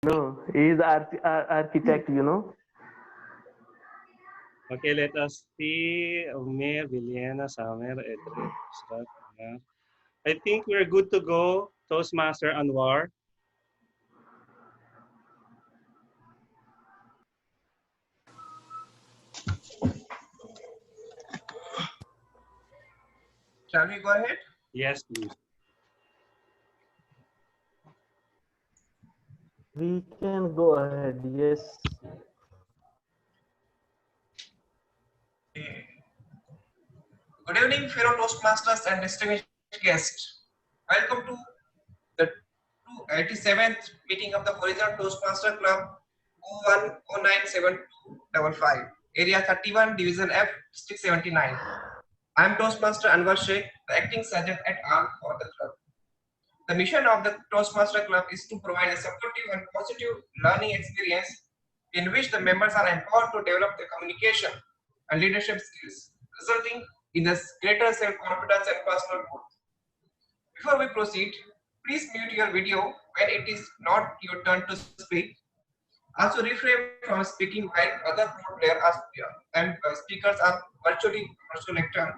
No, he is architect, you know. Okay, let us see. Umair, Viliana, Samer, Edred, Israt, Umar. I think we're good to go. Toastmaster Anwar. Shall we go ahead? Yes, please. We can go ahead, yes. Good evening, fellow Toastmasters and distinguished guests. Welcome to the 287th meeting of the Horizon Toastmaster Club 01097255, Area 31, Division F, District 79. I am Toastmaster Anwar Sheikh, the acting sergeant at arms for the club. The mission of the Toastmaster Club is to provide a supportive and positive learning experience in which the members are empowered to develop their communication and leadership skills, resulting in a greater self-confidence and personal growth. Before we proceed, please mute your video when it is not your turn to speak. Also refrain from speaking while other role players and speakers are virtually lecture.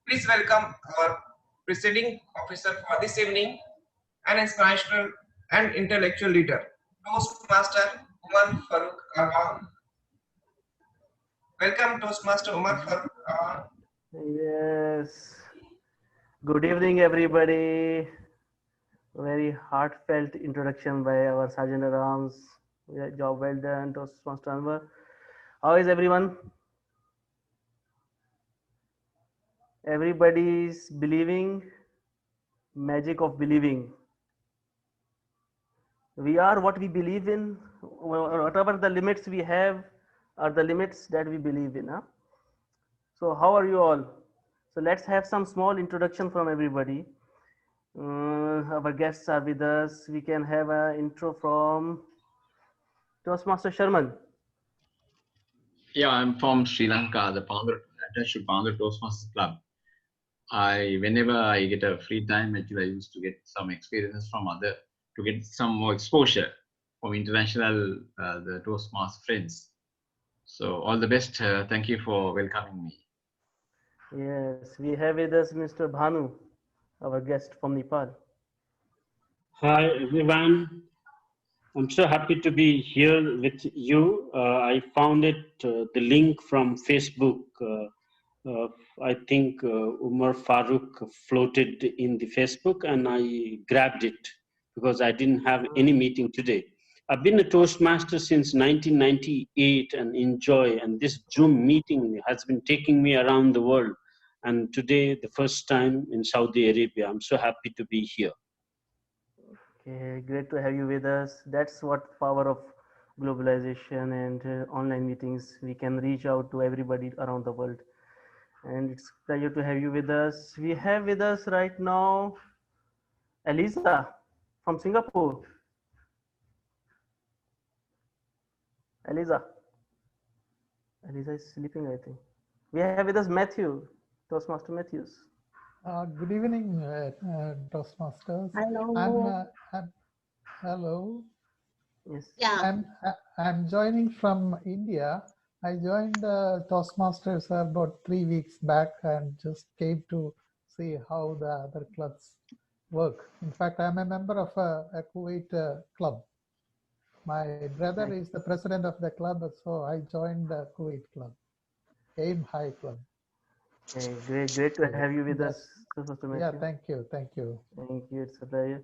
Please welcome our presiding officer for this evening, an inspirational and intellectual leader, Toastmaster Umar Farooq Awan. Welcome, Toastmaster Umar Farooq Awan. Yes. Good evening, everybody. Very heartfelt introduction by our Sergeant at Arms. Yeah, job well done, Toastmaster Anwar. How is everyone? Everybody's believing, magic of believing. We are what we believe in. Whatever the limits we have are the limits that we believe in. Huh? So how are you all? So let's have some small introduction from everybody. Our guests are with us. We can have an intro from Toastmaster Sharman. Yeah, I'm from Sri Lanka, the founder, attached to founder Toastmasters Club. Whenever I get a free time, actually, I used to get some experiences from other, to get some more exposure from international, the Toastmaster friends. So all the best. Thank you for welcoming me. Yes, we have with us Mr. Bhanu, our guest from Nepal. Hi everyone, I'm so happy to be here with you. I found the link from Facebook. I think Umar Farooq floated in the Facebook and I grabbed it because I didn't have any meeting today. I've been a Toastmaster since 1998 and enjoy, and this Zoom meeting has been taking me around the world. And today, the first time in Saudi Arabia, I'm so happy to be here. Okay, great to have you with us. That's what power of globalization and online meetings. We can reach out to everybody around the world. And it's a pleasure to have you with us. We have with us right now Eliza from Singapore. Eliza is sleeping, I think. We have with us Matthew, Toastmaster Matthews. Good evening, Toastmasters. Hello. Hello. Yes. Yeah. I'm joining from India. I joined Toastmasters about 3 weeks back and just came to see how the other clubs work. In fact, I'm a member of a Kuwait club. My brother is the president of the club, so I joined the Kuwait club, Aim High Club. Okay, great to have you with us. Yeah, thank you. Thank you, it's a pleasure.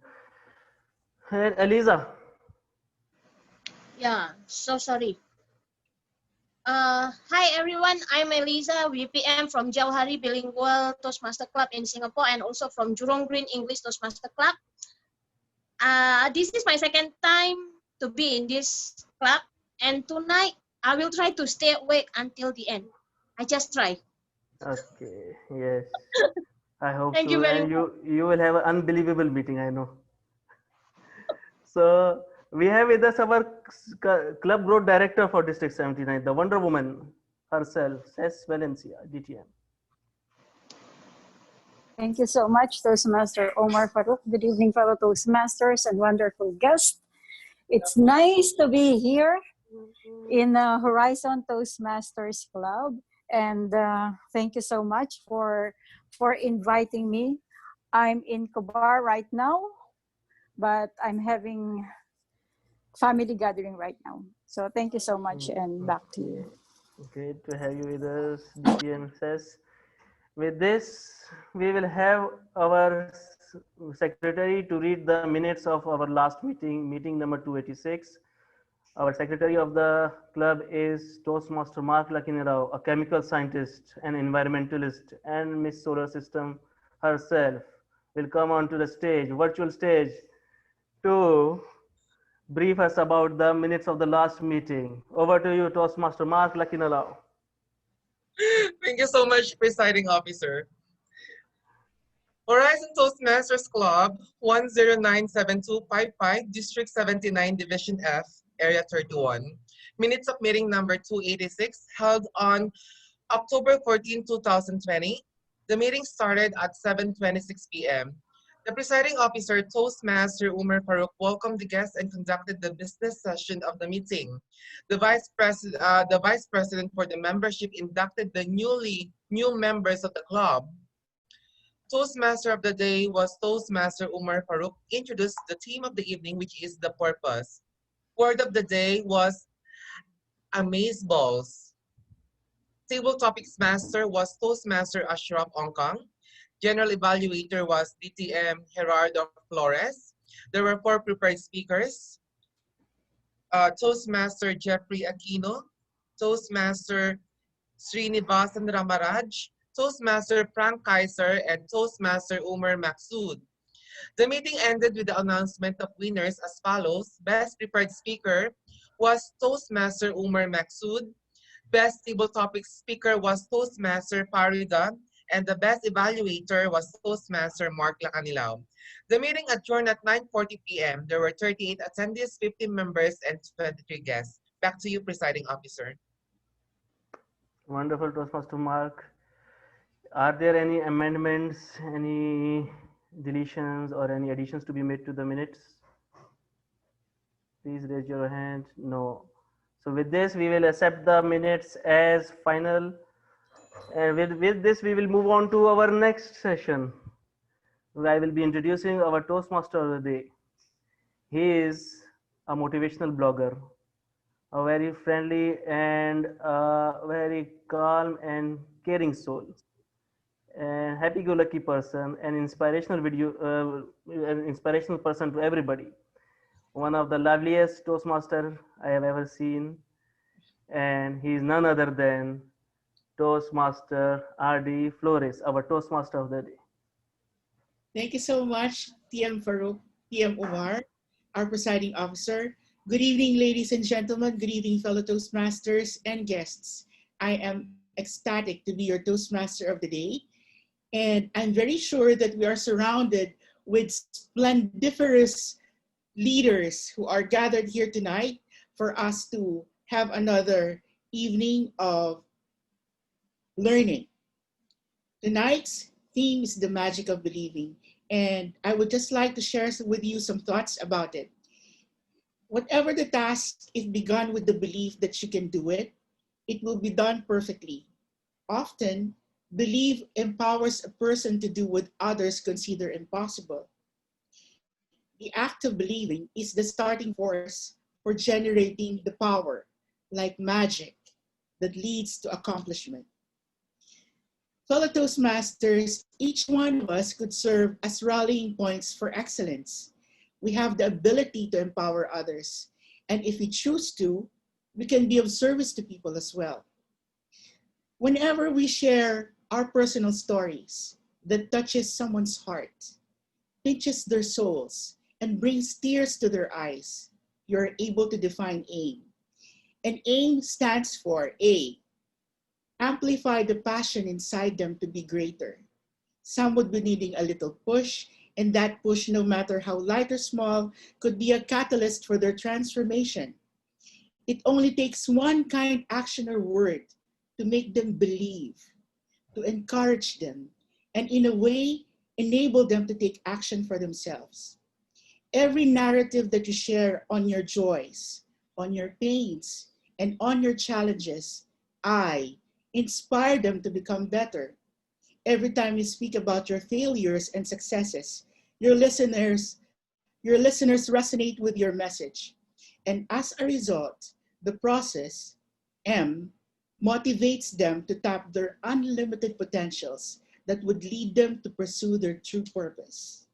And Eliza. Yeah, so sorry. Hi everyone, I'm Eliza, VPM from Jauhari Bilingual Toastmaster Club in Singapore and also from Jurong Green English Toastmaster Club. This is my second time to be in this club, and tonight I will try to stay awake until the end. I just try. Okay, yes. I hope Thank so. you very and much. you will have an unbelievable meeting, I know. So we have with us our club growth director for District 79, the Wonder Woman herself, Cess Valencia, DTM. Thank you so much, Toastmaster Omar Farooq. Good evening, fellow Toastmasters and wonderful guests. It's nice to be here in Horizon Toastmasters Club, and thank you so much for inviting me. I'm in Cobar right now, but I'm having family gathering right now. So thank you so much, and back to you. Great to have you with us, DTM says. With this, we will have our secretary to read the minutes of our last meeting, meeting number 286. Our secretary of the club is Toastmaster Mark Lakinirao, a chemical scientist and environmentalist, and Miss Solar System herself will come onto the stage, virtual stage, to brief us about the minutes of the last meeting. Over to you, Toastmaster Mark Lakinirao. Thank you so much, Presiding Officer. Horizon Toastmasters Club, 1097255, District 79, Division F, Area 31. Minutes of meeting number 286, held on October 14, 2020. The meeting started at 7:26 p.m. The presiding officer, Toastmaster Umar Farouk, welcomed the guests and conducted the business session of the meeting. The vice president for the membership inducted the new members of the club. Toastmaster of the day was Toastmaster Umar Farouk, introduced the theme of the evening, which is the purpose. Word of the day was amazeballs. Table topics master was Toastmaster Ashraf Ongkang. General evaluator was DTM Gerardo Flores. There were 4 prepared speakers. Toastmaster Jeffrey Aquino, Toastmaster Srinivasan Ramaraj, Toastmaster Frank Kaiser, and Toastmaster Umar Maksud. The meeting ended with the announcement of winners as follows. Best prepared speaker was Toastmaster Umar Maksud. Best table topic speaker was Toastmaster Farida, and the best evaluator was Toastmaster Mark Lacanilao. The meeting adjourned at 9:40 p.m. There were 38 attendees, 50 members, and 23 guests. Back to you, Presiding Officer. Wonderful, Toastmaster Mark. Are there any amendments, any deletions, or any additions to be made to the minutes? Please raise your hand. No. So with this, we will accept the minutes as final. And with this, we will move on to our next session. I will be introducing our Toastmaster of the day. He is a motivational blogger, a very friendly and very calm and caring soul, a happy-go-lucky person, an inspirational an inspirational person to everybody. One of the loveliest Toastmaster I have ever seen, and he is none other than Toastmaster R.D. Flores, our Toastmaster of the day. Thank you so much, TM Farouk, TM Umar, our presiding officer. Good evening, ladies and gentlemen. Good evening, fellow Toastmasters and guests. I am ecstatic to be your Toastmaster of the day. And I'm very sure that we are surrounded with splendiferous leaders who are gathered here tonight for us to have another evening of learning. Tonight's theme is the magic of believing, and I would just like to share with you some thoughts about it. Whatever the task, if begun with the belief that you can do it, it will be done perfectly. Often, belief empowers a person to do what others consider impossible. The act of believing is the starting force for generating the power, like magic, that leads to accomplishment. Fellow Toastmasters, each one of us could serve as rallying points for excellence. We have the ability to empower others, and if we choose to, we can be of service to people as well. Whenever we share our personal stories that touches someone's heart, pinches their souls, and brings tears to their eyes, you're able to define AIM. And AIM stands for A, amplify the passion inside them to be greater. Some would be needing a little push, and that push, no matter how light or small, could be a catalyst for their transformation. It only takes one kind action or word to make them believe, to encourage them, and in a way, enable them to take action for themselves. Every narrative that you share on your joys, on your pains, and on your challenges, I inspire them to become better. Every time you speak about your failures and successes, your listeners resonate with your message. And as a result, the process, M, motivates them to tap their unlimited potentials that would lead them to pursue their true purpose.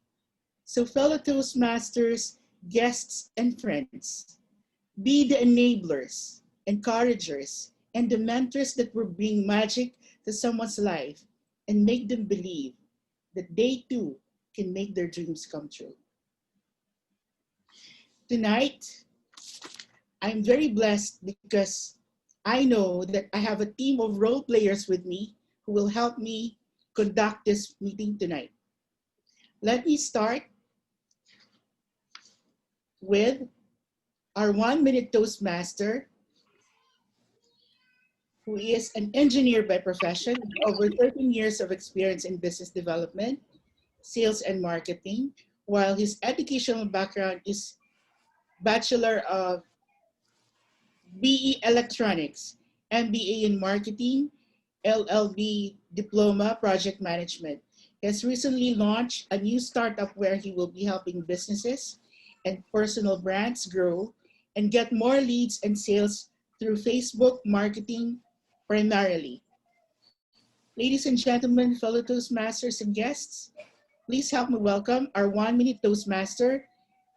So, fellow Toastmasters, guests, and friends, be the enablers, encouragers, and the mentors that will bring magic to someone's life and make them believe that they too can make their dreams come true. Tonight, I'm very blessed because I know that I have a team of role players with me who will help me conduct this meeting tonight. Let me start with our 1-minute Toastmaster, who is an engineer by profession with over 13 years of experience in business development, sales, and marketing, while his educational background is Bachelor of BE Electronics, MBA in Marketing, LLB Diploma Project Management. He has recently launched a new startup where he will be helping businesses and personal brands grow and get more leads and sales through Facebook marketing primarily. Ladies and gentlemen, fellow Toastmasters and guests, please help me welcome our 1-minute Toastmaster,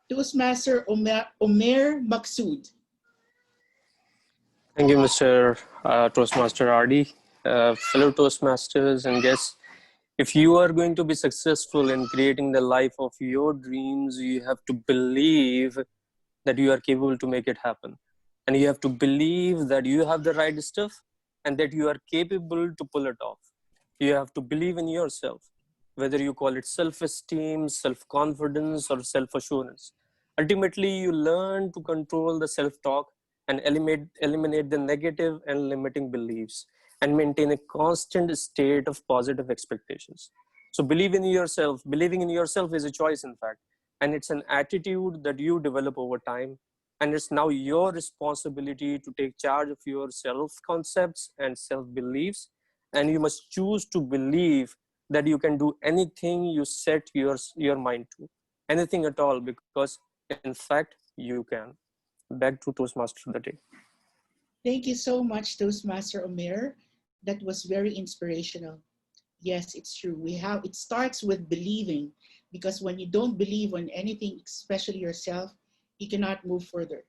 Toastmaster Omer Maksud. Thank you, Mr. Toastmaster RD. Fellow Toastmasters and guests, if you are going to be successful in creating the life of your dreams, you have to believe that you are capable to make it happen. And you have to believe that you have the right stuff and that you are capable to pull it off. You have to believe in yourself, whether you call it self-esteem, self-confidence, or self-assurance. Ultimately, you learn to control the self-talk and eliminate the negative and limiting beliefs and maintain a constant state of positive expectations. So believe in yourself. Believing in yourself is a choice, in fact, and it's an attitude that you develop over time. And it's now your responsibility to take charge of your self-concepts and self-beliefs. And you must choose to believe that you can do anything you set your mind to, anything at all, because in fact, you can. Back to Toastmaster of the day. Thank you so much, Toastmaster Omer. That was very inspirational. Yes, it's true. It starts with believing, because when you don't believe on anything, especially yourself, you cannot move further.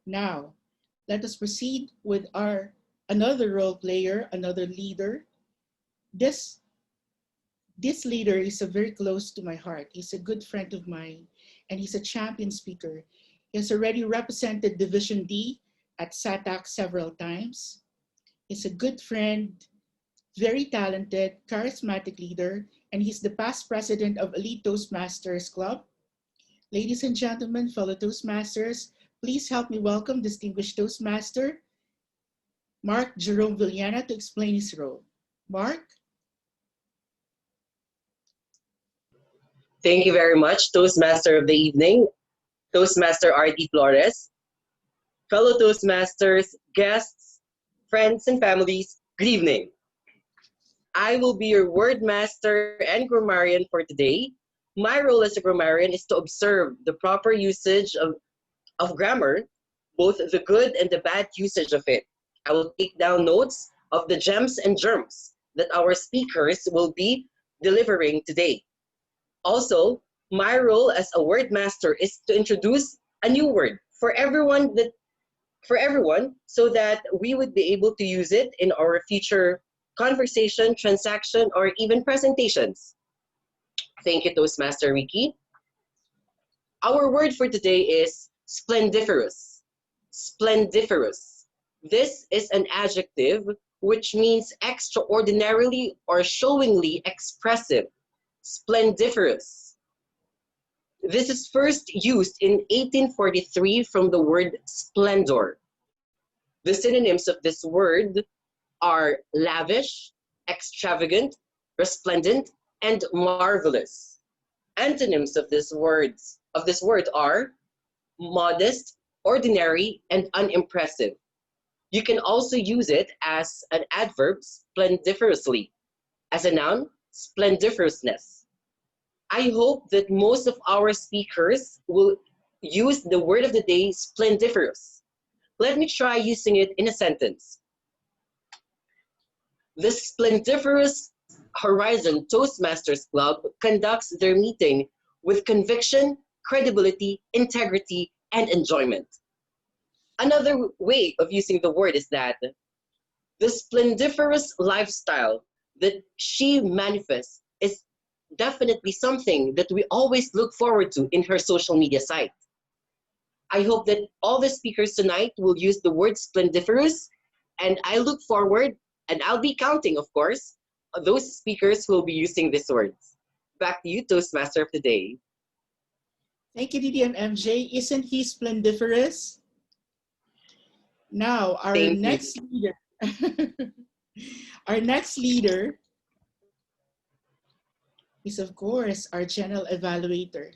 Now, let us proceed with another role player, another leader. This leader is very close to my heart. He's a good friend of mine, and he's a champion speaker. He has already represented Division D at SATAC several times. He's a good friend, very talented, charismatic leader, and he's the past president of Elite Toastmasters Club. Ladies and gentlemen, fellow Toastmasters, please help me welcome distinguished Toastmaster, Mark Jerome Villena, to explain his role. Mark? Thank you very much, Toastmaster of the evening, Toastmaster R.D. Flores. Fellow Toastmasters, guests, friends, and families, good evening. I will be your word master and grammarian for today. My role as a grammarian is to observe the proper usage of grammar, both the good and the bad usage of it. I will take down notes of the gems and germs that our speakers will be delivering today. Also, my role as a word master is to introduce a new word for everyone so that we would be able to use it in our future conversation, transaction, or even presentations. Thank you, Toastmaster Ricky. Our word for today is splendiferous. Splendiferous. This is an adjective which means extraordinarily or showingly expressive. Splendiferous. This is first used in 1843 from the word splendor. The synonyms of this word are lavish, extravagant, resplendent, and marvelous. Antonyms of this of this word are modest, ordinary, and unimpressive. You can also use it as an adverb, splendiferously, as a noun, splendiferousness. I hope that most of our speakers will use the word of the day, splendiferous. Let me try using it in a sentence. The Splendiferous Horizon Toastmasters Club conducts their meeting with conviction, credibility, integrity, and enjoyment. Another way of using the word is that the splendiferous lifestyle that she manifests is definitely something that we always look forward to in her social media site. I hope that all the speakers tonight will use the word splendiferous, and I look forward, and I'll be counting, of course, those speakers who will be using these words. Back to you, Toastmaster of the Day. Thank you, DDMMJ. Isn't he splendiferous? Now, our Thank you. next leader. Our next leader is, of course, our general evaluator.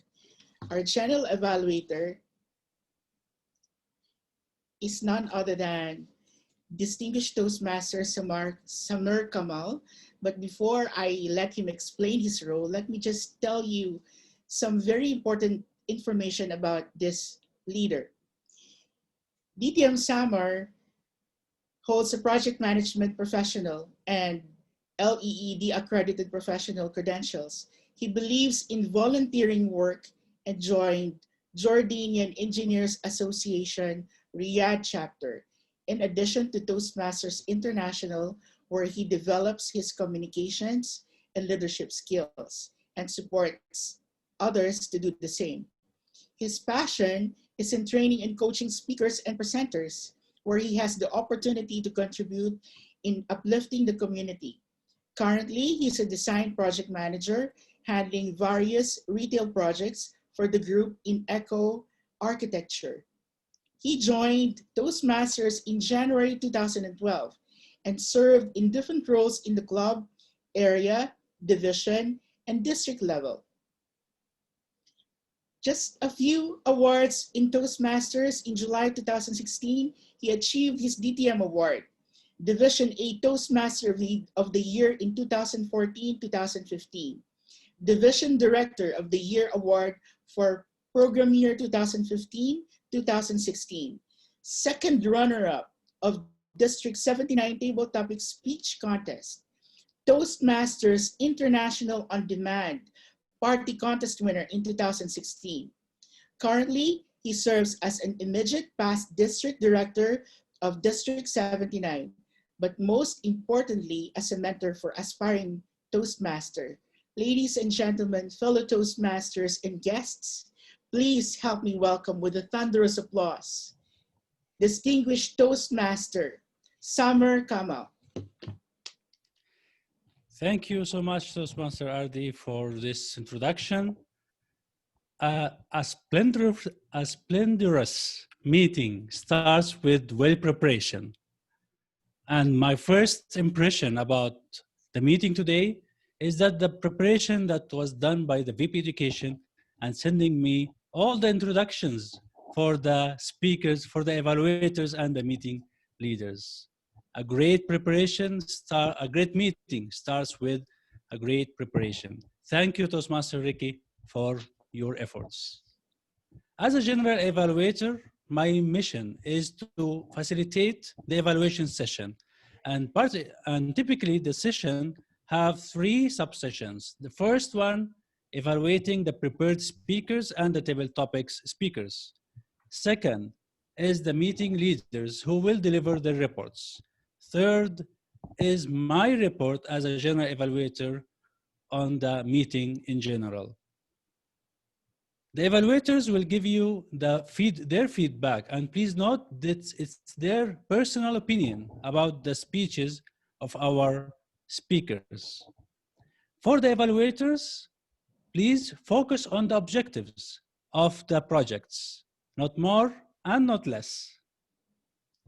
Our general evaluator is none other than distinguished Toastmaster Samir Kamal. But before I let him explain his role, let me just tell you some very important information about this leader. DTM Samar holds a project management professional and LEED accredited professional credentials. He believes in volunteering work and joined Jordanian Engineers Association Riyadh chapter, in addition to Toastmasters International, where he develops his communications and leadership skills and supports others to do the same. His passion is in training and coaching speakers and presenters, where he has the opportunity to contribute in uplifting the community. Currently, he's a design project manager handling various retail projects for the group in Eco Architecture. He joined Toastmasters in January 2012 and served in different roles in the club, area, division, and district level. Just a few awards in Toastmasters. In July 2016, he achieved his DTM award, Division A Toastmaster of the Year in 2014-2015, Division Director of the Year Award for Program Year 2015-2016, second runner-up of District 79 Table Topic Speech Contest, Toastmasters International On Demand Party Contest winner in 2016. Currently, he serves as an immediate past District Director of District 79, but most importantly, as a mentor for aspiring Toastmaster. Ladies and gentlemen, fellow Toastmasters and guests, please help me welcome with a thunderous applause, distinguished Toastmaster, Samir Kamal. Thank you so much, Toastmaster Ardi, for this introduction. A splendorous meeting starts with well preparation. And my first impression about the meeting today is that the preparation that was done by the VP Education and sending me all the introductions for the speakers, for the evaluators and the meeting leaders. A great meeting starts with a great preparation. Thank you, Toastmaster Ricky, for your efforts. As a general evaluator, my mission is to facilitate the evaluation session. And typically the session have 3 subsessions. The first one, evaluating the prepared speakers and the table topics speakers. Second is the meeting leaders who will deliver the reports. Third is my report as a general evaluator on the meeting in general. The evaluators will give you their feedback, and please note that it's their personal opinion about the speeches of our speakers. For the evaluators, please focus on the objectives of the projects, not more and not less.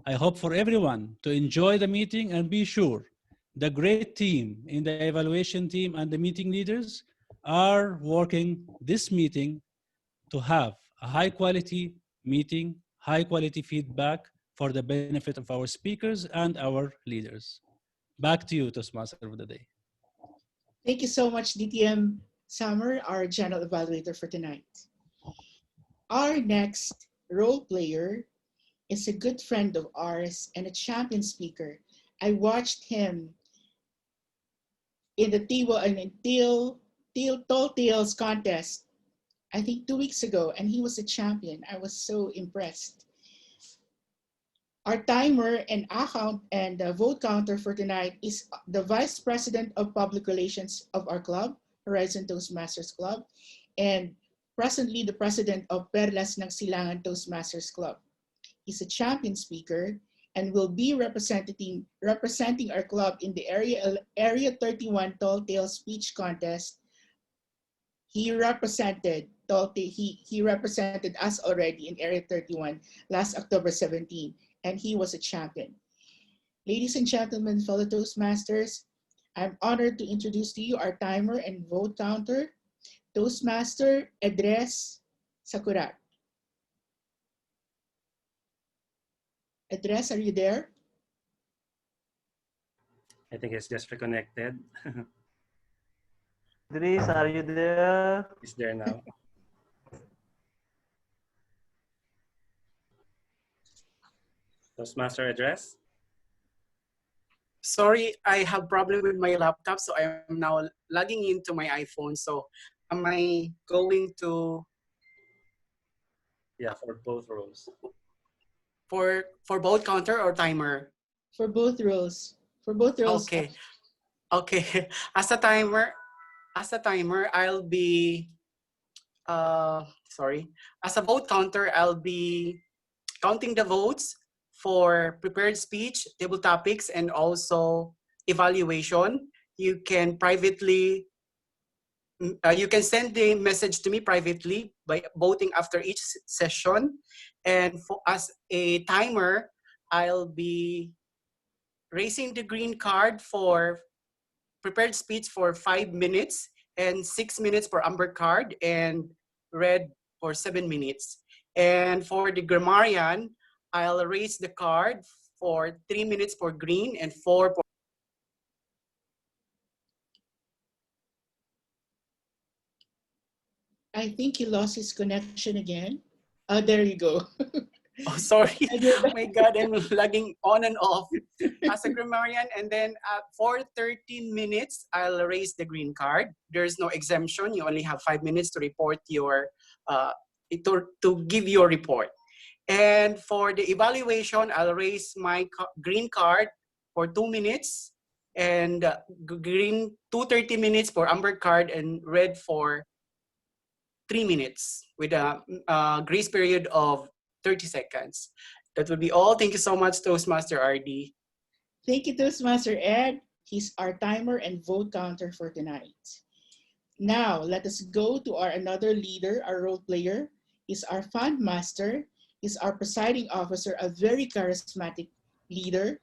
I hope for everyone to enjoy the meeting and be sure the great team in the evaluation team and the meeting leaders are working this meeting to have a high quality meeting, high quality feedback for the benefit of our speakers and our leaders. Back to you, Toastmaster of the day. Thank you so much, DTM Summer, our general evaluator for tonight. Our next role player is a good friend of ours and a champion speaker. I watched him in the Tall Tales contest, I think 2 weeks ago, and he was a champion. I was so impressed. Our timer and account and vote counter for tonight is the Vice President of Public Relations of our club, Horizon Toastmasters Club, and presently the President of Perlas ng Silangan Toastmasters Club. He's a champion speaker and will be representing our club in the Area 31 Tall Tales Speech Contest. He represented us already in Area 31 last October 17, and he was a champion. Ladies and gentlemen, fellow Toastmasters, I'm honored to introduce to you our timer and vote counter, Toastmaster Edres Sakurat. Edres, are you there? I think it's just reconnected. Idris, are you there? It's there now. Toastmaster address? Sorry, I have problem with my laptop, so I'm now logging into my iPhone. So am I going to Yeah, for both roles. for both counter or timer? For both roles. For both roles. Okay. Okay. As a timer, I'll be sorry. As a vote counter, I'll be counting the votes for prepared speech, table topics, and also evaluation. You can privately, you can send the message to me privately by voting after each session. And as a timer, I'll be raising the green card for prepared speech for 5 minutes and 6 minutes for amber card and red for 7 minutes. And for the grammarian, I'll raise the card for 3 minutes for green and 4 for I think he lost his connection again. There you go. oh, sorry. Oh my God, I'm lagging on and off as a grammarian. And then for 13 minutes, I'll raise the green card. There's no exemption. You only have 5 minutes to report your, to give your report. And for the evaluation, I'll raise my green card for 2 minutes and green 30 minutes for amber card and red for 3 minutes with a grace period of 30 seconds. That would be all. Thank you so much, Toastmaster RD. Thank you, Toastmaster Ed. He's our timer and vote counter for tonight. Now, let us go to our another leader, our role player. He's our fund master. He's our presiding officer, a very charismatic leader,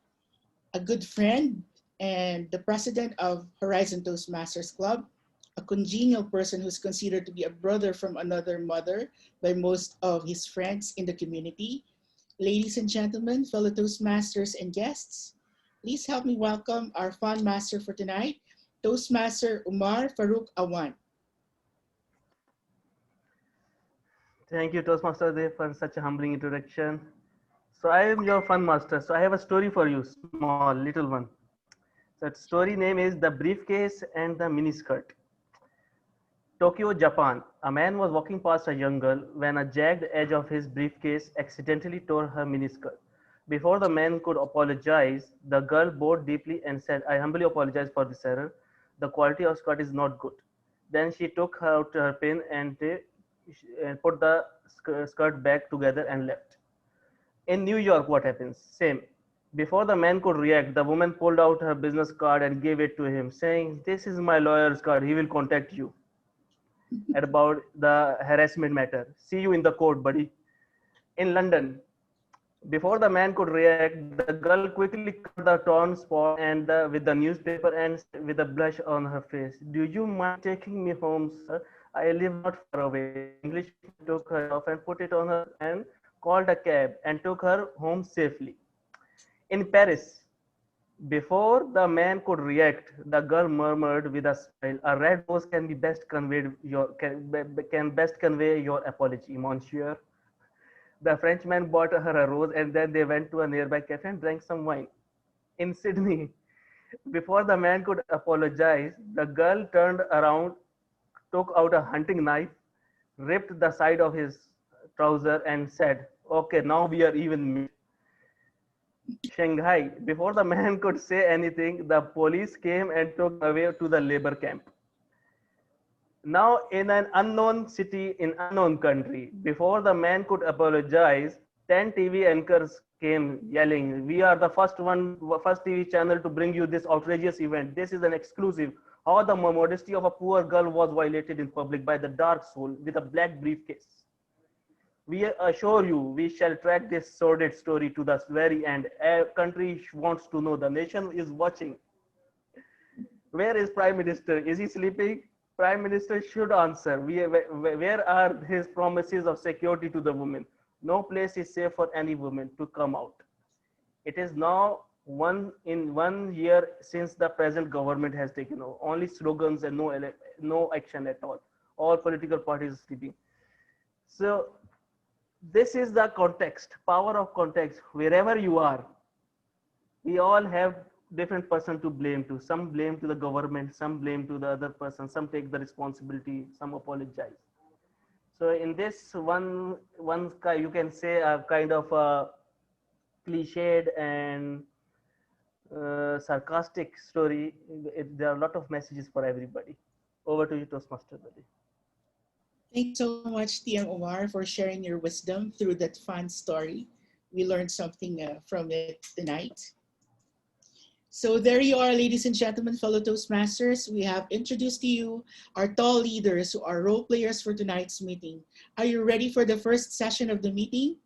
a good friend, and the president of Horizon Toastmasters Club, a congenial person who's considered to be a brother from another mother by most of his friends in the community. Ladies and gentlemen, fellow Toastmasters and guests, please help me welcome our fund master for tonight, Toastmaster Umar Farouk Awan. Thank you, Toastmaster Dev, for such a humbling introduction. So I am your fun master. So I have a story for you, small, little one. That story name is The Briefcase and the Miniskirt. Tokyo, Japan. A man was walking past a young girl when a jagged edge of his briefcase accidentally tore her miniskirt. Before the man could apologize, the girl bowed deeply and said, "I humbly apologize for this error. The quality of skirt is not good." Then she took out her pin and put the skirt back together and left. In New York, what happens? Same. Before the man could react, the woman pulled out her business card and gave it to him, saying, "This is my lawyer's card. He will contact you about the harassment matter. See you in the court, buddy." In London, before the man could react, the girl quickly covered the torn spot with the newspaper and with a blush on her face, "Do you mind taking me home, sir? I live not far away. The Englishman took her off and put it on her and called a cab and took her home safely. In Paris, before the man could react, the girl murmured with a smile, "A red rose can be best conveyed your can best convey your apology, monsieur." The Frenchman bought her a rose and then they went to a nearby cafe and drank some wine. In Sydney, before the man could apologize, the girl turned around, took out a hunting knife, ripped the side of his trouser, and said, "Okay, now we are even meat." Shanghai, before the man could say anything, the police came and took him away to the labor camp. Now, in an unknown city in unknown country, before the man could apologize, 10 TV anchors came yelling, "We are the first TV channel to bring you this outrageous event. This is an exclusive. How the modesty of a poor girl was violated in public by the dark soul with a black briefcase. We assure you, we shall track this sordid story to the very end. A country wants to know. The nation is watching. Where is Prime Minister? Is he sleeping? Prime Minister should answer. Where are his promises of security to the women? No place is safe for any woman to come out. It is now 1 year since the present government has taken over. Only slogans and no action at all. All political parties are sleeping. So this is the context, power of context. Wherever you are, we all have different person to blame to. Some blame to the government, some blame to the other person, some take the responsibility, some apologize. So in this you can say a kind of a cliched and sarcastic story. There are a lot of messages for everybody. Over to you, Toastmaster Buddy. Thank you so much, TM Omar, for sharing your wisdom through that fun story. We learned something from it tonight. So there you are, ladies and gentlemen, fellow Toastmasters. We have introduced to you our tall leaders who are role players for tonight's meeting. Are you ready for the first session of the meeting?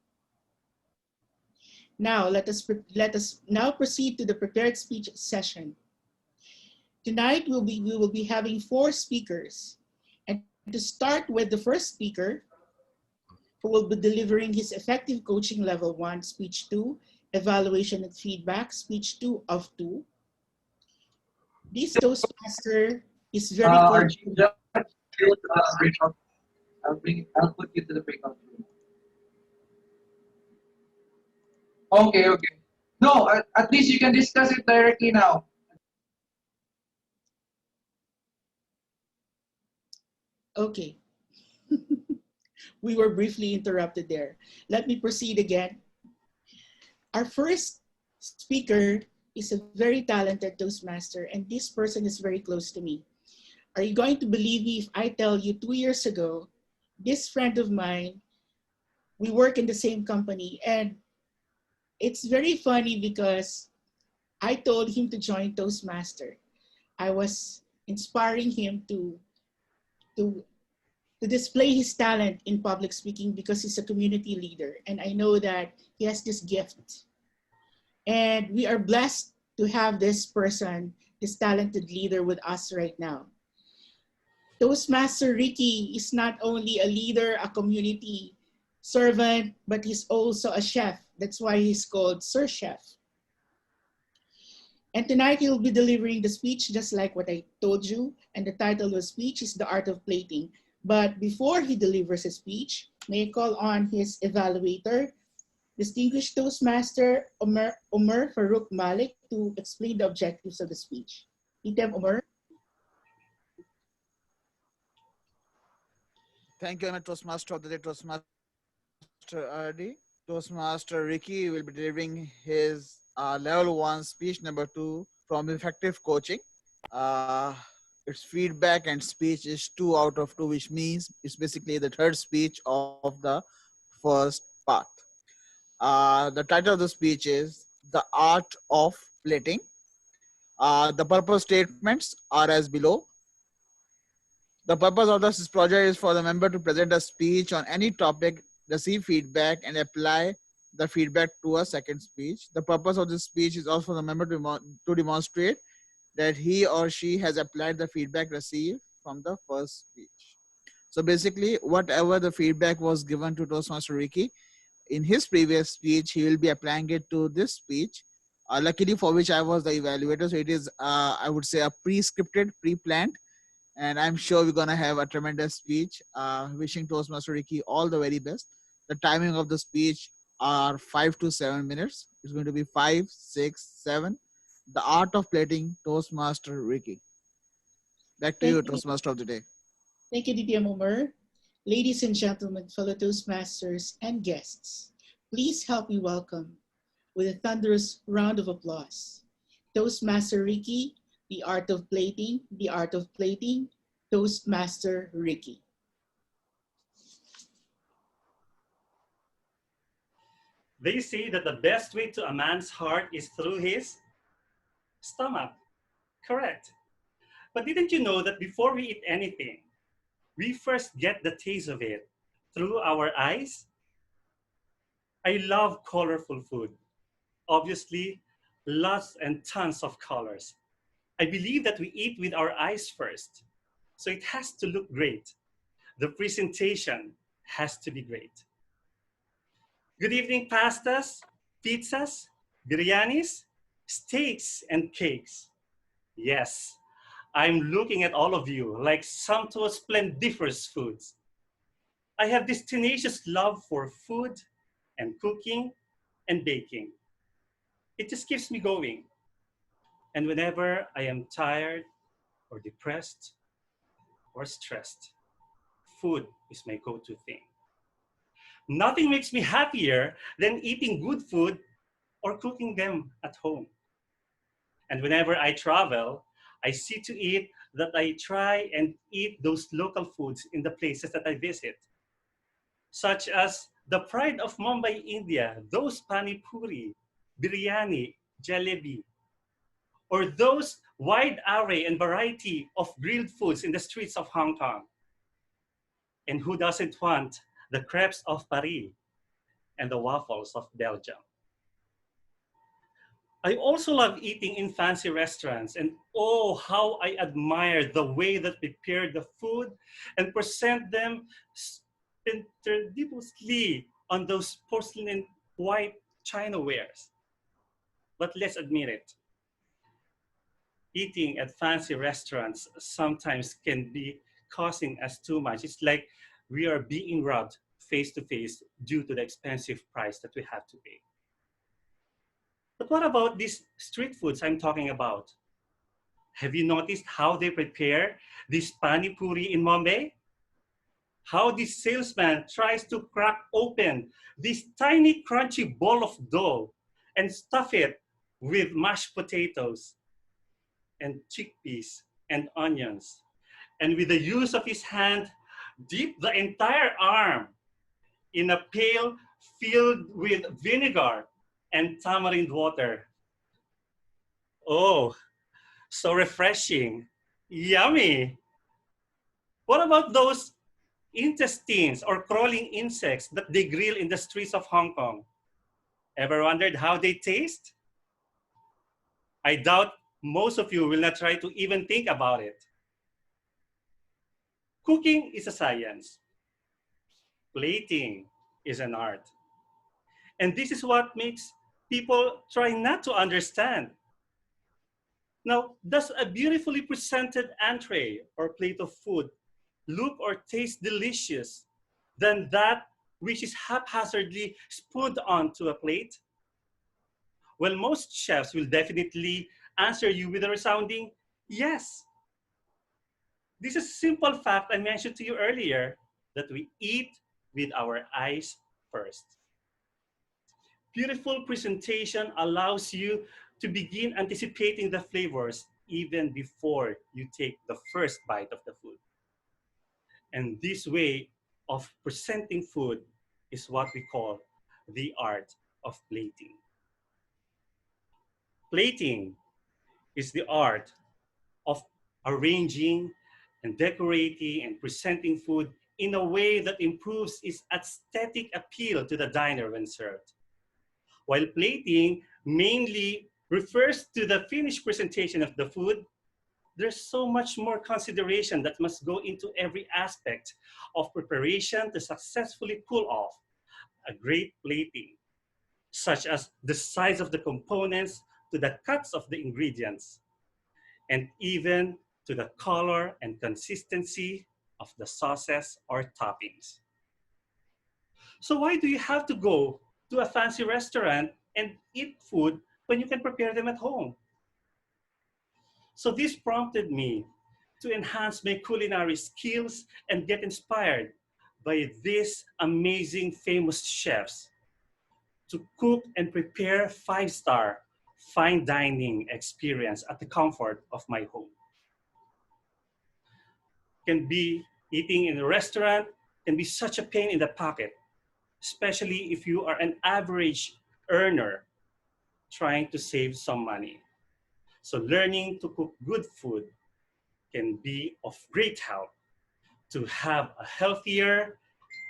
Now, let us now proceed to the prepared speech session. Tonight, we will be having 4 speakers. And to start with the first speaker, who will be delivering his effective coaching level 1, speech 2, evaluation and feedback, speech 2 of 2. This Toastmaster is very close. I'll put you to the breakout room. Okay. No, at least you can discuss it directly now. Okay. We were briefly interrupted there. Let me proceed again. Our first speaker is a very talented Toastmaster, and this person is very close to me. Are you going to believe me if I tell you 2 years ago, this friend of mine, we work in the same company, and it's very funny because I told him to join Toastmaster. I was inspiring him to display his talent in public speaking because he's a community leader. And I know that he has this gift. And we are blessed to have this person, this talented leader with us right now. Toastmaster Ricky is not only a leader, a community servant, but he's also a chef. That's why he's called Sir Chef. And tonight he'll be delivering the speech just like what I told you. And the title of the speech is The Art of Plating. But before he delivers his speech, may I call on his evaluator, distinguished Toastmaster Omar Farouk Malik, to explain the objectives of the speech. Item Omar. Thank you, I'm a Toastmaster of the day, Toastmaster RD. Toastmaster Ricky will be delivering his level 1 speech number 2 from effective coaching. Its feedback and speech is 2 out of 2, which means it's basically the third speech of the first part. The title of the speech is The Art of Plating. The purpose statements are as below. The purpose of this project is for the member to present a speech on any topic, receive feedback, and apply the feedback to a second speech. The purpose of this speech is also for the member to demonstrate that he or she has applied the feedback received from the first speech. So basically, whatever the feedback was given to Toastmaster Ricky in his previous speech, he will be applying it to this speech. Luckily for which I was the evaluator, so it is, I would say, a pre-scripted, pre-planned, and I'm sure we're gonna have a tremendous speech. Wishing Toastmaster Ricky all the very best. The timing of the speech are 5 to 7 minutes. It's going to be 5, 6, 7. The art of plating, Toastmaster Ricky. Back to you, Thank you. Toastmaster of the day. Thank you, DTM Umar. Ladies and gentlemen, fellow Toastmasters and guests, please help me welcome with a thunderous round of applause Toastmaster Ricky, the art of plating, Toastmaster Ricky. They say that the best way to a man's heart is through his stomach. Correct. But didn't you know that before we eat anything, we first get the taste of it through our eyes? I love colorful food. Obviously, lots and tons of colors. I believe that we eat with our eyes first. So it has to look great. The presentation has to be great. Good evening, pastas, pizzas, biryanis, steaks, and cakes. Yes, I'm looking at all of you like sumptuous, splendiferous foods. I have this tenacious love for food and cooking and baking. It just keeps me going. And whenever I am tired or depressed or stressed, food is my go-to thing. Nothing makes me happier than eating good food or cooking them at home. And whenever I travel, I see to it that I try and eat those local foods in the places that I visit, such as the pride of Mumbai, India, those pani puri, biryani, jalebi, or those wide array and variety of grilled foods in the streets of Hong Kong. And who doesn't want the crepes of Paris and the waffles of Belgium? I also love eating in fancy restaurants, and oh, how I admire the way that they prepare the food and present them splendidously on those porcelain and white chinawares. But let's admit it, eating at fancy restaurants sometimes can be costing us too much. It's like we are being robbed face to face due to the expensive price that we have to pay. But what about these street foods I'm talking about? Have you noticed how they prepare this pani puri in Mumbai? How this salesman tries to crack open this tiny crunchy ball of dough and stuff it with mashed potatoes and chickpeas and onions. And with the use of his hand, dip the entire arm in a pail filled with vinegar and tamarind water. Oh, so refreshing. Yummy. What about those intestines or crawling insects that they grill in the streets of Hong Kong? Ever wondered how they taste? I doubt most of you will not try to even think about it. Cooking is a science. Plating is an art. And this is what makes people try not to understand. Now, does a beautifully presented entree or plate of food look or taste delicious than that which is haphazardly spooned onto a plate? Well, most chefs will definitely answer you with a resounding yes. This is a simple fact I mentioned to you earlier, that we eat with our eyes first. Beautiful presentation allows you to begin anticipating the flavors even before you take the first bite of the food. And this way of presenting food is what we call the art of plating. Plating is the art of arranging and decorating and presenting food in a way that improves its aesthetic appeal to the diner when served. While plating mainly refers to the finished presentation of the food, there's so much more consideration that must go into every aspect of preparation to successfully pull off a great plating, such as the size of the components to the cuts of the ingredients, and even to the color and consistency of the sauces or toppings. So why do you have to go to a fancy restaurant and eat food when you can prepare them at home? So this prompted me to enhance my culinary skills and get inspired by these amazing famous chefs to cook and prepare five-star fine dining experience at the comfort of my home. Can be eating in a restaurant can be such a pain in the pocket, especially if you are an average earner trying to save some money. So learning to cook good food can be of great help to have a healthier,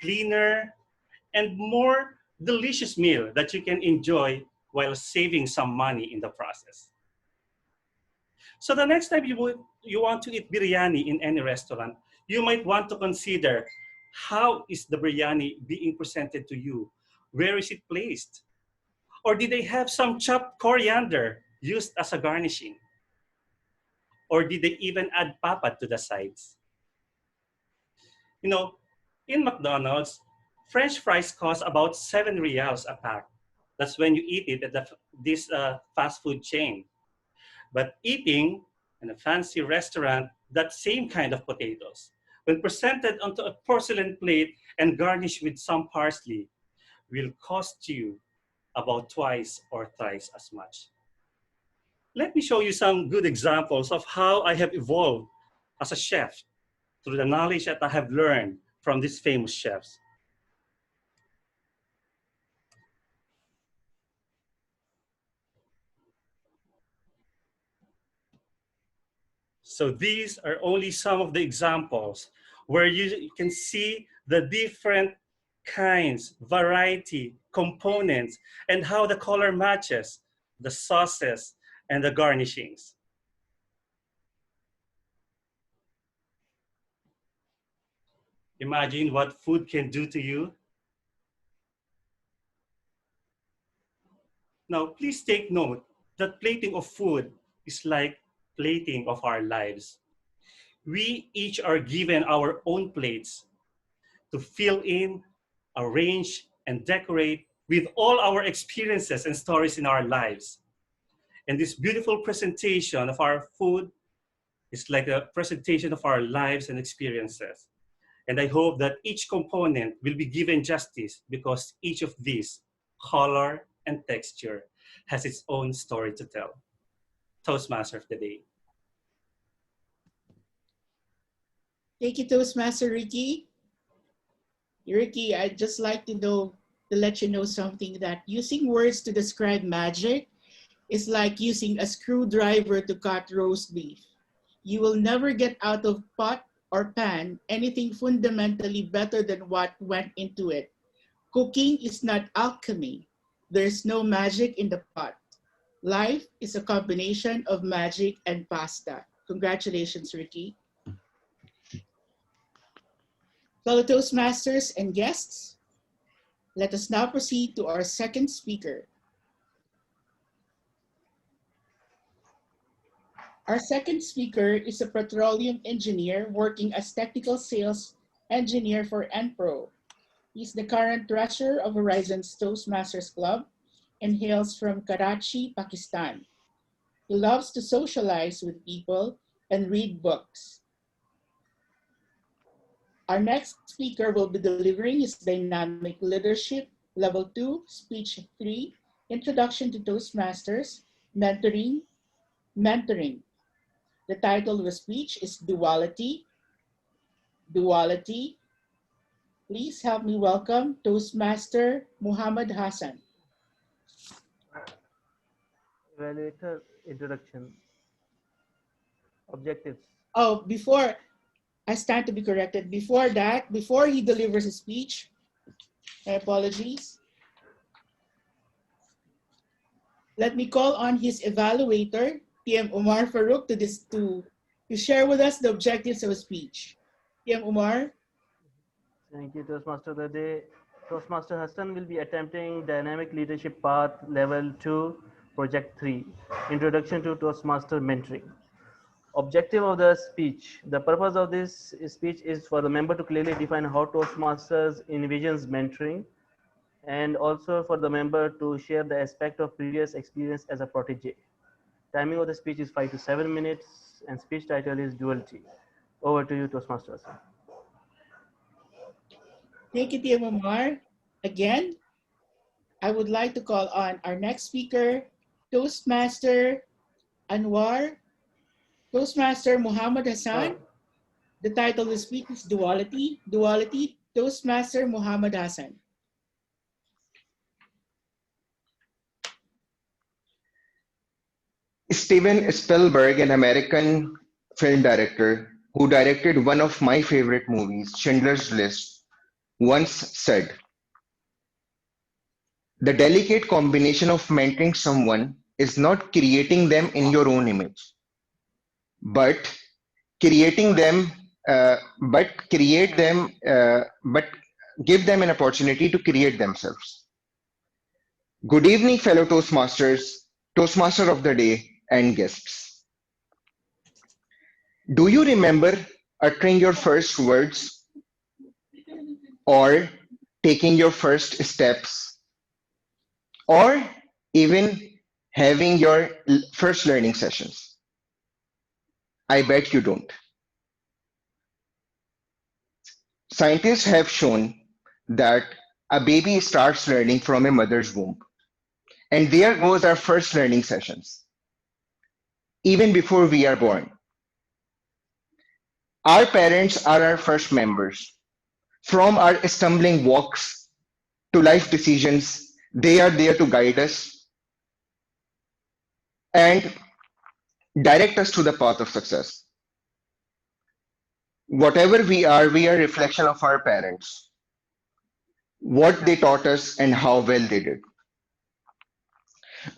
cleaner, and more delicious meal that you can enjoy while saving some money in the process. So the next time you want to eat biryani in any restaurant, you might want to consider how is the biryani being presented to you? Where is it placed? Or did they have some chopped coriander used as a garnishing? Or did they even add papa to the sides? You know, in McDonald's, French fries cost about 7 reals a pack. That's when you eat it at this fast food chain. But eating in a fancy restaurant, that same kind of potatoes, when presented onto a porcelain plate and garnished with some parsley, will cost you about twice or thrice as much. Let me show you some good examples of how I have evolved as a chef through the knowledge that I have learned from these famous chefs. So these are only some of the examples where you can see the different kinds, variety, components, and how the color matches the sauces and the garnishings. Imagine what food can do to you. Now, please take note that plating of food is like plating of our lives. We each are given our own plates to fill in, arrange, and decorate with all our experiences and stories in our lives. And this beautiful presentation of our food is like a presentation of our lives and experiences. And I hope that each component will be given justice because each of these, color and texture, has its own story to tell. Toastmaster of the day. Thank you, Toastmaster Ricky. Ricky, I'd just like to let you know something, that using words to describe magic is like using a screwdriver to cut roast beef. You will never get out of pot or pan anything fundamentally better than what went into it. Cooking is not alchemy. There's no magic in the pot. Life is a combination of magic and pasta. Congratulations, Ricky. Fellow Toastmasters and guests, let us now proceed to our second speaker. Our second speaker is a petroleum engineer working as technical sales engineer for Enpro. He's the current treasurer of Horizon's Toastmasters Club and hails from Karachi, Pakistan. He loves to socialize with people and read books. Our next speaker will be delivering his Dynamic Leadership Level 2, Speech 3, Introduction to Toastmasters, Mentoring. The title of the speech is Duality. Duality. Please help me welcome Toastmaster Muhammad Hassan. Evaluator introduction. Objectives. Oh, before I stand to be corrected, before that, before he delivers his speech, my apologies. Let me call on his evaluator, TM Omar Farouk, to to share with us the objectives of a speech. TM Umar. Thank you, Toastmaster. The day Toastmaster Hassan will be attempting Dynamic Leadership Path Level 2, Project 3, Introduction to Toastmaster Mentoring. Objective of the speech. The purpose of this speech is for the member to clearly define how Toastmasters envisions mentoring, and also for the member to share the aspect of previous experience as a protege. Timing of the speech is 5 to 7 minutes, and speech title is Duality. Over to you, Toastmasters. Thank you, TM Umar. Again, I would like to call on our next speaker, Toastmaster Anwar, Toastmaster Muhammad Hassan. The title of the speech is Duality. Duality, Toastmaster Muhammad Hassan. Steven Spielberg, an American film director who directed one of my favorite movies, Schindler's List, once said, "The delicate combination of mentoring someone is not creating them in your own image, but creating them, but give them an opportunity to create themselves." Good evening, fellow Toastmasters, Toastmaster of the day, and guests. Do you remember uttering your first words or taking your first steps or even having your first learning sessions? I bet you don't. Scientists have shown that a baby starts learning from a mother's womb. And there goes our first learning sessions, even before we are born. Our parents are our first members. From our stumbling walks to life decisions, they are there to guide us and direct us to the path of success. Whatever we are a reflection of our parents, what they taught us and how well they did.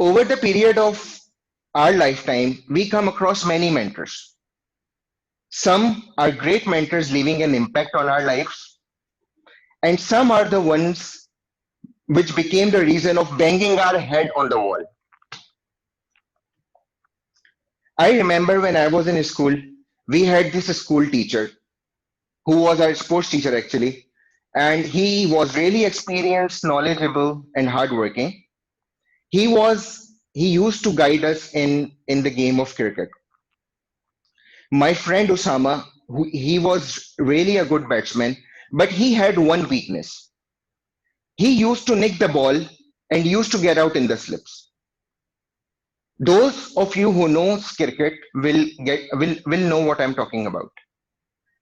Over the period of our lifetime, we come across many mentors. Some are great mentors leaving an impact on our lives, and some are the ones which became the reason of banging our head on the wall. I remember when I was in school, we had this school teacher who was our sports teacher actually, and he was really experienced, knowledgeable, and hardworking. He used to guide us in the game of cricket. My friend Osama, he was really a good batsman, but he had one weakness. He used to nick the ball and used to get out in the slips. Those of you who know cricket will know what I'm talking about.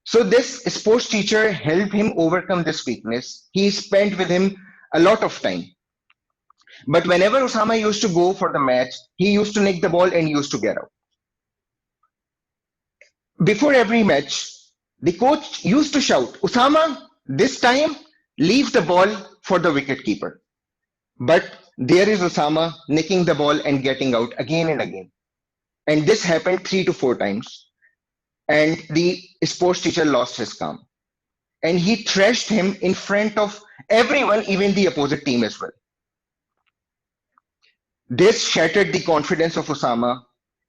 So this sports teacher helped him overcome this weakness. He spent with him a lot of time. But whenever Osama used to go for the match, he used to nick the ball and used to get out. Before every match, the coach used to shout, "Osama, this time leave the ball for the wicketkeeper." But there is Osama nicking the ball and getting out again and again. And this happened 3 to 4 times. And the sports teacher lost his calm. And he thrashed him in front of everyone, even the opposite team as well. This shattered the confidence of Osama.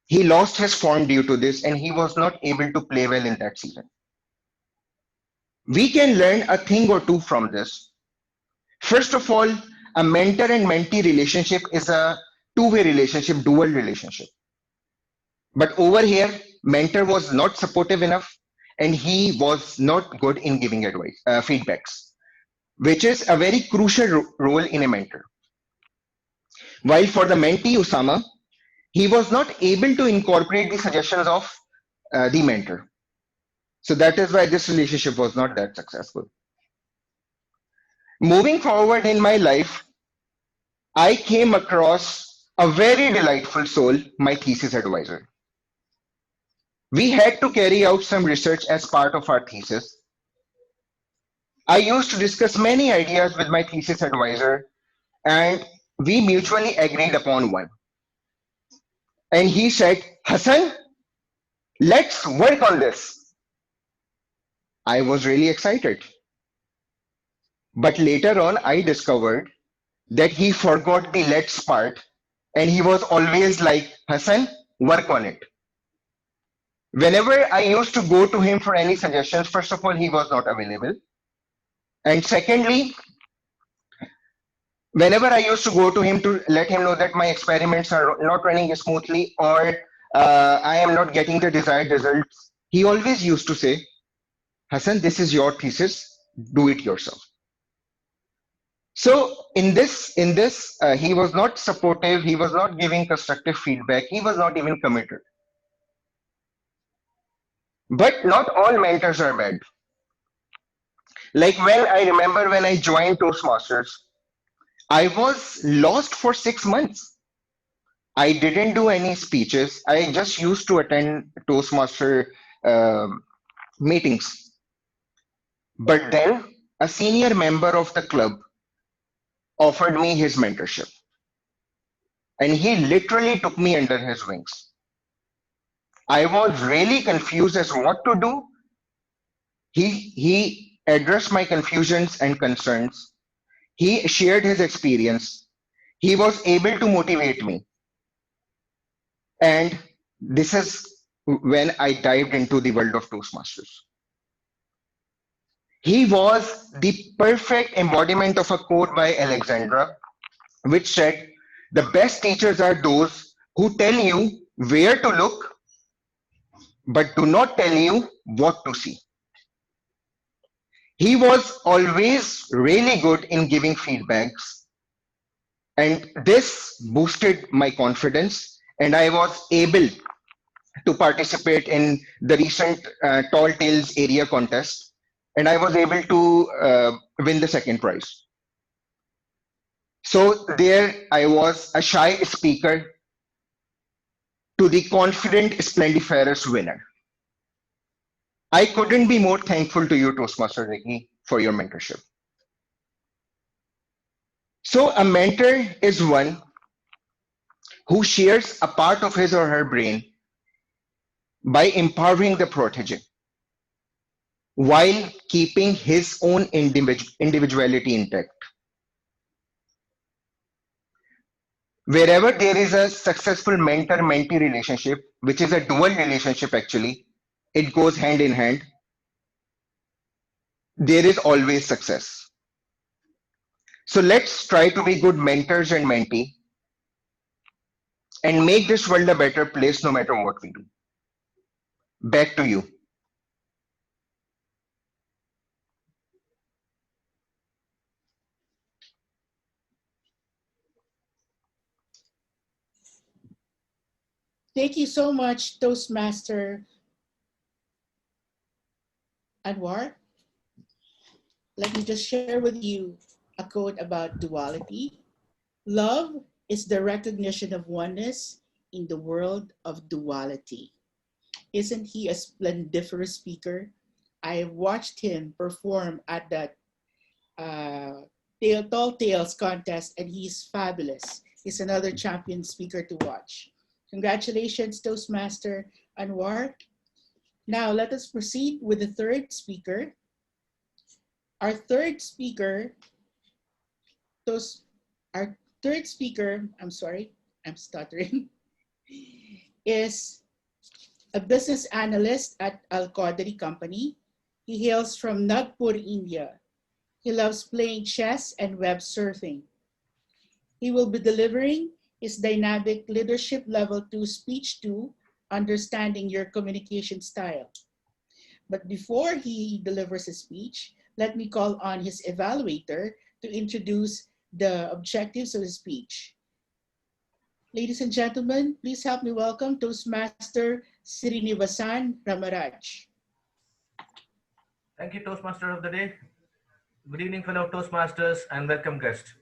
He lost his form due to this, and he was not able to play well in that season. We can learn a thing or two from this. First of all, a mentor and mentee relationship is a two-way relationship, dual relationship. But over here, mentor was not supportive enough, and he was not good in giving advice, feedbacks, which is a very crucial role in a mentor. While for the mentee, Osama, he was not able to incorporate the suggestions of the mentor. So that is why this relationship was not that successful. Moving forward in my life, I came across a very delightful soul, my thesis advisor. We had to carry out some research as part of our thesis. I used to discuss many ideas with my thesis advisor, and we mutually agreed upon one. And he said, "Hassan, Let's work on this. I was really excited. But later on, I discovered that he forgot the let's part and he was always like, Hassan, work on it. Whenever I used to go to him for any suggestions, first of all, he was not available. And secondly, whenever I used to go to him to let him know that my experiments are not running smoothly or I am not getting the desired results, he always used to say, Hassan, this is your thesis, do it yourself. So in this, he was not supportive. He was not giving constructive feedback. He was not even committed. But not all mentors are bad. Like when I remember when I joined Toastmasters, I was lost for 6 months. I didn't do any speeches. I just used to attend Toastmaster meetings. But then a senior member of the club offered me his mentorship, and he literally took me under his wings. I was really confused as what to do. He addressed my confusions and concerns. He shared his experience. He was able to motivate me. And this is when I dived into the world of Toastmasters. He was the perfect embodiment of a quote by Alexandra, which said, the best teachers are those who tell you where to look, but do not tell you what to see. He was always really good in giving feedbacks, and this boosted my confidence, and I was able to participate in the recent Tall Tales area contest, and I was able to win the second prize. So there I was, a shy speaker to the confident splendiferous winner. I couldn't be more thankful to you, Toastmaster Ricky, for your mentorship. So a mentor is one who shares a part of his or her brain by empowering the protege while keeping his own individuality intact. Wherever there is a successful mentor-mentee relationship, which is a dual relationship actually, it goes hand in hand, there is always success. So let's try to be good mentors and mentee and make this world a better place no matter what we do. Back to you. Thank you so much, Toastmaster Anwar. Let me just share with you a quote about duality. Love is the recognition of oneness in the world of duality. Isn't he a splendiferous speaker? I have watched him perform at that Tall Tales contest, and he's fabulous. He's another champion speaker to watch. Congratulations, Toastmaster Anwar. Now let us proceed with the third speaker. Our third speaker, I'm sorry, I'm stuttering, is a business analyst at Al Qadri Company. He hails from Nagpur, India. He loves playing chess and web surfing. He will be delivering his dynamic leadership level 2 speech 2, understanding your communication style. But before he delivers his speech, let me call on his evaluator to introduce the objectives of his speech. Ladies and gentlemen, please help me welcome Toastmaster Srinivasan Ramaraj. Thank you, Toastmaster of the day. Good evening, fellow Toastmasters, and welcome guests.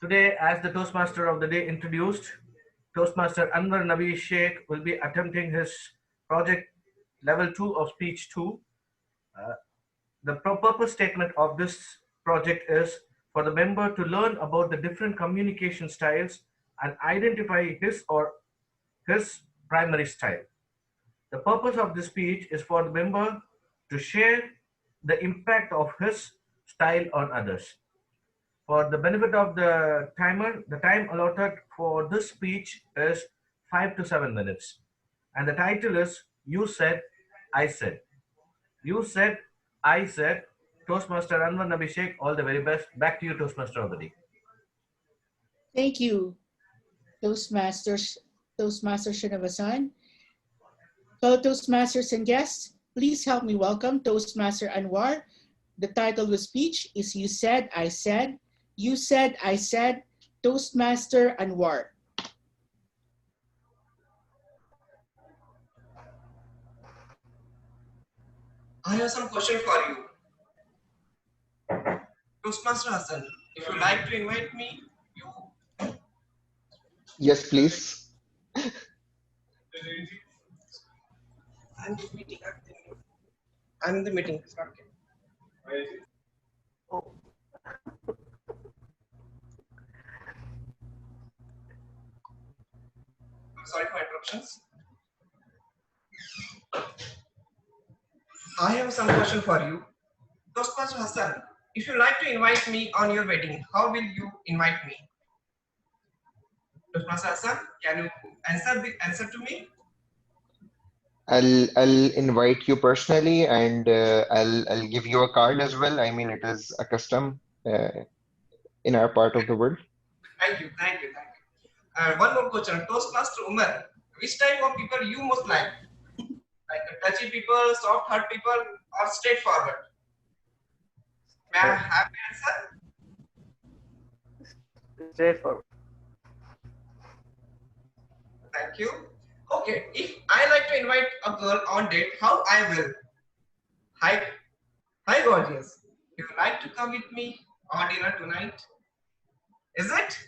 Today, as the Toastmaster of the day introduced, Toastmaster Anwar Nabi Sheikh will be attempting his project level 2 of speech 2. The purpose statement of this project is for the member to learn about the different communication styles and identify his or his primary style. The purpose of this speech is for the member to share the impact of his style on others. For the benefit of the timer, the time allotted for this speech is 5 to 7 minutes. And the title is You Said, I Said. You said, I said. Toastmaster Anwar Abhishek, all the very best. Back to you, Toastmaster of the day. Thank you, Toastmaster Srinivasan. Fellow Toastmasters and guests, please help me welcome Toastmaster Anwar. The title of the speech is You Said, I Said. You Said, I Said, Toastmaster Anwar. I have some question for you. Toastmaster Hassan, if you like to invite me, Yes, please. I'm in the meeting. I'm sorry for interruptions. I have some question for you. Toastmaster Hassan, if you like to invite me on your wedding, how will you invite me? Toastmaster Hassan, can you answer to me? I'll invite you personally, and I'll give you a card as well. I mean, it is a custom in our part of the world. Thank you. One more question. Toastmaster Umar, which type of people you most like? Like touchy people, soft heart people, or straightforward? May I have an answer? Straightforward. Thank you. Okay, if I like to invite a girl on date, how I will? Hi gorgeous. You would like to come with me on dinner tonight? Is it?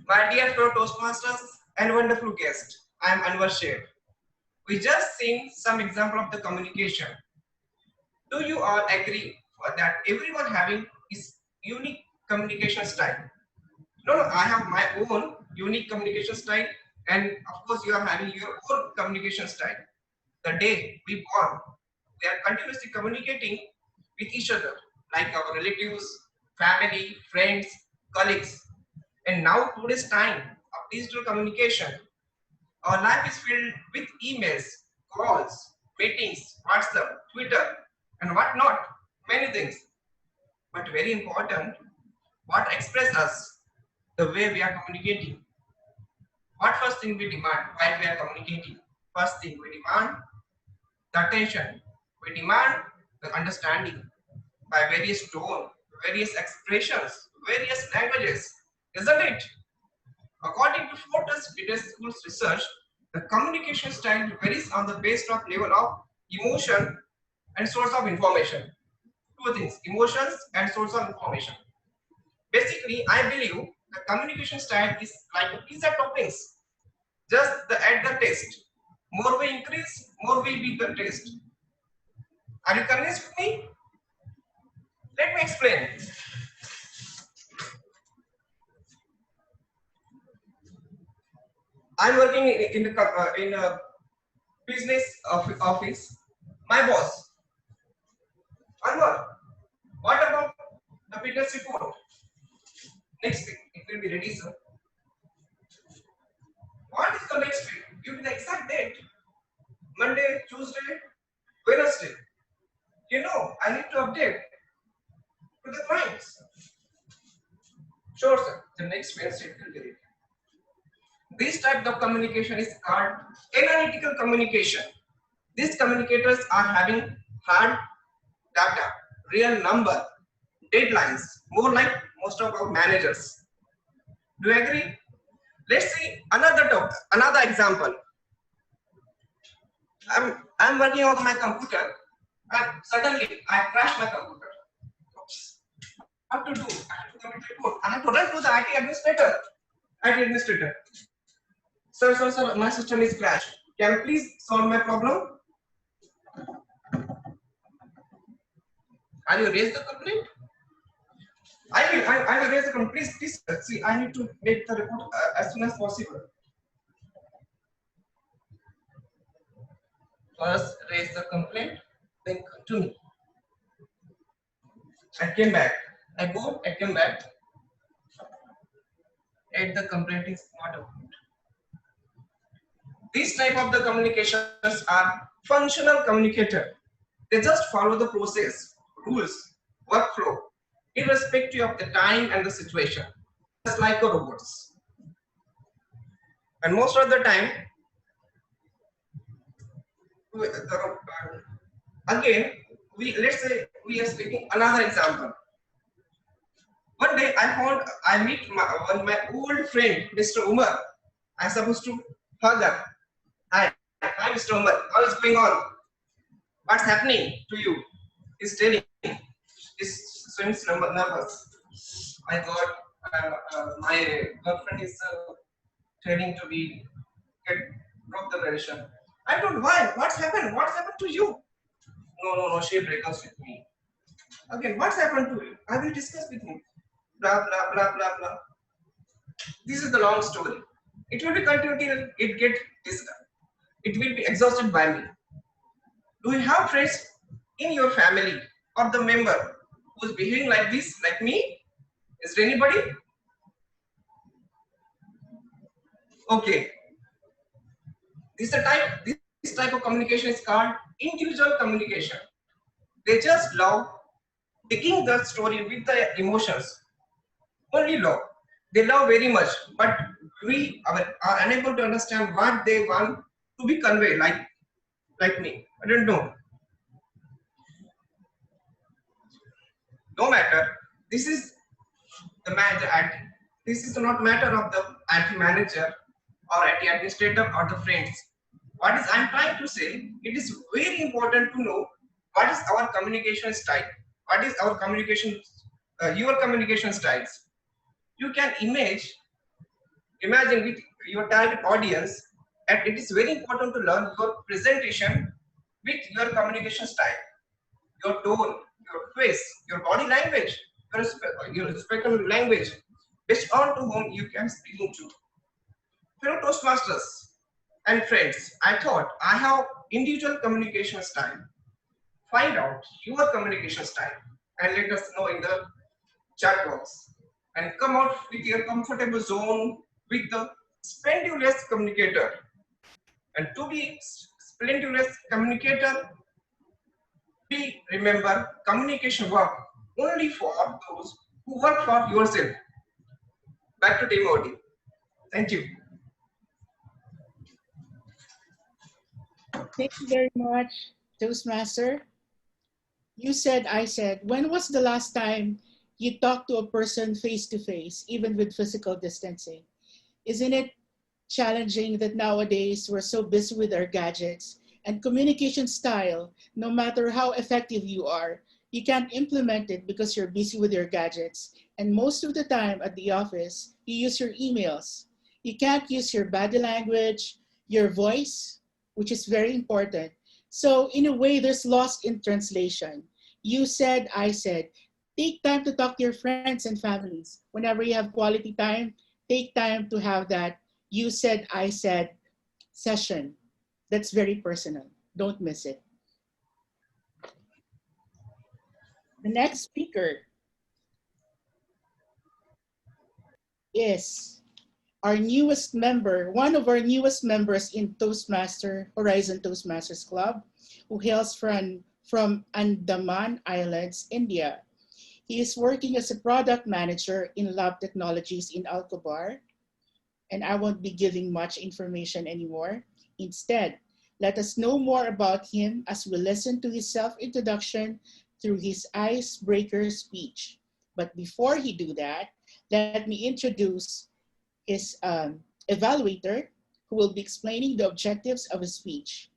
My dear fellow Toastmasters and wonderful guest, I am Anwar Sheikh. We just seen some example of the communication. Do you all agree that everyone having his unique communication style? No, I have my own unique communication style, and of course you are having your own communication style. The day we born, we are continuously communicating with each other, like our relatives, family, friends, colleagues. And now today's time of digital communication, our life is filled with emails, calls, meetings, WhatsApp, Twitter, and whatnot, many things. But very important, what express us, the way we are communicating. What first thing we demand while we are communicating? First thing we demand the attention. We demand the understanding by various tone, various expressions, various languages, isn't it? According to Fortis Business School's research, the communication style varies on the basis of level of emotion and source of information. Two things, emotions and source of information. Basically, I believe the communication style is like a pizza toppings. Just add the taste. More we increase, more will be the taste. Are you convinced with me? Let me explain. I'm working in a business office. My boss, Anwar, what about the business report? Next week, it will be ready, sir. What is the next week? Give me the exact date. Monday, Tuesday, Wednesday. You know, I need to update to the clients. Sure, sir. The next Wednesday it will be ready. This type of communication is called analytical communication. These communicators are having hard data, real number, deadlines, more like most of our managers. Do you agree? Let's see another example. I'm working on my computer and suddenly I crash my computer. Oops. What to do? I have to commit report. I have to run to the IT administrator. Sir, my system is crashed. Can you please solve my problem? Are you raise the complaint? I will raise the complaint. Please, see, I need to make the report as soon as possible. First raise the complaint, then come to me. I came back. I came back. And the complaint is not approved. These type of the communications are functional communicator. They just follow the process, rules, workflow, irrespective of the time and the situation, just like a robots. And most of the time, again, let's say we are taking another example. One day I meet my old friend, Mr. Umar. I'm supposed to hug her. Hi, Mr. Umar. How is going on? What's happening to you? He's telling. He's showing nervous. My God, my girlfriend is training to be get drop the relation. I don't know why. What's happened? What's happened to you? No. She breaks up with me. Again, what's happened to you? I will discuss with him. Blah blah blah blah blah. This is the long story. It will be continued till it get discussed. It will be exhausted by me. Do you have friends in your family or the member who's behaving like this, like me? Is there anybody? Okay. This type of communication is called individual communication. They just love taking the story with the emotions. Only love. They love very much, but we are unable to understand what they want to be conveyed, like me. I don't know. No matter. This is the matter. This is not matter of the IT manager or IT administrator or the friends. What is I'm trying to say? It is very important to know what is our communication style. What is our communication? Your communication styles. You can imagine with your target audience, and it is very important to learn your presentation with your communication style, your tone, your face, your body language, your spoken language, based on to whom you can speak to. Fellow Toastmasters and friends, I thought I have individual communication style. Find out your communication style and let us know in the chat box. And come out with your comfortable zone with the splendulous communicator. And to be splendulous communicator, we remember communication work only for those who work for yourself. Back to Team Odi. Thank you. Thank you very much, Toastmaster. You said, I said, when was the last time you talked to a person face to face, even with physical distancing? Isn't it challenging that nowadays we're so busy with our gadgets and communication style, no matter how effective you are, you can't implement it because you're busy with your gadgets. And most of the time at the office, you use your emails. You can't use your body language, your voice, which is very important. So in a way, there's lost in translation. You said, I said, take time to talk to your friends and families. Whenever you have quality time, take time to have that you said, I said session. That's very personal. Don't miss it. The next speaker is our newest member, one of our newest members in Toastmaster, Horizon Toastmasters Club, who hails from Andaman Islands, India. He is working as a product manager in lab technologies in Alcobar, and I won't be giving much information anymore. Instead, let us know more about him as we listen to his self-introduction through his icebreaker speech. But before he do that, let me introduce his evaluator, who will be explaining the objectives of his speech.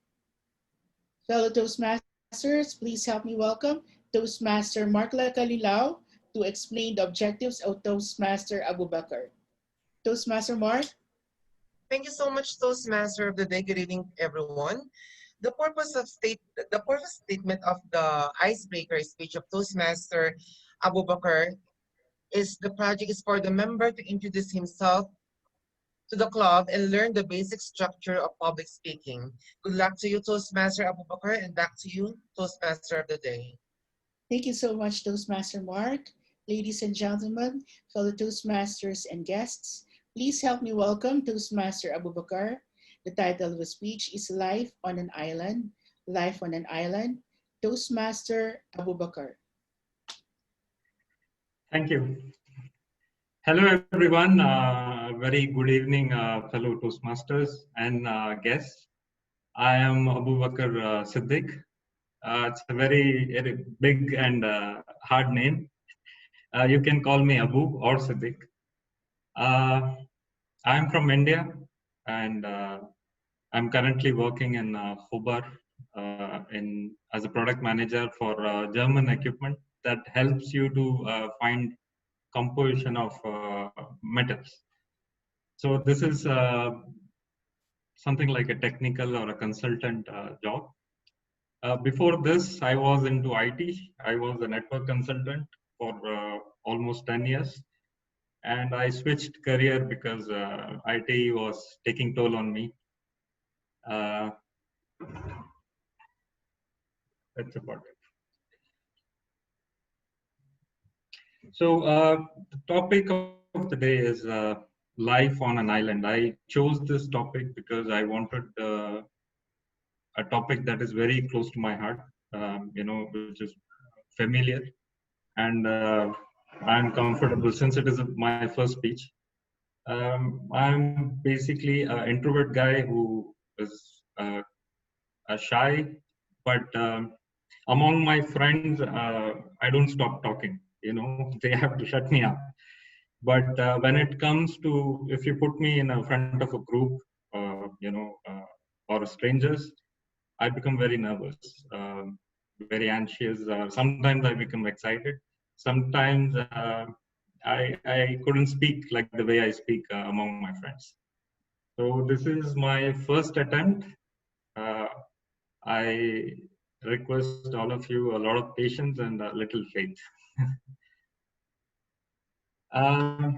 Fellow Toastmasters, please help me welcome Toastmaster Mark Lacalilao to explain the objectives of Toastmaster Abu Bakr. Toastmaster Mark. Thank you so much, Toastmaster of the day. Good evening, everyone. The purpose statement of the icebreaker speech of Toastmaster Abu Bakr is the project is for the member to introduce himself to the club and learn the basic structure of public speaking. Good luck to you, Toastmaster Abubakar, and back to you, Toastmaster of the day. Thank you so much, Toastmaster Mark. Ladies and gentlemen, fellow Toastmasters and guests, please help me welcome Toastmaster Abubakar. The title of the speech is Life on an Island. Life on an Island. Toastmaster Abubakar. Thank you. Hello, everyone. Very good evening, fellow Toastmasters and guests. I am Abubakar Siddiq. It's a very big and hard name. You can call me Abu or Siddiq. I'm from India, and I'm currently working in Khobar as a product manager for German equipment that helps you to find composition of metals. So this is something like a technical or a consultant job. Before this, I was into IT. I was a network consultant for almost 10 years. And I switched career because IT was taking toll on me. That's about it. So the topic of the day is life on an island. I chose this topic because I wanted a topic that is very close to my heart, which is familiar, and I'm comfortable since it is my first speech. I'm basically an introvert guy who is shy, but among my friends, I don't stop talking. They have to shut me up. But when it comes to, if you put me in front of a group, or strangers, I become very nervous, very anxious. Sometimes I become excited. Sometimes I couldn't speak like the way I speak among my friends. So this is my first attempt. I request all of you a lot of patience and a little faith. I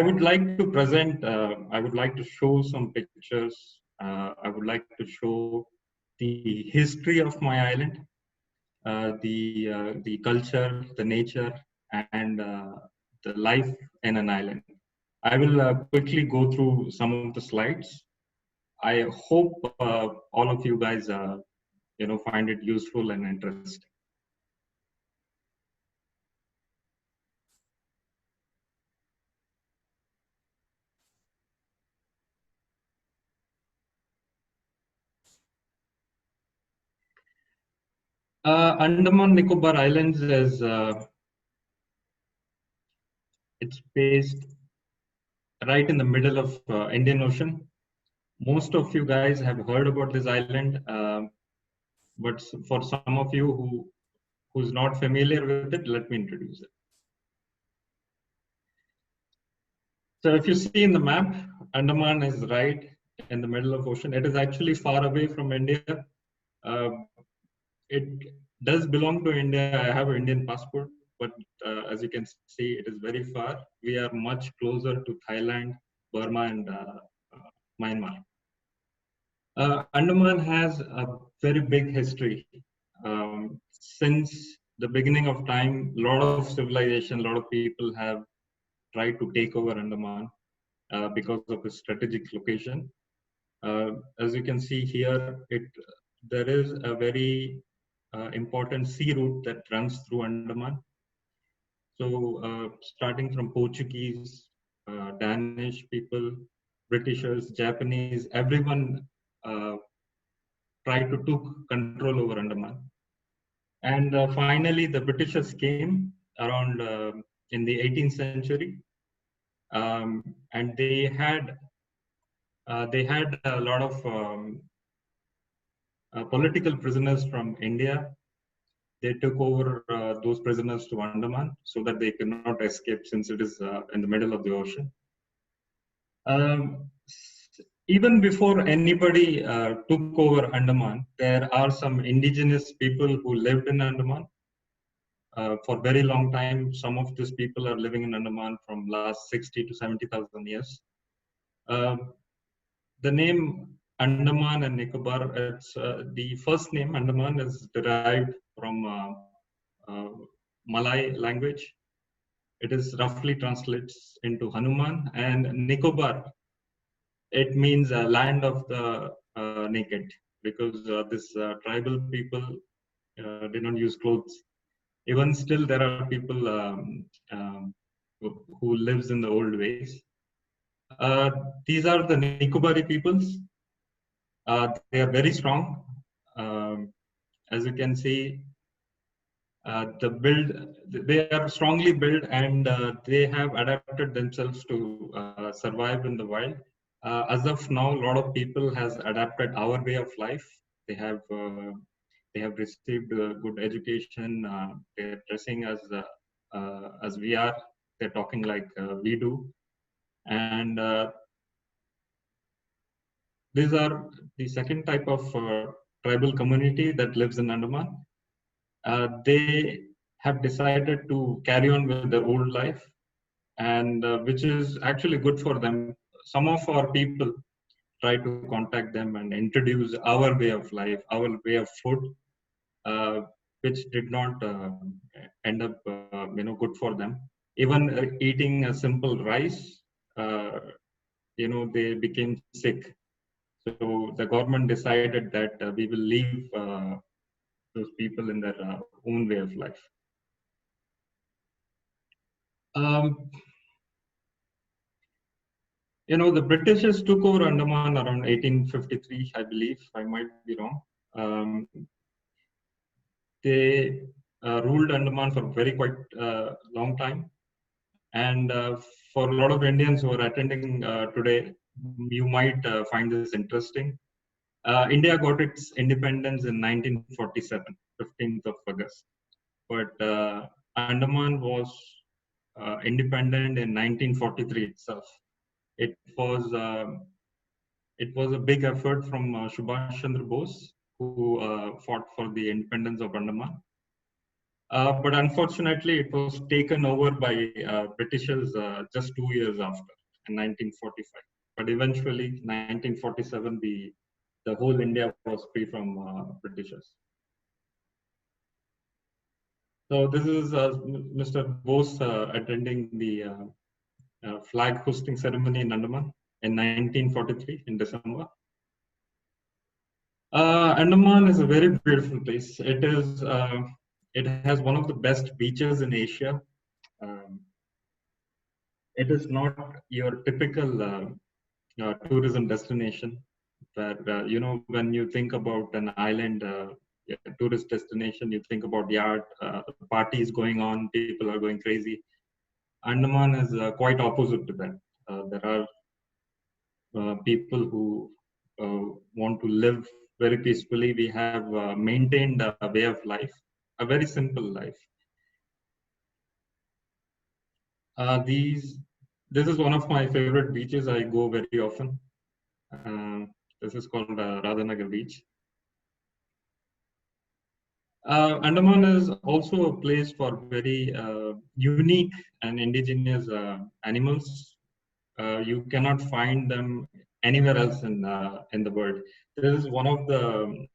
would like to present, I would like to show some pictures. I would like to show the history of my island, the culture, the nature, and the life in an island. I will quickly go through some of the slides. I hope all of you guys, find it useful and interesting. Andaman Nicobar Islands is it's based right in the middle of Indian Ocean. Most of you guys have heard about this island, but for some of you who's not familiar with it, let me introduce it. So if you see in the map, Andaman is right in the middle of ocean. It is actually far away from India. It does belong to India. I have an Indian passport, but as you can see, it is very far. We are much closer to Thailand, Burma, and Myanmar. Andaman has a very big history. Since the beginning of time, a lot of civilization, a lot of people have tried to take over Andaman because of its strategic location. As you can see here, there is a very important sea route that runs through Andaman. So starting from Portuguese, Danish people, Britishers, Japanese, everyone tried to take control over Andaman. And finally, the Britishers came around in the 18th century, and they had a lot of political prisoners from India. They took over those prisoners to Andaman so that they could not escape since it is in the middle of the ocean. Even before anybody took over Andaman, there are some indigenous people who lived in Andaman. for very long time. Some of these people are living in Andaman from last 60 to 70,000 years. Um, the name Andaman and Nicobar, it's the first name Andaman is derived from uh, Malay language. It is roughly translates into Hanuman, and Nicobar, it means land of the naked, because this tribal people did not use clothes. Even still, there are people who lives in the old ways. These are the Nicobari peoples. They are very strong. As you can see, the build, they are strongly built, and they have adapted themselves to survive in the wild. As of now, a lot of people has adapted our way of life. They have received good education. They're dressing as we are. They're talking like we do, and these are the second type of tribal community that lives in Andaman. They have decided to carry on with their old life, and which is actually good for them. Some of our people try to contact them and introduce our way of life, our way of food, which did not end up good for them. Even eating a simple rice, they became sick. So the government decided that we will leave those people in their own way of life. The Britishers took over Andaman around 1853, I believe. I might be wrong. They ruled Andaman for very quite long time. And for a lot of Indians who are attending today, you might find this interesting. India got its independence in 1947, 15th of August. But Andaman was independent in 1943 itself. It was a big effort from Subhash Chandra Bose, who fought for the independence of Andaman. But unfortunately, it was taken over by Britishers just 2 years after, in 1945. But eventually, 1947, the whole India was free from Britishers. So this is Mr. Bose attending the flag hosting ceremony in Andaman in 1943 in December. Andaman is a very beautiful place. It has one of the best beaches in Asia. It is not your typical tourism destination, where when you think about an island tourist destination, you think about the art, parties going on, people are going crazy. Andaman is quite opposite to that. There are people who want to live very peacefully. We have maintained a way of life, a very simple life. This is one of my favorite beaches. I go very often. This is called Radhanagar Beach. Andaman is also a place for very unique and indigenous animals. You cannot find them anywhere else in the world. This is one of the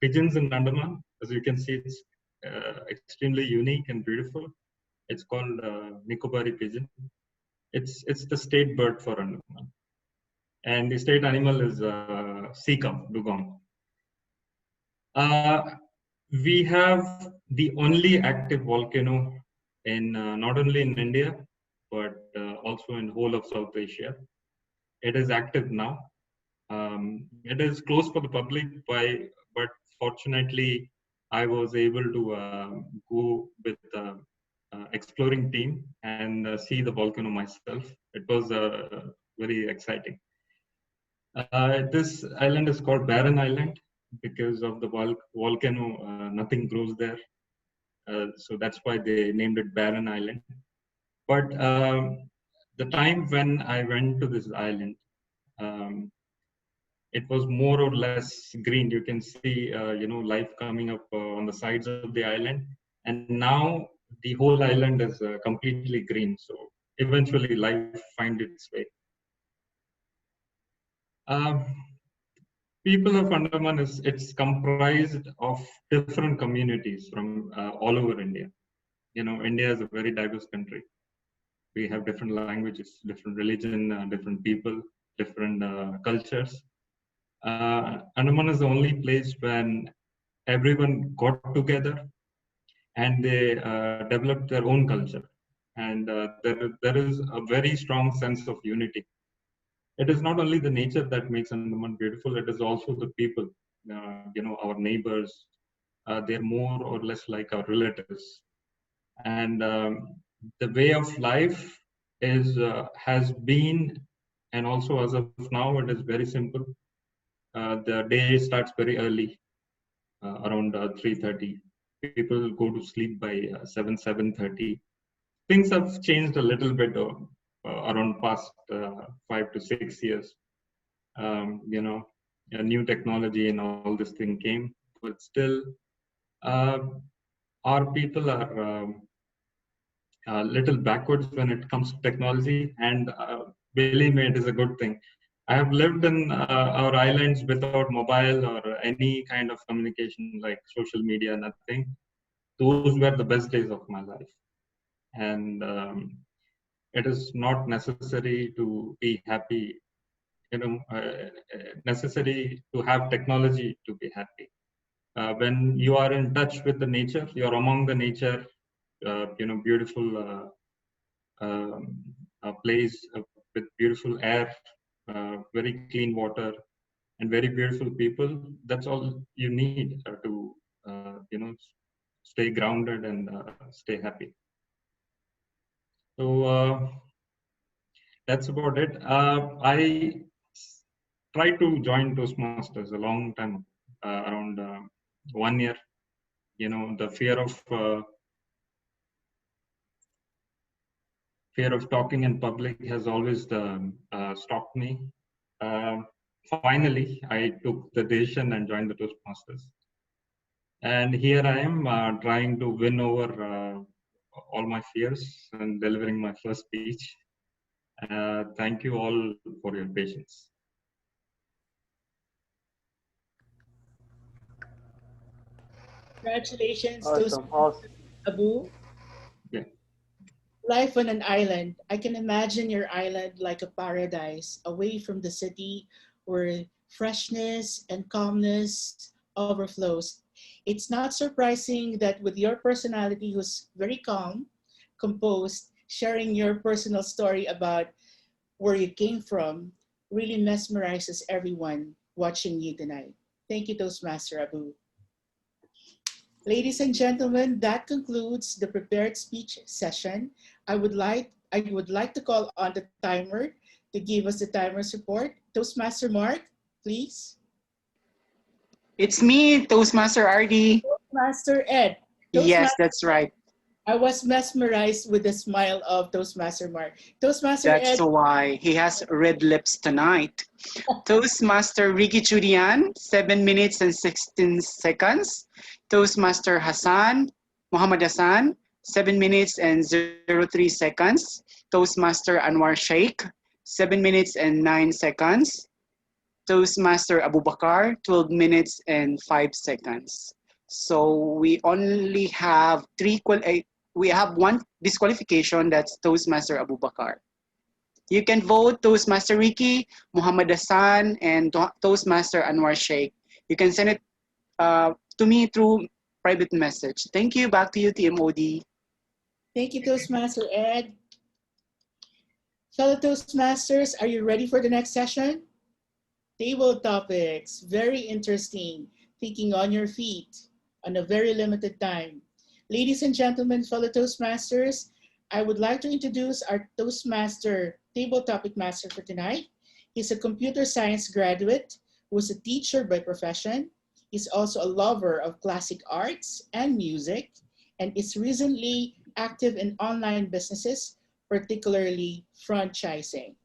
pigeons in Andaman. As you can see, it's extremely unique and beautiful. It's called Nicobari pigeon. It's the state bird for Andaman, and the state animal is sea cow, dugong. We have the only active volcano in not only in India but also in whole of South Asia. It is active now. It is closed for the public, but fortunately, I was able to go with exploring team and see the volcano myself. It was very exciting. This island is called Barren Island because of the volcano. Nothing grows there, so that's why they named it Barren Island. But the time when I went to this island, it was more or less green. You can see, life coming up on the sides of the island, and now the whole island is completely green. So eventually life finds its way. Um, People of Andaman it's comprised of different communities from all over India. India is a very diverse country. We have different languages, different religion, different people, different cultures. Andaman is the only place when everyone got together and they developed their own culture. And there is a very strong sense of unity. It is not only the nature that makes Andaman beautiful, it is also the people, our neighbors. They're more or less like our relatives. And the way of life has been, and also as of now, it is very simple. The day starts very early, around 3:30. People go to sleep by 7:30. Things have changed a little bit around past 5 to 6 years. A new technology and all this thing came, but still, uh, our people are a little backwards when it comes to technology, and believe me, it is a good thing. I have lived in our islands without mobile or any kind of communication like social media, nothing. Those were the best days of my life. And it is not necessary to be happy, necessary to have technology to be happy. When you are in touch with the nature, you are among the nature, beautiful place with beautiful air, very clean water, and very beautiful people. That's all you need to, stay grounded and stay happy. So that's about it. I tried to join Toastmasters a long time, around 1 year. The fear of talking in public has always stopped me. Finally, I took the decision and joined the Toastmasters. And here I am trying to win over all my fears and delivering my first speech. Thank you all for your patience. Congratulations, Awesome, awesome. Abu. Yeah. Life on an island. I can imagine your island like a paradise, away from the city where freshness and calmness overflows. It's not surprising that with your personality, who's very calm, composed, sharing your personal story about where you came from, really mesmerizes everyone watching you tonight. Thank you, Toastmaster Abu. Ladies and gentlemen, that concludes the prepared speech session. I would like to call on the timer to give us the timer's report. Toastmaster Mark, please. It's me, Toastmaster RD. Toastmaster Ed. Yes, that's right. I was mesmerized with the smile of Toastmaster Mark. Toastmaster That's Ed. why he has red lips tonight. Toastmaster Ricky Chudian, 7 minutes and 16 seconds. Toastmaster Muhammad Hassan, 7 minutes and 03 seconds. Toastmaster Anwar Sheikh, 7 minutes and 9 seconds. Toastmaster Abu Bakar, 12 minutes and 5 seconds. So we only have we have one disqualification, that's Toastmaster Abu Bakar. You can vote Toastmaster Ricky, Muhammad Hassan, and Toastmaster Anwar Sheikh. You can send it to me through private message. Thank you. Back to you, TMOD. Thank you, Toastmaster Ed. Fellow Toastmasters, are you ready for the next session? Table topics, very interesting. Thinking on your feet on a very limited time. Ladies and gentlemen, fellow Toastmasters, I would like to introduce our Toastmaster table topic master for tonight. He's a computer science graduate who is a teacher by profession. He's also a lover of classic arts and music, and is recently active in online businesses, particularly franchising.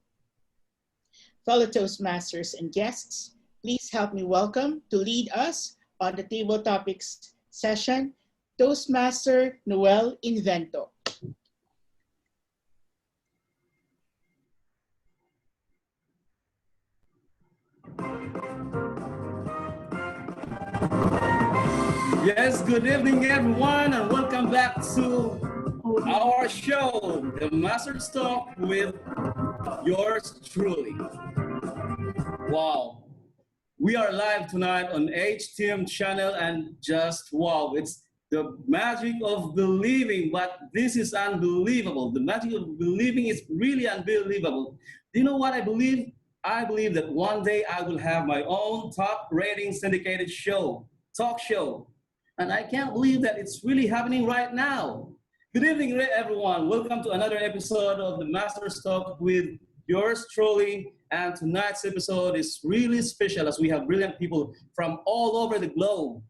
Fellow Toastmasters and guests, please help me welcome to lead us on the table topics session, Toastmaster Noel Invento. Yes, good evening, everyone, and welcome back to our show, The Master's Talk with yours truly. Wow. We are live tonight on HTM channel, and just wow, it's the magic of believing, but this is unbelievable. The magic of believing is really unbelievable. Do you know what I believe? I believe that one day I will have my own top rating syndicated show, talk show. And I can't believe that it's really happening right now. Good evening, everyone. Welcome to another episode of the Master's Talk with yours truly. And tonight's episode is really special as we have brilliant people from all over the globe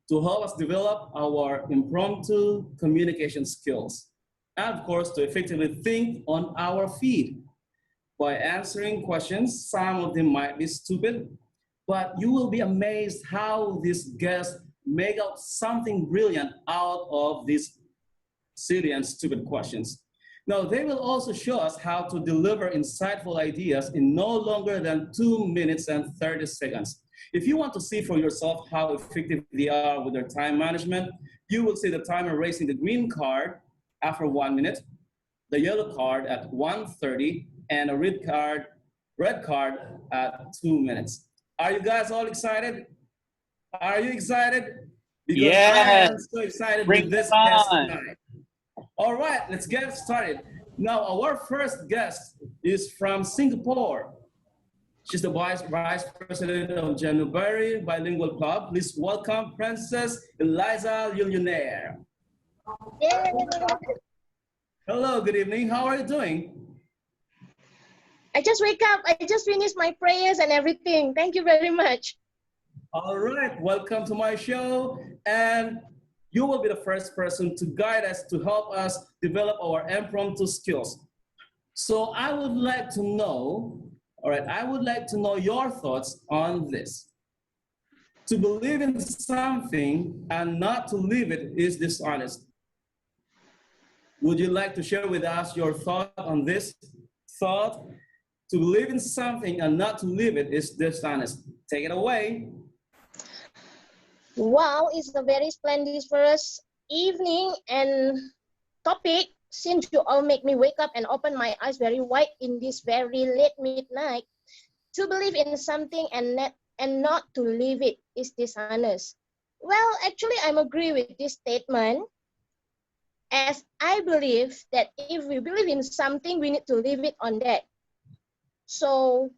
to help us develop our impromptu communication skills. And of course, to effectively think on our feet by answering questions. Some of them might be stupid, but you will be amazed how these guests make out something brilliant out of these silly and stupid questions. Now, they will also show us how to deliver insightful ideas in no longer than 2 minutes and 30 seconds. If you want to see for yourself how effective they are with their time management, you will see the timer raising the green card after 1 minute, the yellow card at 1:30, and a red card at 2 minutes. Are you guys all excited? Are you excited? Because I am so excited with this guest tonight. All right, let's get started. Now, our first guest is from Singapore. She's the vice president of January Bilingual Club. Please welcome Princess Eliza Millionaire. Hello, good evening. How are you doing? I just wake up. I just finished my prayers and everything. Thank you very much. All right, welcome to my show. And you will be the first person to guide us, to help us develop our impromptu skills. So I would like to know, all right, I would like to know your thoughts on this. To believe in something and not to live it is dishonest. Would you like to share with us your thought on this thought? To believe in something and not to live it is dishonest. Take it away. Wow, it's a very splendid first evening and topic, since you all make me wake up and open my eyes very wide in this very late midnight. To believe in something and not to live it is dishonest. Well, actually, I agree with this statement, as I believe that if we believe in something, we need to live it on that. So,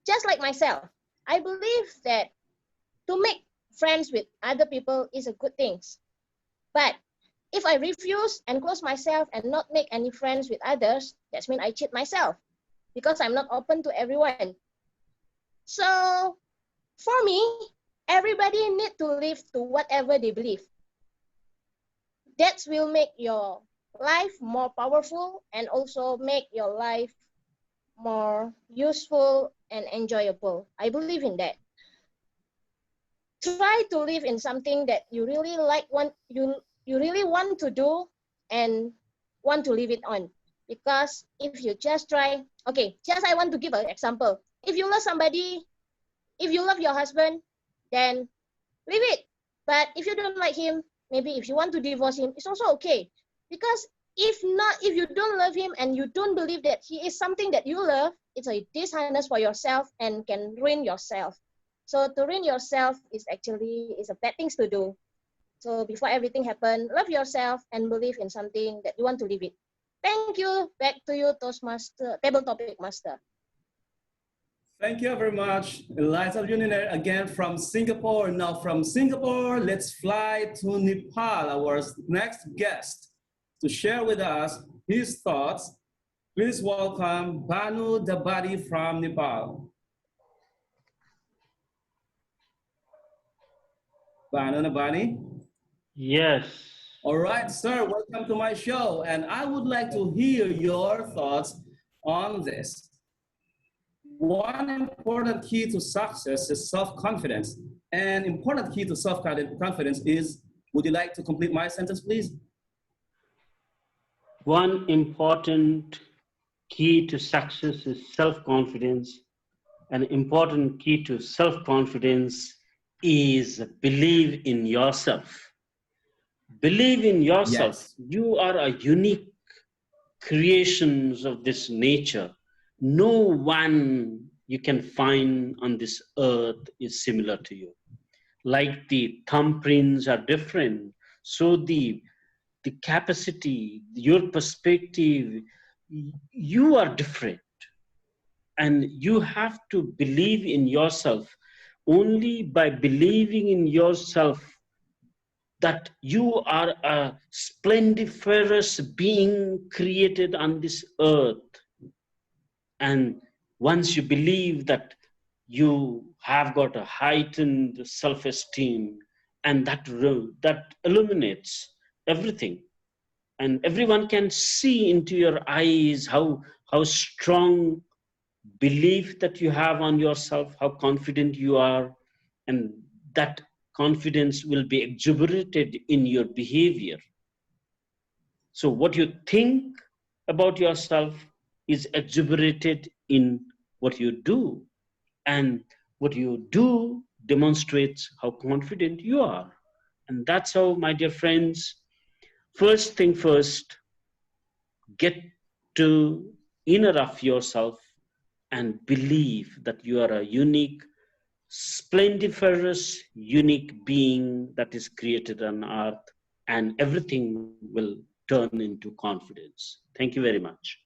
just like myself, I believe that to make friends with other people is a good thing. But if I refuse and close myself and not make any friends with others, that means I cheat myself because I'm not open to everyone. So for me, everybody need to live to whatever they believe. That will make your life more powerful and also make your life more useful and enjoyable. I believe in that. Try to live in something that you really like, you really want to do and want to live it on. Because if you just try, okay, just I want to give an example. If you love somebody, if you love your husband, then leave it. But if you don't like him, maybe if you want to divorce him, it's also okay. Because if you don't love him and you don't believe that he is something that you love, it's a dishonest for yourself and can ruin yourself. So to ruin yourself is a bad thing to do. So before everything happens, love yourself and believe in something that you want to live it. Thank you. Back to you, Toastmaster, Table Topic Master. Thank you very much, Eliza Millionaire, again from Singapore. Now from Singapore, let's fly to Nepal, our next guest, to share with us his thoughts. Please welcome Banu Dabadi from Nepal. Banu Dabadi? Yes. All right, sir, welcome to my show. And I would like to hear your thoughts on this. One important key to success is self-confidence. An important key to self-confidence is Would you like to complete my sentence, please? One important key to success is self-confidence. An important key to self-confidence is believe in yourself. Believe in yourself. Yes. You are a unique creations of this nature. No one you can find on this earth is similar to you. Like the thumbprints are different, so the capacity, your perspective, you are different. And you have to believe in yourself. Only by believing in yourself that you are a splendiferous being created on this earth. And once you believe that you have got a heightened self-esteem, and that illuminates everything, and everyone can see into your eyes how strong belief that you have on yourself, how confident you are, and that confidence will be exuberated in your behavior. So what you think about yourself is exuberated in what you do, and what you do demonstrates how confident you are. And that's how, my dear friends, first thing first, get to inner of yourself and believe that you are a unique, splendiferous, unique being that is created on earth, and everything will turn into confidence. Thank you very much.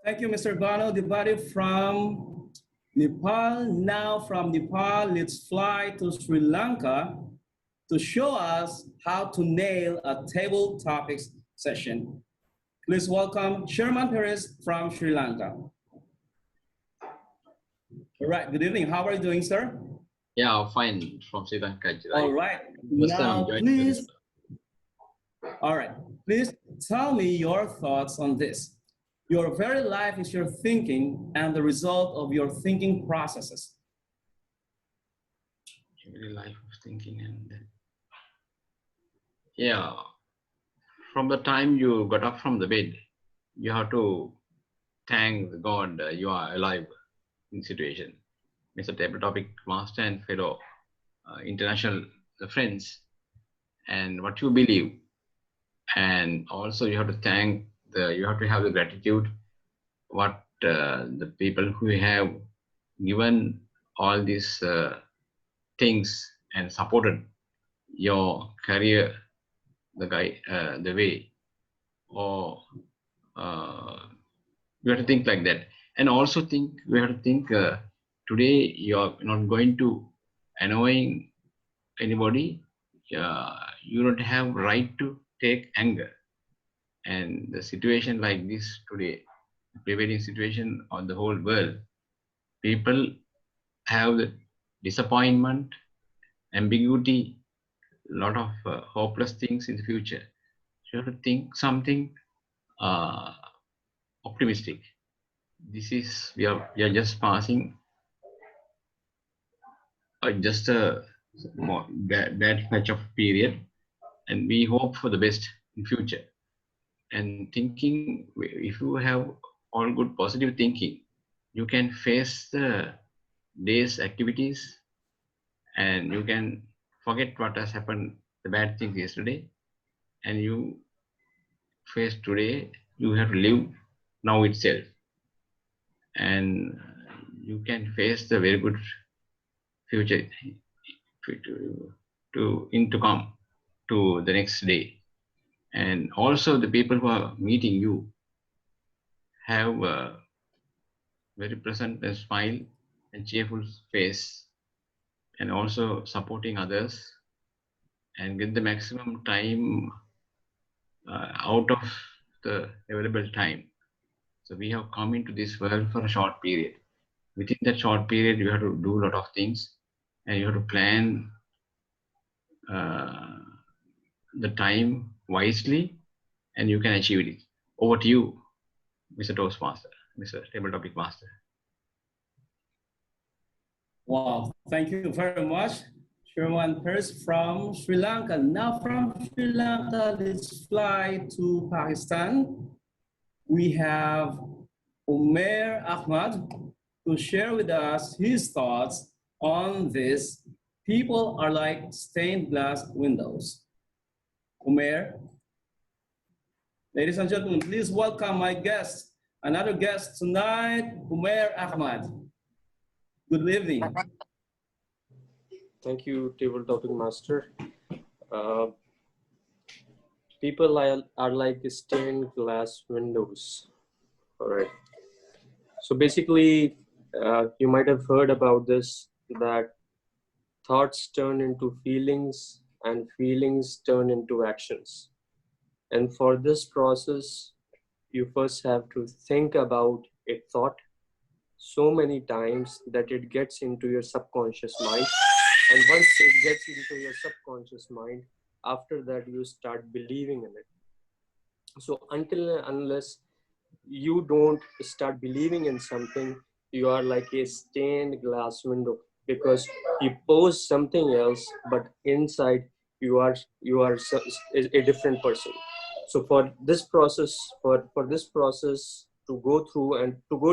Thank you, Mr. Bano Dibari from Nepal. Now from Nepal, let's fly to Sri Lanka to show us how to nail a table topics session. Please welcome Sherman Perez from Sri Lanka. All right, good evening. How are you doing, sir? Yeah, fine from Sri Lanka. All right, First time now joining please, all right, please tell me your thoughts on this. Your very life is your thinking and the result of your thinking processes. Every life of thinking, and yeah, from the time you got up from the bed, you have to thank God you are alive in situation. Mr. Table Topic Master and fellow international friends, and what you believe, and also you have to thank you have to have the gratitude what the people who have given all these things and supported your career the way, or you have to think like that. And also we have to think today you're not going to annoying anybody. You don't have right to take anger. And the situation like this today, prevailing situation on the whole world, people have the disappointment, ambiguity, a lot of hopeless things in the future. So you have to think something optimistic. This is we are just passing just a bad patch of period, and we hope for the best in future. And thinking, if you have all good positive thinking, you can face the day's activities, and you can forget what has happened, the bad things yesterday, and you face today. You have to live now itself, and you can face the very good future to come to the next day. And also the people who are meeting you have a very pleasant and smile and cheerful face, and also supporting others, and get the maximum time out of the available time. So we have come into this world for a short period. Within that short period, you have to do a lot of things, and you have to plan the time wisely, and you can achieve it. Over to you, Mr. Toastmaster, Mr. Table Topic Master. Wow, thank you very much, Sherwan Pers from Sri Lanka. Now from Sri Lanka, let's fly to Pakistan. We have Umair Ahmad to share with us his thoughts on this. People are like stained glass windows. Umair, ladies and gentlemen, please welcome my guest, another guest tonight, Umair Ahmad. Good evening. Thank you, Table Topic Master. People are like stained glass windows. All right. So basically, you might have heard about this, that thoughts turn into feelings and feelings turn into actions. And for this process, you first have to think about a thought so many times that it gets into your subconscious mind. And once it gets into your subconscious mind, after that you start believing in it. So until and unless you don't start believing in something, you are like a stained glass window, because you pose something else, but inside you are a different person. So for this process, for this process to go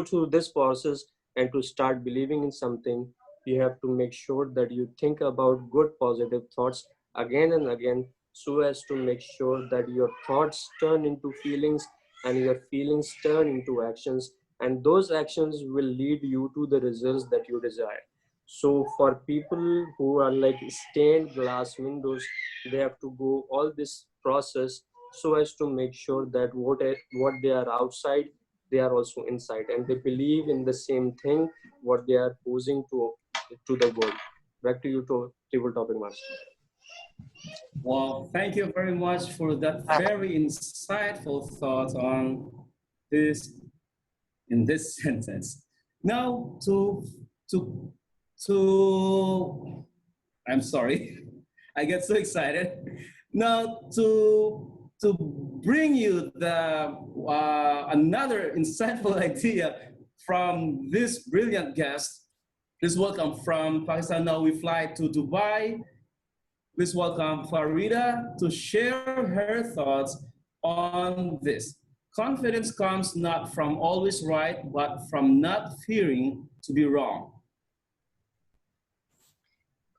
through this process and to start believing in something, you have to make sure that you think about good positive thoughts again and again, so as to make sure that your thoughts turn into feelings and your feelings turn into actions, and those actions will lead you to the results that you desire. So for people who are like stained glass windows, they have to go all this process so as to make sure that what they are outside, they are also inside, and they believe in the same thing what they are posing to the world. Back to you, Table Topic Master. Well, thank you very much for that very insightful thought on this, in this sentence. Now I'm sorry, I get so excited. Now to bring you the another insightful idea from this brilliant guest. Please welcome from Pakistan. Now we fly to Dubai. Please welcome Farida to share her thoughts on this. Confidence comes not from always right, but from not fearing to be wrong.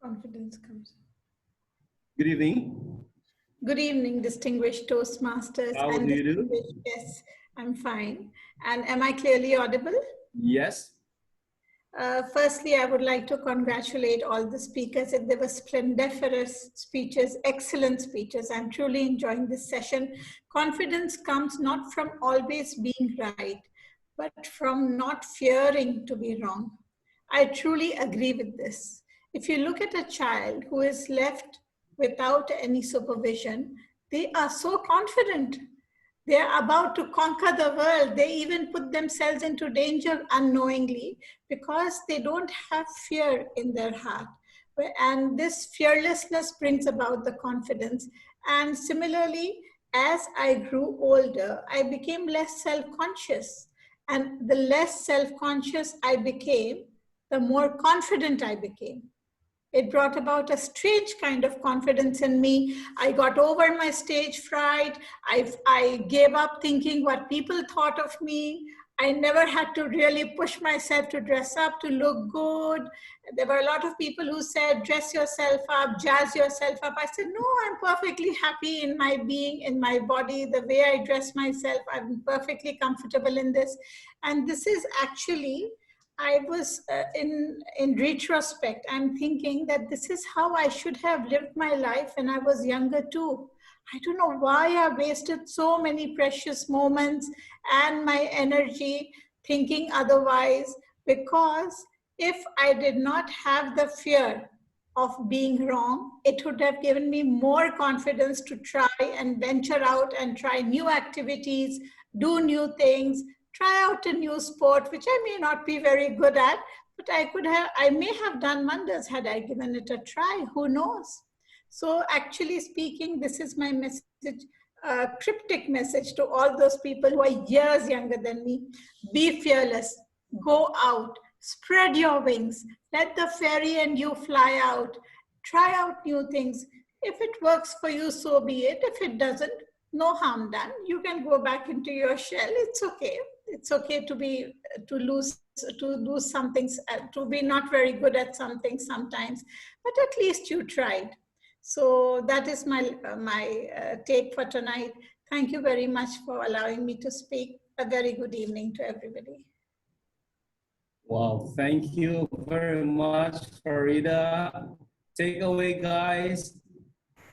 Confidence comes. Good evening. Good evening, distinguished Toastmasters. How and do you do? distinguished guests. I'm fine. And am I clearly audible? Yes. Firstly, I would like to congratulate all the speakers. They were splendiferous speeches, excellent speeches. I'm truly enjoying this session. Confidence comes not from always being right, but from not fearing to be wrong. I truly agree with this. If you look at a child who is left without any supervision, they are so confident. They are about to conquer the world. They even put themselves into danger unknowingly because they don't have fear in their heart. And this fearlessness brings about the confidence. And similarly, as I grew older, I became less self-conscious. And the less self-conscious I became, the more confident I became. It brought about a strange kind of confidence in me. I got over my stage fright. I gave up thinking what people thought of me. I never had to really push myself to dress up, to look good. There were a lot of people who said, dress yourself up, jazz yourself up. I said, no, I'm perfectly happy in my being, in my body, the way I dress myself. I'm perfectly comfortable in this. And this is actually, I was, in retrospect, I'm thinking that this is how I should have lived my life when I was younger too. I don't know why I wasted so many precious moments and my energy thinking otherwise, because if I did not have the fear of being wrong, it would have given me more confidence to try and venture out and try new activities, do new things, try out a new sport, which I may not be very good at, but I may have done wonders had I given it a try, who knows? So actually speaking, this is my message, cryptic message to all those people who are years younger than me. Be fearless, go out, spread your wings, let the fairy and you fly out, Try out new things. If it works for you, so be it. If it doesn't, no harm done. You can go back into your shell. It's okay. It's okay to do some things, to be not very good at something sometimes, but at least you tried. So that is my take for tonight. Thank you very much for allowing me to speak. A very good evening to everybody. Wow, thank you very much, Farida. Take away, guys.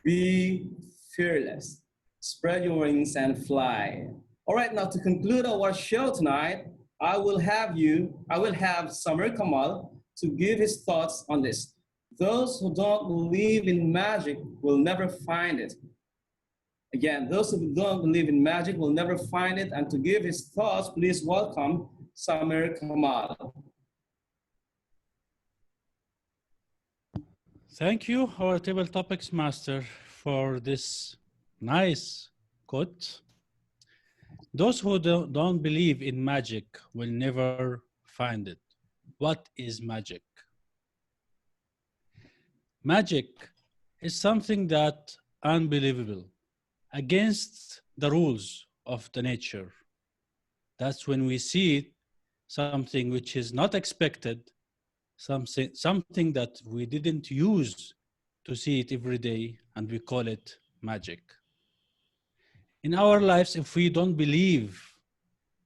Be fearless. Spread your wings and fly. All right, now to conclude our show tonight, I will have Samir Kamal to give his thoughts on this. Those who don't believe in magic will never find it. Again, those who don't believe in magic will never find it. And to give his thoughts, please welcome Samir Kamal. Thank you, our table topics master, for this nice quote. Those who don't believe in magic will never find it. What is magic? Magic is something that unbelievable, against the rules of the nature. That's when we see something which is not expected, something that we didn't use to see it every day, and we call it magic. In our lives, if we don't believe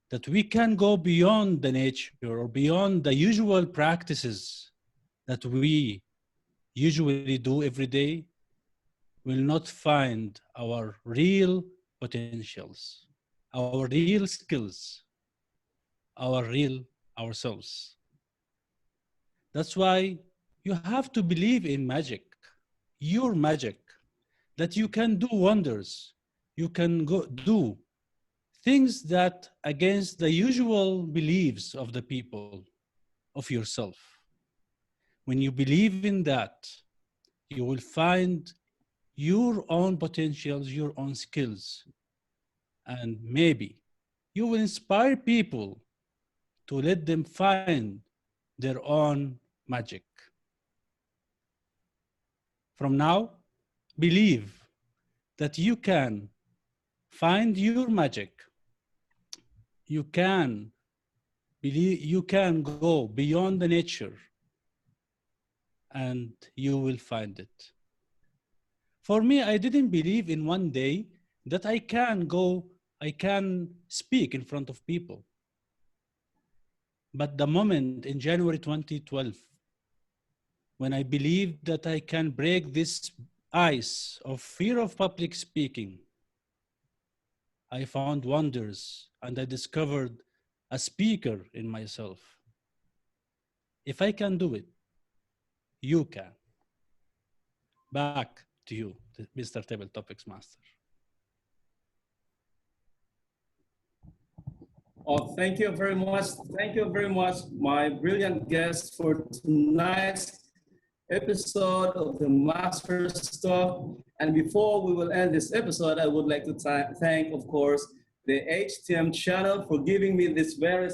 that we can go beyond the nature or beyond the usual practices that we usually do every day, we'll not find our real potentials, our real skills, our real ourselves. That's why you have to believe in magic, your magic, that you can do wonders. You can do things that against the usual beliefs of the people, of yourself. When you believe in that, you will find your own potentials, your own skills, and maybe you will inspire people to let them find their own magic. From now, believe that you can find your magic. You can believe, you can go beyond the nature, and you will find it. For me, I didn't believe in one day that I can speak in front of people. But the moment in January 2012, when I believed that I can break this ice of fear of public speaking, I found wonders and I discovered a speaker in myself. If I can do it, you can. Back to you, Mr. Table Topics Master. Oh, thank you very much. Thank you very much, my brilliant guest for tonight's episode of the Master's Talk. And before we will end this episode, I would like to thank, of course, the HTM channel for giving me this very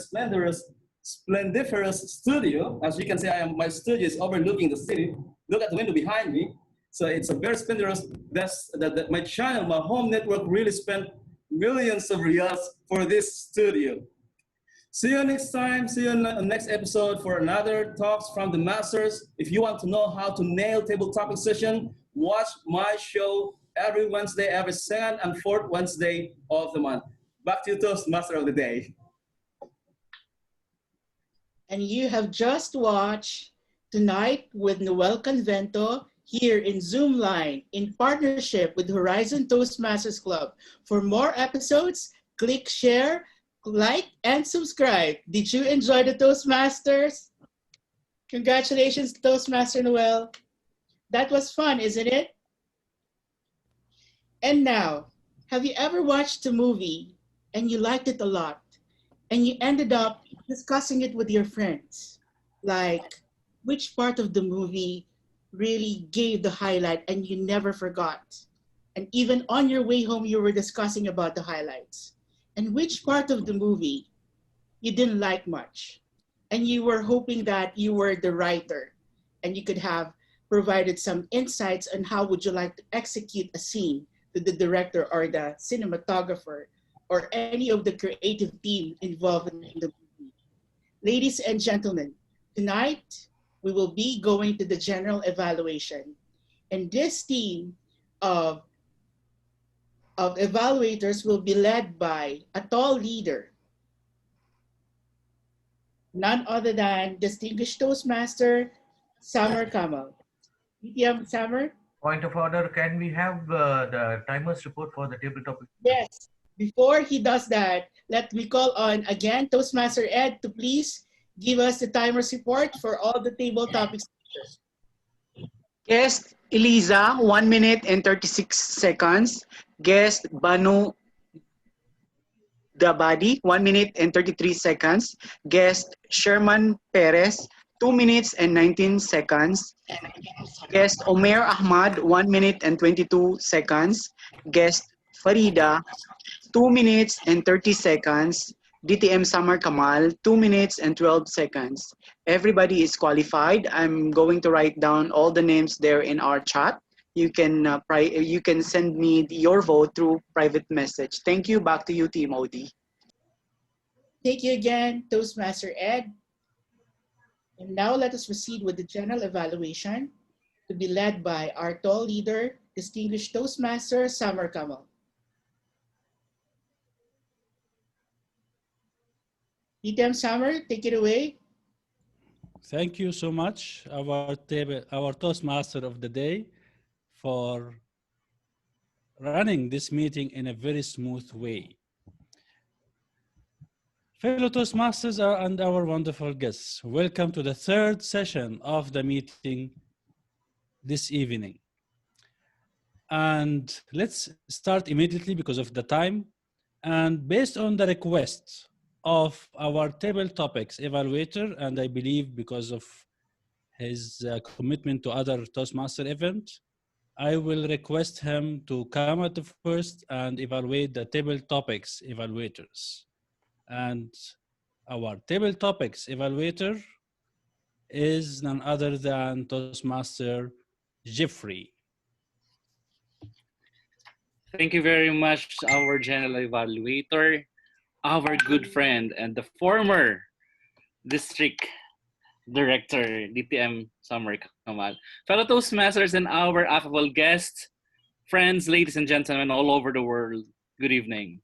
splendiferous studio. As you can see, my studio is overlooking the city. Look at the window behind me. So it's a very splendiferous, my channel, my home network really spent millions of riyals for this studio. See you next time. See you in the next episode for another Talks from the Masters. If you want to know how to nail table topic session, watch my show every Wednesday, every second and fourth Wednesday of the month. Back to you, Toastmaster of the Day. And you have just watched Tonight with Noel Convento here in Zoom Line in partnership with Horizon Toastmasters Club. For more episodes, click share, like, and subscribe. Did you enjoy the Toastmasters? Congratulations, Toastmaster Noel. That was fun, isn't it? And now, have you ever watched a movie and you liked it a lot and you ended up discussing it with your friends? Like, which part of the movie really gave the highlight and you never forgot? And even on your way home, you were discussing about the highlights. And which part of the movie you didn't like much? And you were hoping that you were the writer and you could have provided some insights on how would you like to execute a scene to the director or the cinematographer or any of the creative team involved in the movie. Ladies and gentlemen, tonight we will be going to the general evaluation. And this team of evaluators will be led by a tall leader, none other than distinguished Toastmaster Samar Kamal. PTM Samar? Point of order, can we have the timers report for the table topic? Yes. Before he does that, let me call on again Toastmaster Ed to please give us the timers report for all the table topic speakers. Guest Eliza, 1 minute and 36 seconds. Guest Banu Dabadi, 1 minute and 33 seconds. Guest Sherman Perez, 2 minutes and 19 seconds. Guest Omer Ahmad, 1 minute and 22 seconds. Guest Farida, 2 minutes and 30 seconds. DTM Samar Kamal, 2 minutes and 12 seconds. Everybody is qualified. I'm going to write down all the names there in our chat. You can send me your vote through private message. Thank you. Back to you, Team OD. Thank you again, Toastmaster Ed. And now let us proceed with the general evaluation to be led by our tall leader, distinguished Toastmaster Samar Kamal. DTM Samar, take it away. Thank you so much, our Toastmaster of the day, for running this meeting in a very smooth way. Fellow Toastmasters and our wonderful guests, welcome to the third session of the meeting this evening. And let's start immediately because of the time. And based on the request of our table topics evaluator, and I believe because of his commitment to other Toastmaster event, I will request him to come at the first and evaluate the table topics evaluators. And our table topics evaluator is none other than Toastmaster Jeffrey. Thank you very much, our general evaluator, our good friend, and the former district director, DTM Samar Kamal. Fellow Toastmasters and our affable guests, friends, ladies and gentlemen all over the world, good evening.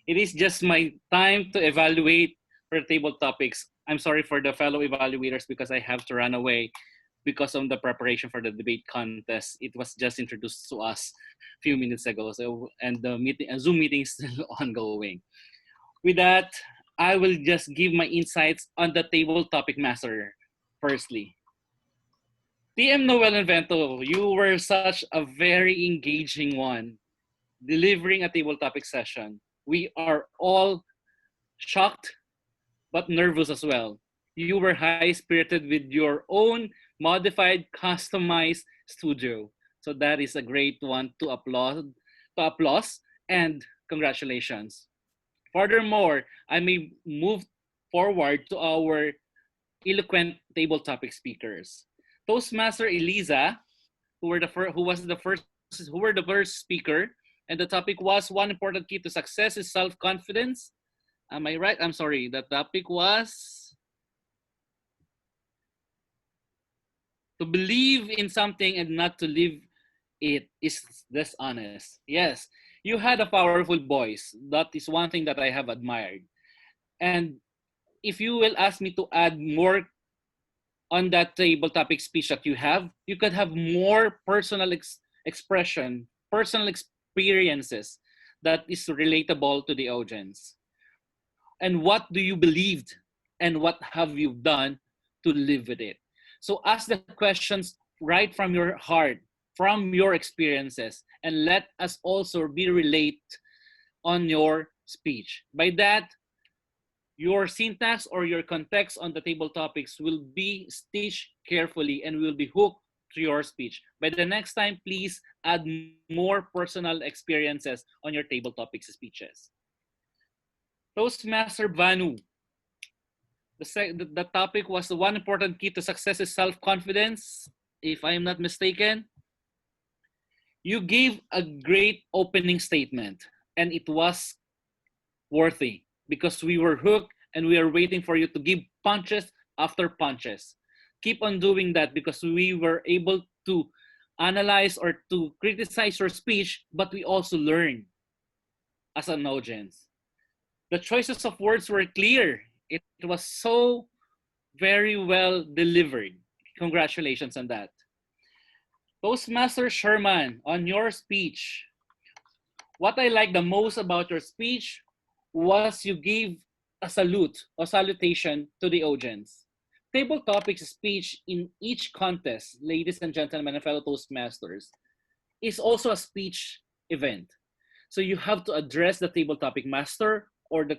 It is just my time to evaluate for table topics. I'm sorry for the fellow evaluators because I have to run away because of the preparation for the debate contest. It was just introduced to us a few minutes ago, and the Zoom meeting is still ongoing. With that, I will just give my insights on the table topic master firstly. TM Noel and Vento, you were such a very engaging one, delivering a table topic session. We are all shocked but nervous as well. You were high-spirited with your own modified, customized studio. So that is a great one to applaud, and congratulations. Furthermore, I may move forward to our eloquent table topic speakers. Toastmaster Eliza, who were the first speaker, and the topic was one important key to success is self-confidence. Am I right? I'm sorry. The topic was to believe in something and not to live it is dishonest. Yes, you had a powerful voice. That is one thing that I have admired. And if you will ask me to add more on that table topic speech that you have, you could have more personal expression, personal experiences that is relatable to the audience. And what do you believe and what have you done to live with it? So ask the questions right from your heart, from your experiences, and let us also be relate on your speech. By that, your syntax or your context on the table topics will be stitched carefully and will be hooked to your speech. By the next time, please add more personal experiences on your table topics speeches. Toastmaster Banu. The topic was the one important key to success is self-confidence. if I'm not mistaken, you gave a great opening statement, and it was worthy because we were hooked and we are waiting for you to give punches after punches. Keep on doing that because we were able to analyze or to criticize your speech, but we also learn as an audience. The choices of words were clear. It was so very well delivered. Congratulations on that. Toastmaster Sherman, on your speech, what I like the most about your speech was you gave a salute or salutation to the audience. Table topics speech in each contest, ladies and gentlemen and fellow Toastmasters, is also a speech event. So you have to address the table topic master or the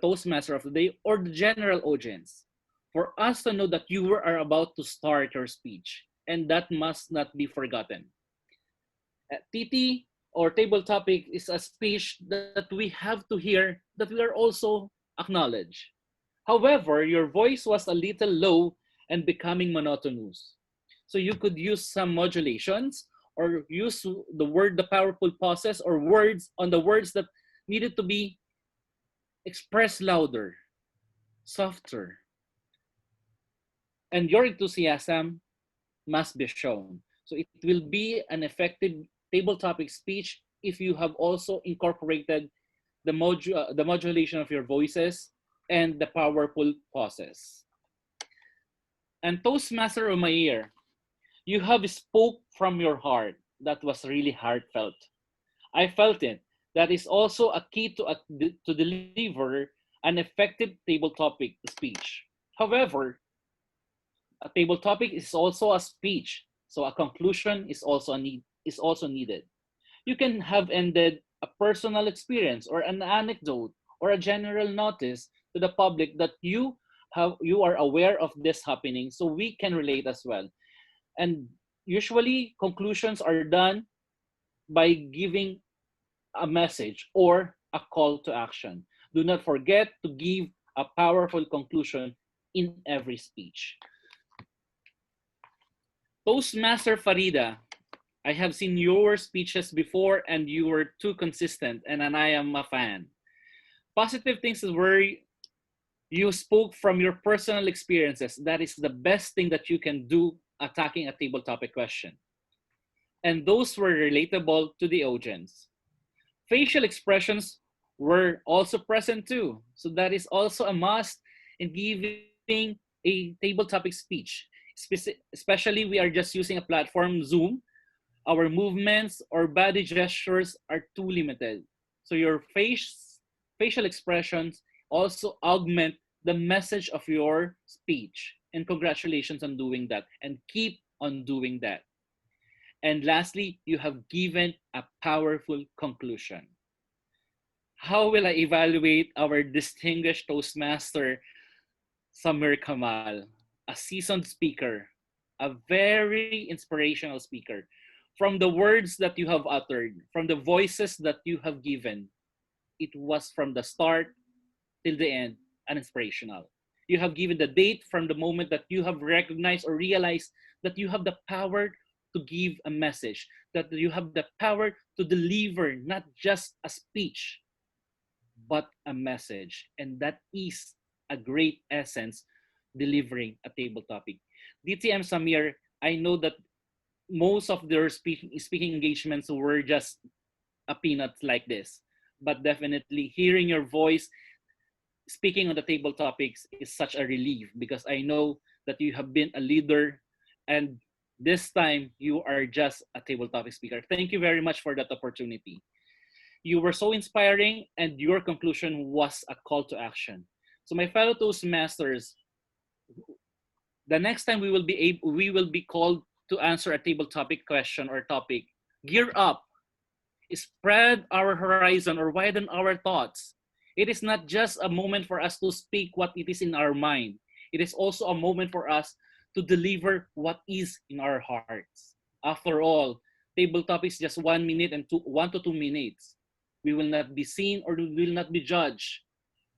Toastmaster of the day or the general audience for us to know that you are about to start your speech, and that must not be forgotten. TT or table topic is a speech that we have to hear that we are also acknowledged. However, your voice was a little low and becoming monotonous. So you could use some modulations or use the powerful pauses or words on the words that needed to be expressed louder, softer, and your enthusiasm must be shown. So it will be an effective table topic speech if you have also incorporated the modulation of your voices and the powerful pauses. And Toastmaster of my ear, you have spoke from your heart. That was really heartfelt. I felt it. That is also a key to deliver an effective table topic speech. However, a table topic is also a speech, so a conclusion is also needed. You can have ended a personal experience or an anecdote or a general notice to the public that you are aware of this happening, so we can relate as well. And usually conclusions are done by giving a message or a call to action. Do not forget to give a powerful conclusion in every speech. Toastmaster Farida, I have seen your speeches before and you were too consistent, and I am a fan. Positive things were you spoke from your personal experiences. That is the best thing that you can do attacking a table topic question. And those were relatable to the audience. Facial expressions were also present too. So that is also a must in giving a table topic speech. Especially we are just using a platform, Zoom. Our movements or body gestures are too limited. So your facial expressions also augment the message of your speech. And congratulations on doing that. And keep on doing that. And lastly, you have given a powerful conclusion. How will I evaluate our distinguished Toastmaster, Samir Kamal, a seasoned speaker, a very inspirational speaker? From the words that you have uttered, from the voices that you have given, it was from the start till the end and inspirational. You have given the date from the moment that you have recognized or realized that you have the power to give a message, that you have the power to deliver not just a speech, but a message. And that is a great essence delivering a table topic. DTM Samir, I know that most of their speaking engagements were just a peanut like this, but definitely hearing your voice speaking on the table topics is such a relief because I know that you have been a leader and this time you are just a table topic speaker. Thank you very much for that opportunity. You were so inspiring and your conclusion was a call to action. So my fellow Toastmasters, the next time we will be called to answer a table topic question or topic, gear up, spread our horizon or widen our thoughts. It is not just a moment for us to speak what it is in our mind. It is also a moment for us to deliver what is in our hearts. After all, table topics just 1 minute and 1 to 2 minutes. We will not be seen or we will not be judged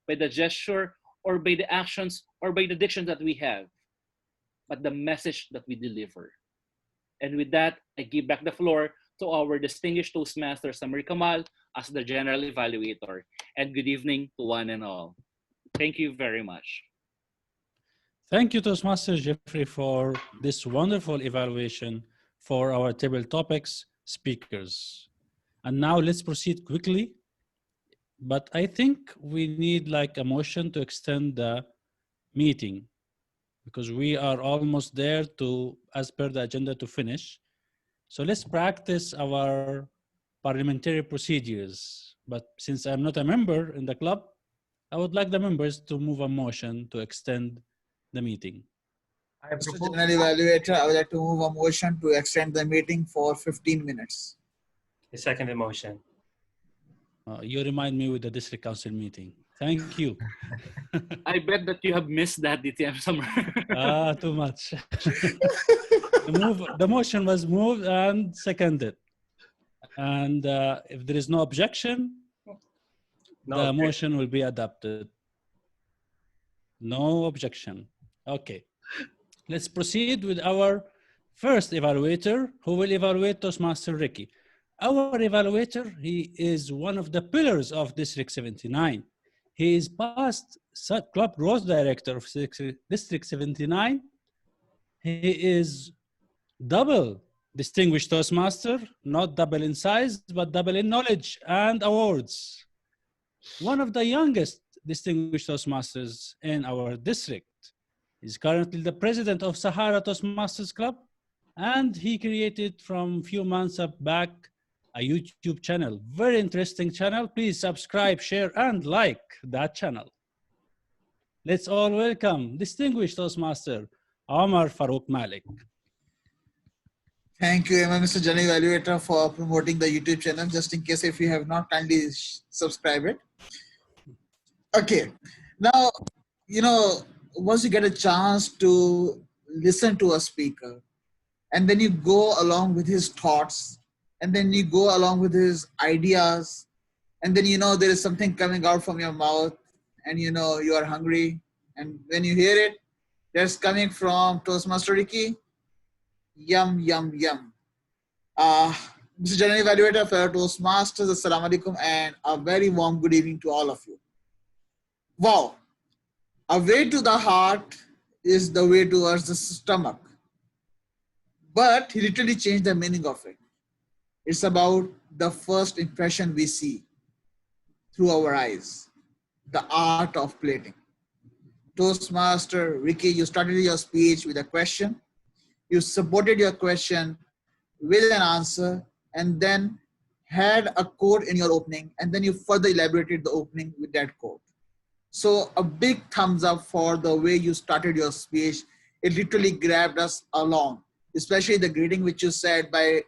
by the gesture or by the actions or by the diction that we have. but the message that we deliver. And with that, I give back the floor to our distinguished Toastmaster, Samir Kamal, as the general evaluator. And good evening to one and all. Thank you very much. Thank you, Toastmaster Jeffrey, for this wonderful evaluation for our table topics speakers. And now let's proceed quickly. But I think we need like a motion to extend the meeting because we are almost there to, as per the agenda, to finish. So let's practice our parliamentary procedures. But since I'm not a member in the club, I would like the members to move a motion to extend the meeting. Mr. General Evaluator, I would like to move a motion to extend the meeting for 15 minutes. I second the motion. You remind me with the district council meeting. Thank you. I bet that you have missed that, DTM Summer. Too much. The motion was moved and seconded. And if there is no objection, the motion will be adopted. No objection. Okay. Let's proceed with our first evaluator who will evaluate Toastmaster Ricky. Our evaluator, he is one of the pillars of District 79. He is past club growth director of District 79. He is double distinguished Toastmaster, not double in size, but double in knowledge and awards. One of the youngest distinguished Toastmasters in our district. He's currently the president of Sahara Toastmasters Club, and he created from a few months back a YouTube channel. Very interesting channel. Please subscribe, share, and like that channel. Let's all welcome distinguished Toastmaster Omar Farouk Malik. Thank you, Mr. General Evaluator, for promoting the YouTube channel, just in case if you have not kindly subscribed it. Okay, now, once you get a chance to listen to a speaker, and then you go along with his thoughts, and then you go along with his ideas, and then there is something coming out from your mouth, and you are hungry, and when you hear it, that's coming from Toastmaster Ricky. Yum, yum, yum. Mr. General Evaluator, fellow Toastmasters, Assalamu alaikum, and a very warm good evening to all of you. Wow. A way to the heart is the way towards the stomach. But he literally changed the meaning of it. It's about the first impression we see through our eyes, the art of plating. Toastmaster Ricky, you started your speech with a question. You supported your question with an answer, and then had a quote in your opening, and then you further elaborated the opening with that quote. So a big thumbs up for the way you started your speech. It literally grabbed us along, especially the greeting which you said by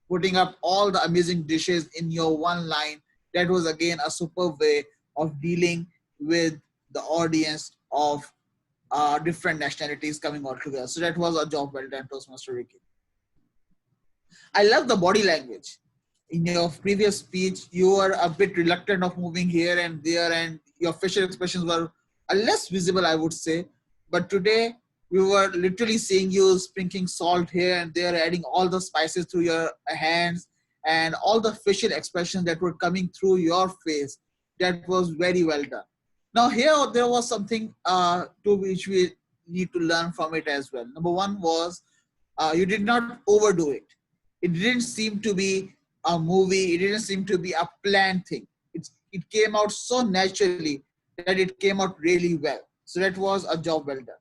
putting up all the amazing dishes in your one line. That was again a superb way of dealing with the audience of different nationalities coming all together. So that was a job well done, Toastmaster Ricky. I love the body language. In your previous speech, you were a bit reluctant of moving here and there, and your facial expressions were less visible, I would say. But today, we were literally seeing you sprinkling salt here and there, adding all the spices through your hands, and all the facial expressions that were coming through your face. That was very well done. Now here, there was something to which we need to learn from it as well. Number one was, you did not overdo it. It didn't seem to be a movie. It didn't seem to be a planned thing. It came out so naturally that it came out really well. So that was a job well done.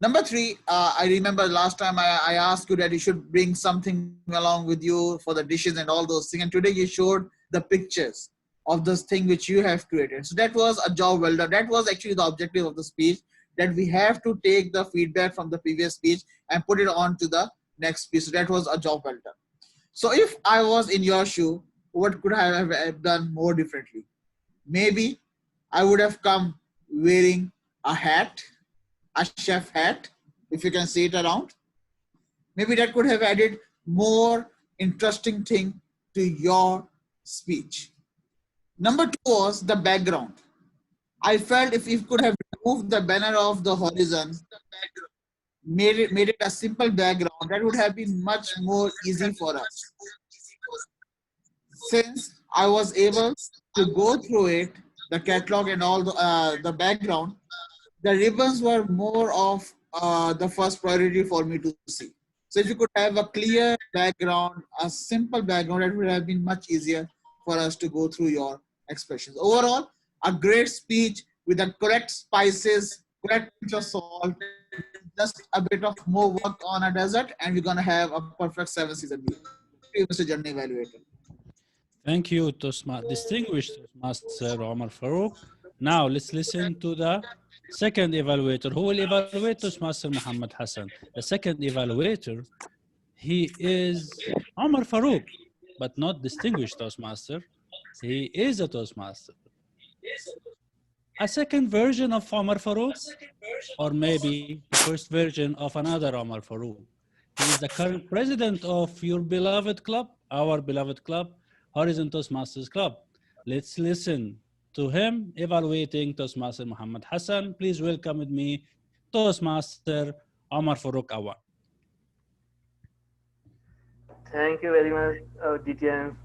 Number three, I remember last time I asked you that you should bring something along with you for the dishes and all those things. And today you showed the pictures of this thing which you have created. So that was a job well done. That was actually the objective of the speech, that we have to take the feedback from the previous speech and put it on to the next speech. So that was a job well done. So if I was in your shoe, what could I have done more differently? Maybe I would have come wearing a hat, a chef hat, if you can see it around. Maybe that could have added more interesting thing to your speech. Number two was the background. I felt if you could have removed the banner of the horizon, made it a simple background, that would have been much more easy for us. Since I was able to go through it, the catalog and all the background, the ribbons were more of the first priority for me to see. So if you could have a clear background, a simple background, it would have been much easier for us to go through your expressions. Overall, a great speech with the correct spices, correct pinch of salt, just a bit of more work on a dessert, and we're gonna have a perfect 7 season meal. Thank you, Mr. Journey Evaluator. Thank you, distinguished Toastmaster Omar Farouk. Now let's listen to the second evaluator who will evaluate Toastmaster Muhammad Hassan. The second evaluator, he is Omar Farouk, but not distinguished Toastmaster. He is a Toastmaster. A second version of Omar Farouk, or maybe the first version of another Omar Farouk. He is the current president of your beloved club, our beloved club, Horizon Toastmasters Club. Let's listen to him evaluating Toastmaster Muhammad Hassan. Please welcome with me Toastmaster Omar Farouk Awan. Thank you very much, DTN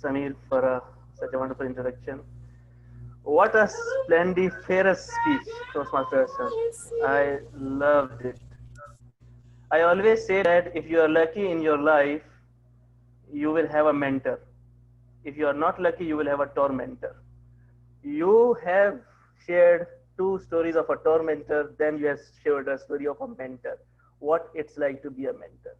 Samir, for such a wonderful introduction. What a splendiferous speech, Toastmaster Hassan. I loved it. I always say that if you are lucky in your life, you will have a mentor. If you are not lucky, you will have a tormentor. You have shared two stories of a tormentor, then you have shared a story of a mentor. What it's like to be a mentor.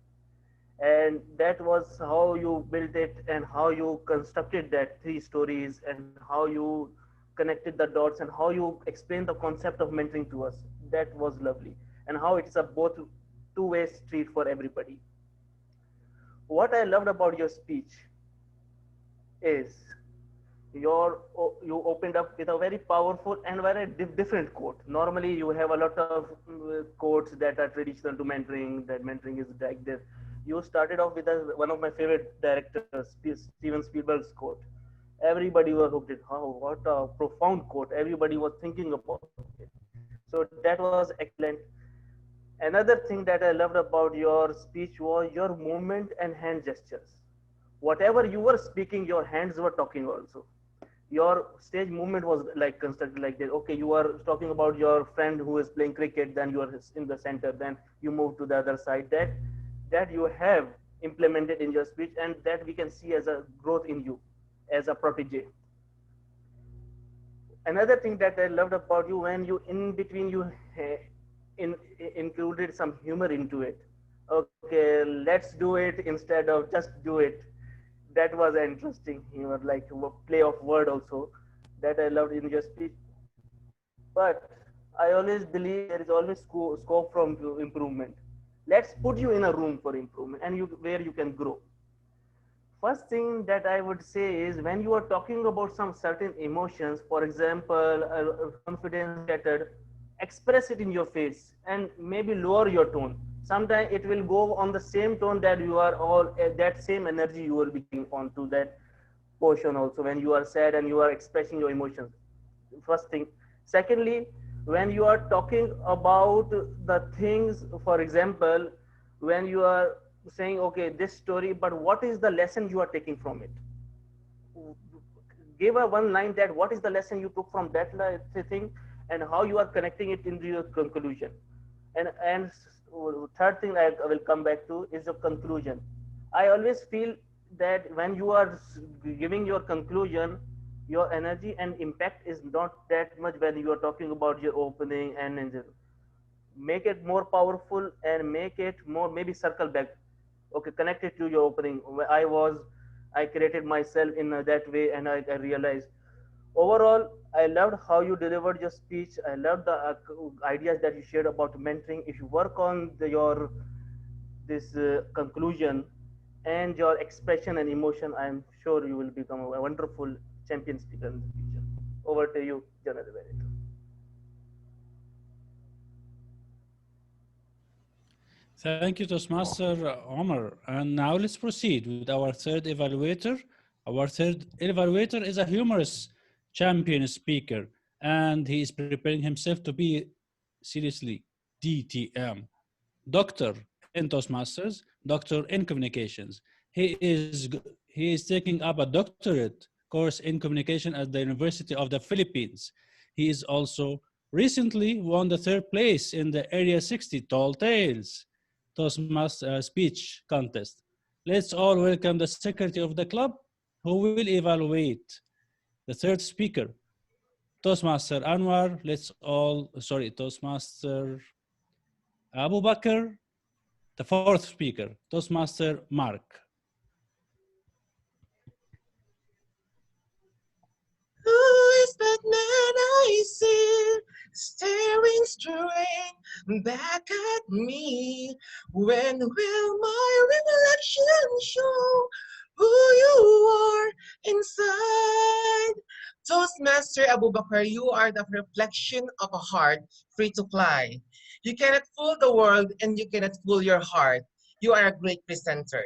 And that was how you built it and how you constructed that three stories and how you connected the dots and how you explained the concept of mentoring to us. That was lovely. And how it's a both two-way street for everybody. What I loved about your speech is you opened up with a very powerful and very different quote. Normally, you have a lot of quotes that are traditional to mentoring, that mentoring is like this. You started off with one of my favorite directors, Steven Spielberg's quote. Everybody was hooked it. Oh, what a profound quote. Everybody was thinking about it. So that was excellent. Another thing that I loved about your speech was your movement and hand gestures. Whatever you were speaking, your hands were talking also. Your stage movement was like constructed like that. Okay, you are talking about your friend who is playing cricket, then you are in the center, then you move to the other side. That you have implemented in your speech, and that we can see as a growth in you as a protege. Another thing that I loved about you, when you in between you included some humor into it. Okay, let's do it instead of just do it. That was interesting. You were like play of word also that I loved in your speech. But I always believe there is always scope from improvement. Let's put you in a room for improvement and where you can grow. First thing that I would say is when you are talking about some certain emotions, for example, confidence shattered, express it in your face and maybe lower your tone. Sometimes it will go on the same tone that you are all, that same energy you will be giving onto that portion also when you are sad and you are expressing your emotions. First thing. Secondly, when you are talking about the things, for example, when you are saying, okay, this story, but what is the lesson you are taking from it? Give a one line that what is the lesson you took from that thing and how you are connecting it into your conclusion. And third thing I will come back to is the conclusion. I always feel that when you are giving your conclusion, your energy and impact is not that much when you are talking about your opening and make it more powerful and make it more, maybe circle back. Okay, connected to your opening. I created myself in that way and I realized. Overall, I loved how you delivered your speech. I loved the ideas that you shared about mentoring. If you work on your this conclusion and your expression and emotion, I am sure you will become a wonderful champion speaker in the future. Over to you, General Evaluator. Thank you, Toastmaster Omar. And now let's proceed with our third evaluator. Our third evaluator is a humorous champion speaker, and he is preparing himself to be seriously DTM, doctor in Toastmasters, doctor in communications. He is taking up a doctorate course in communication at the University of the Philippines. He is also recently won the third place in the Area 60 Tall Tales Toastmaster speech contest. Let's all welcome the secretary of the club who will evaluate the third speaker, Toastmaster Anwar. Toastmaster Abu Bakr. The fourth speaker, Toastmaster Mark. Who is that man I see staring straight back at me? When will my reflection show who you are inside? Toastmaster Abu Bakr, you are the reflection of a heart free to fly. You cannot fool the world and you cannot fool your heart. You are a great presenter.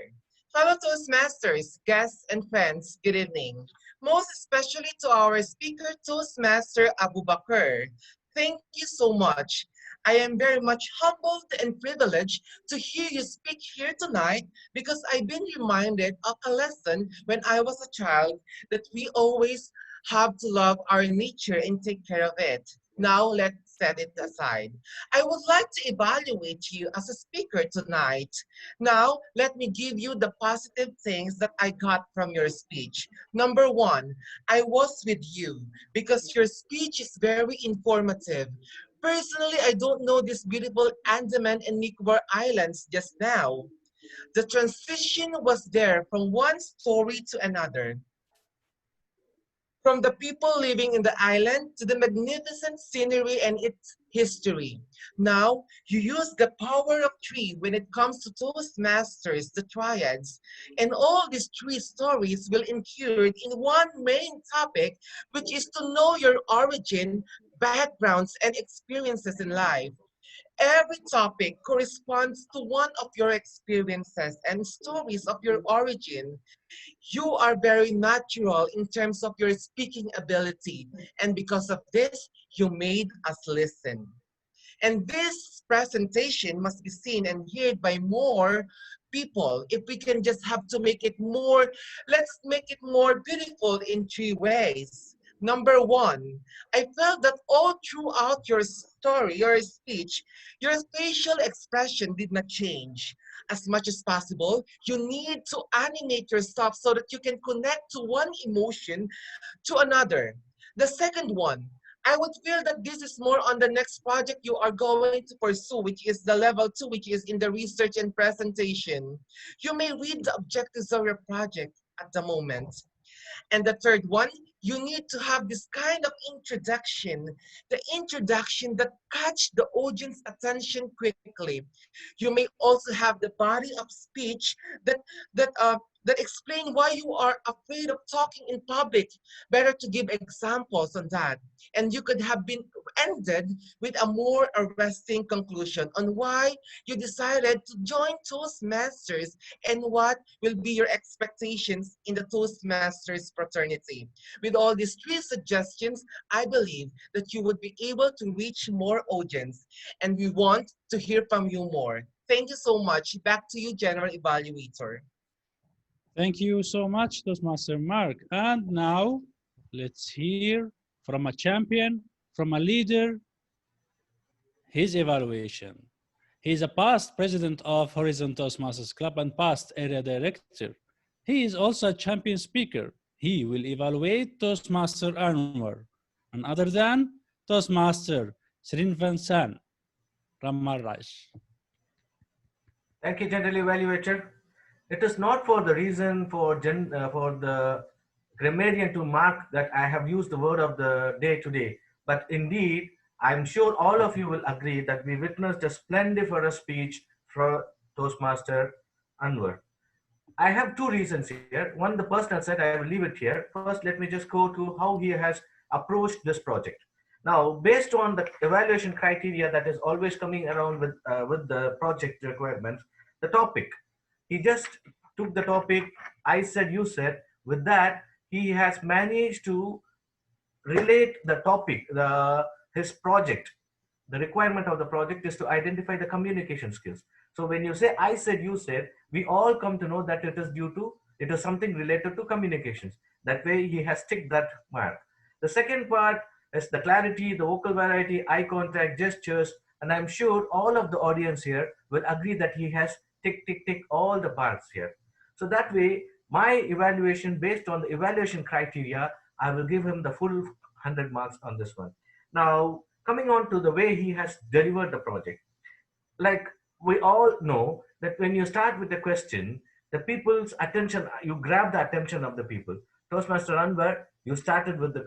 Fellow Toastmasters, guests, and friends, good evening. Most especially to our speaker, Toastmaster Abu Bakr. Thank you so much. I am very much humbled and privileged to hear you speak here tonight because I've been reminded of a lesson when I was a child that we always have to love our nature and take care of it. Now let's set it aside. I would like to evaluate you as a speaker tonight. Now, let me give you the positive things that I got from your speech. Number one, I was with you because your speech is very informative. Personally, I don't know these beautiful Andaman and Nicobar Islands just now. The transition was there from one story to another. From the people living in the island to the magnificent scenery and its history. Now, you use the power of three when it comes to Toastmasters, the triads, and all these three stories will include in one main topic, which is to know your origin, backgrounds, and experiences in life. Every topic corresponds to one of your experiences and stories of your origin. You are very natural in terms of your speaking ability, and because of this, you made us listen. And this presentation must be seen and heard by more people. If we can just have to make it more, let's make it more beautiful in three ways. Number one, I felt that all throughout your story, your speech, your facial expression did not change. As much as possible, you need to animate yourself so that you can connect to one emotion to another. The second one, I would feel that this is more on the next project you are going to pursue, which is the level two, which is in the research and presentation. You may read the objectives of your project at the moment. And the third one, you need to have this kind of introduction, the introduction that catch the audience attention quickly. You may also have the body of speech that explain why you are afraid of talking in public. Better to give examples on that. And you could have been ended with a more arresting conclusion on why you decided to join Toastmasters and what will be your expectations in the Toastmasters fraternity. With all these three suggestions, I believe that you would be able to reach more audience, and we want to hear from you more. Thank you so much. Back to you, General Evaluator. Thank you so much, Toastmaster Mark. And now, let's hear from a champion, from a leader, his evaluation. He is a past president of Horizon Toastmasters Club and past area director. He is also a champion speaker. He will evaluate Toastmaster Anwar, and other than Toastmaster Srinvan San Ramaraj. Thank you, General Evaluator. It is not for the reason for the grammarian to mark that I have used the word of the day today, but indeed, I'm sure all of you will agree that we witnessed a splendiferous speech from Toastmaster Anwar. I have two reasons here. One, the personal side, I will leave it here. First, let me just go to how he has approached this project. Now, based on the evaluation criteria that is always coming around with the project requirements, the topic, he just took the topic, I said, you said. With that, he has managed to relate the topic, his project, the requirement of the project is to identify the communication skills. So when you say I said, you said, we all come to know that it is something related to communications. That way he has ticked that mark. The second part is the clarity, the vocal variety, eye contact, gestures, and I'm sure all of the audience here will agree that he has tick all the parts here. So that way, my evaluation based on the evaluation criteria, I will give him the full 100 marks on this one. Now, coming on to the way he has delivered the project. Like we all know that when you start with the question, the people's attention, you grab the attention of the people. Toastmaster Anwar, you started with the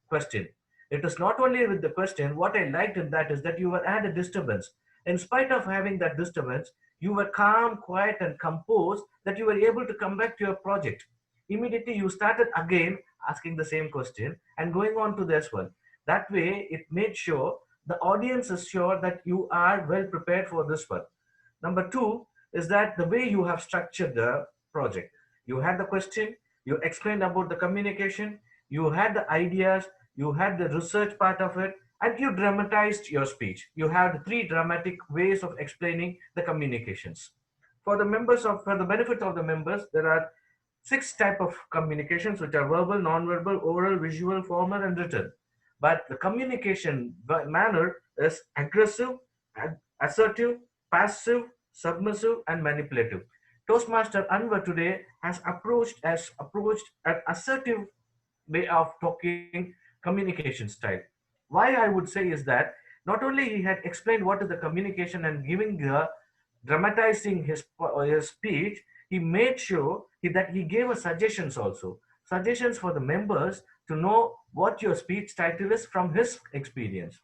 question. It is not only with the question, what I liked in that is that you were at a disturbance. In spite of having that disturbance, you were calm, quiet, and composed that you were able to come back to your project. Immediately you started again asking the same question and going on to this one. That way, it made sure the audience is sure that you are well prepared for this one. Number two is that the way you have structured the project. You had the question, you explained about the communication, you had the ideas, you had the research part of it, and you dramatized your speech. You had three dramatic ways of explaining the communications. For the benefit of the members, there are 6 types of communications, which are verbal, non-verbal, oral, visual, formal, and written. But the communication manner is aggressive, assertive, passive, submissive, and manipulative. Toastmaster Anwar today has approached an assertive way of talking communication style. Why I would say is that not only he had explained what is the communication and giving the dramatizing his speech, he made sure that he gave us suggestions also. Suggestions for the members to know what your speech title is from his experience.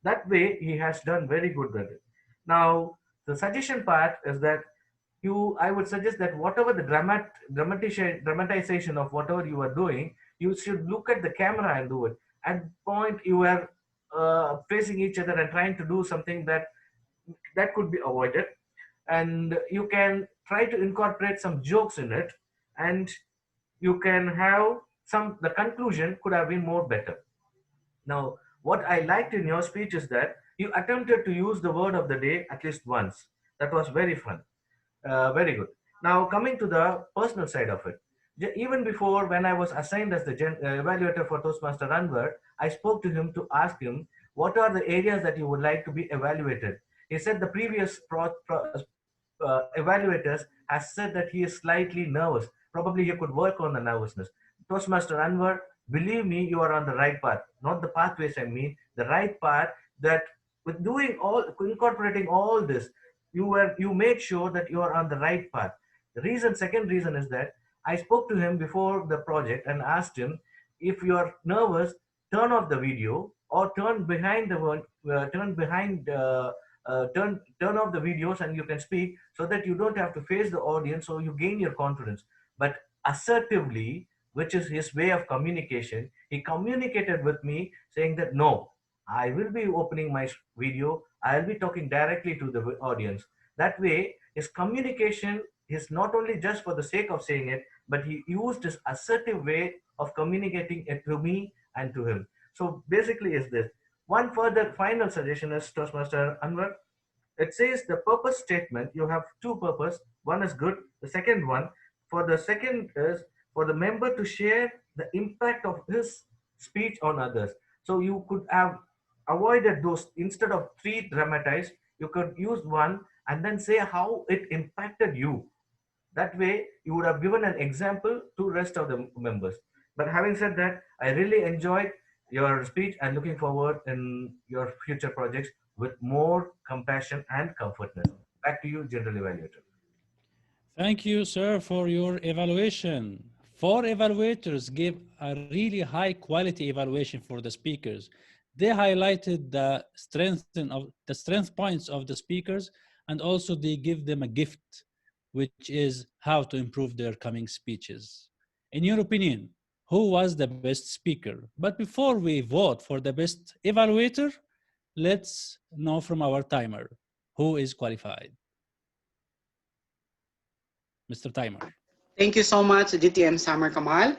That way, he has done very good with it. Now, the suggestion part is that I would suggest that whatever the dramatization of whatever you are doing, you should look at the camera and do it. At point you are facing each other and trying to do something that could be avoided, and you can try to incorporate some jokes in it, and you can have the conclusion could have been more better. Now, what I liked in your speech is that you attempted to use the word of the day at least once. That was very fun. Very good. Now, coming to the personal side of it. Even before, when I was assigned as the evaluator for Toastmaster Anwar, I spoke to him to ask him what are the areas that you would like to be evaluated. He said the previous evaluators has said that he is slightly nervous. Probably he could work on the nervousness. Toastmaster Anwar, believe me, you are on the right path. Not the pathways, I mean, the right path, that with incorporating all this, you made sure that you are on the right path. Second reason is that I spoke to him before the project and asked him, if you are nervous, turn off the video or turn off the videos and you can speak, so that you don't have to face the audience, so you gain your confidence. But assertively, which is his way of communication, he communicated with me saying that no, I will be opening my video, I'll be talking directly to the audience. That way, his communication is not only just for the sake of saying it, but he used his assertive way of communicating it to me and to him. So basically is this. One further final suggestion is, Toastmaster Anwar, it says the purpose statement, you have two purpose. One is good. The second one, for the second is for the member to share the impact of his speech on others. So you could have avoided those. Instead of 3 dramatized, you could use one and then say how it impacted you. That way you would have given an example to rest of the members. But having said that, I really enjoyed your speech and looking forward in your future projects with more compassion and comfortness. Back to you, General Evaluator. Thank you, sir, for your evaluation. 4 evaluators gave a really high quality evaluation for the speakers. They highlighted the strength points of the speakers, and also they give them a gift, which is how to improve their coming speeches. In your opinion, who was the best speaker? But before we vote for the best evaluator, let's know from our timer who is qualified. Mr. Timer. Thank you so much, DTM Samar Kamal.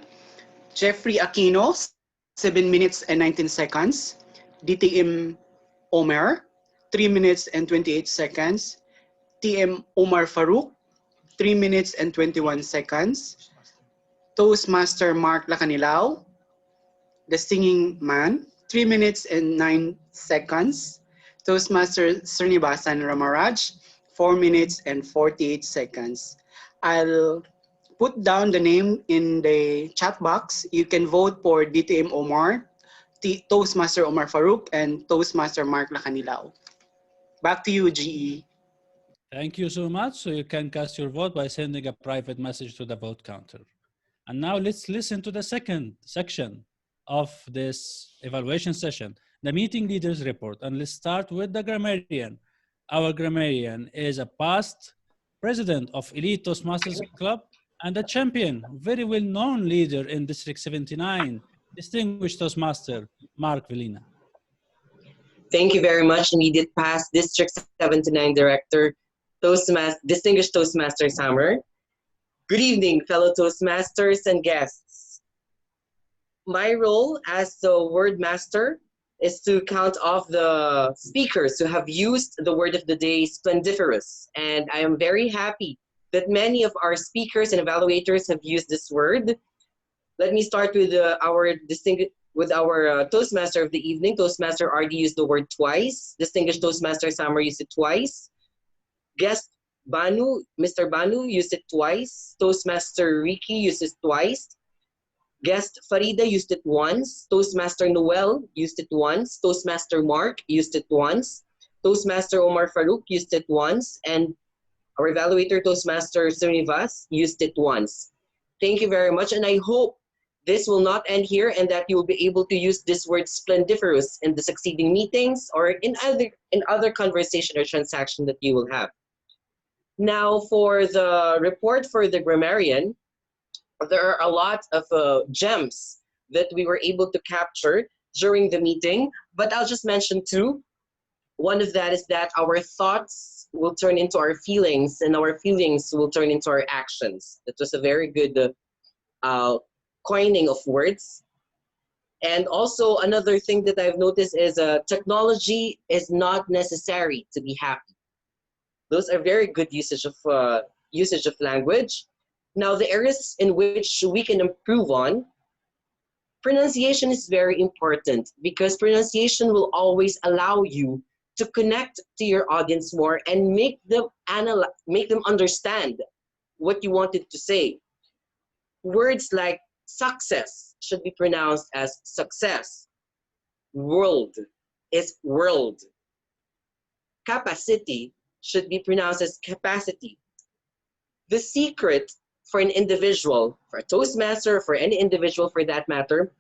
Jeffrey Aquino, 7 minutes and 19 seconds. DTM Omer, 3 minutes and 28 seconds. TM Omar Farouk, 3 minutes and 21 seconds. Toastmaster Mark Lacanilao, the singing man, 3 minutes and 9 seconds. Toastmaster Srinivasan Ramaraj, 4 minutes and 48 seconds. I'll put down the name in the chat box. You can vote for DTM Omar, Toastmaster Omar Farouk, and Toastmaster Mark Lacanilao. Back to you, GE. Thank you so much. So you can cast your vote by sending a private message to the vote counter. And now let's listen to the second section of this evaluation session, the meeting leaders report. And let's start with the grammarian. Our grammarian is a past president of Elite Toastmasters Club and a champion, very well-known leader in District 79, distinguished Toastmaster, Mark Velina. Thank you very much, immediate past District 79 Director, Distinguished Toastmaster Hammer. Good evening, fellow Toastmasters and guests. My role as the word master is to count off the speakers who have used the word of the day, splendiferous. And I am very happy that many of our speakers and evaluators have used this word. Let me start with our Toastmaster of the evening. Toastmaster RD used the word twice. Distinguished Toastmaster Summer used it twice. Guest Banu, Mr. Banu used it twice. Toastmaster Ricky used it twice. Guest Farida used it once. Toastmaster Noel used it once. Toastmaster Mark used it once. Toastmaster Omar Farouk used it once. And our evaluator, Toastmaster Srinivas, used it once. Thank you very much. And I hope this will not end here and that you will be able to use this word splendiferous in the succeeding meetings or in other conversation or transaction that you will have. Now, for the report for the grammarian, there are a lot of gems that we were able to capture during the meeting, but I'll just mention two. One of that is that our thoughts will turn into our feelings and our feelings will turn into our actions. That was a very good coining of words. And also another thing that I've noticed is technology is not necessary to be happy. Those are very good usage of language. Now, the areas in which we can improve on, pronunciation is very important because pronunciation will always allow you to connect to your audience more and make them understand what you wanted to say. Words like success should be pronounced as success. World is world. Capacity should be pronounced as capacity. The secret for an individual, for a Toastmaster, for any individual for that matter,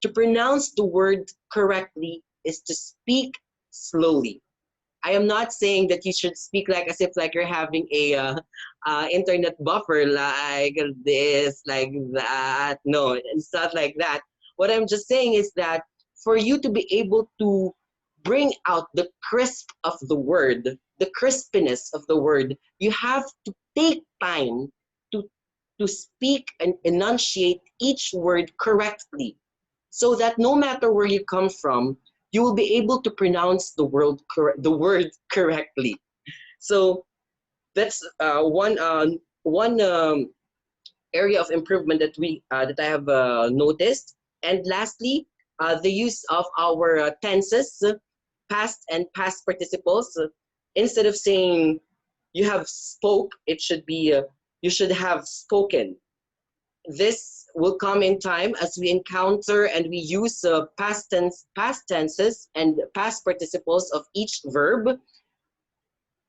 to pronounce the word correctly is to speak slowly. I am not saying that you should speak like as if like you're having a internet buffer like this, like that. No, it's not like that. What I'm just saying is that for you to be able to bring out the crisp of the word, the crispiness of the word, you have to take time to speak and enunciate each word correctly so that no matter where you come from, you will be able to pronounce the word correctly. So that's one area of improvement that I have noticed. And lastly, the use of our tenses, past and past participles. Instead of saying you have spoke, it should be you should have spoken. This will come in time as we encounter and we use past tenses and past participles of each verb.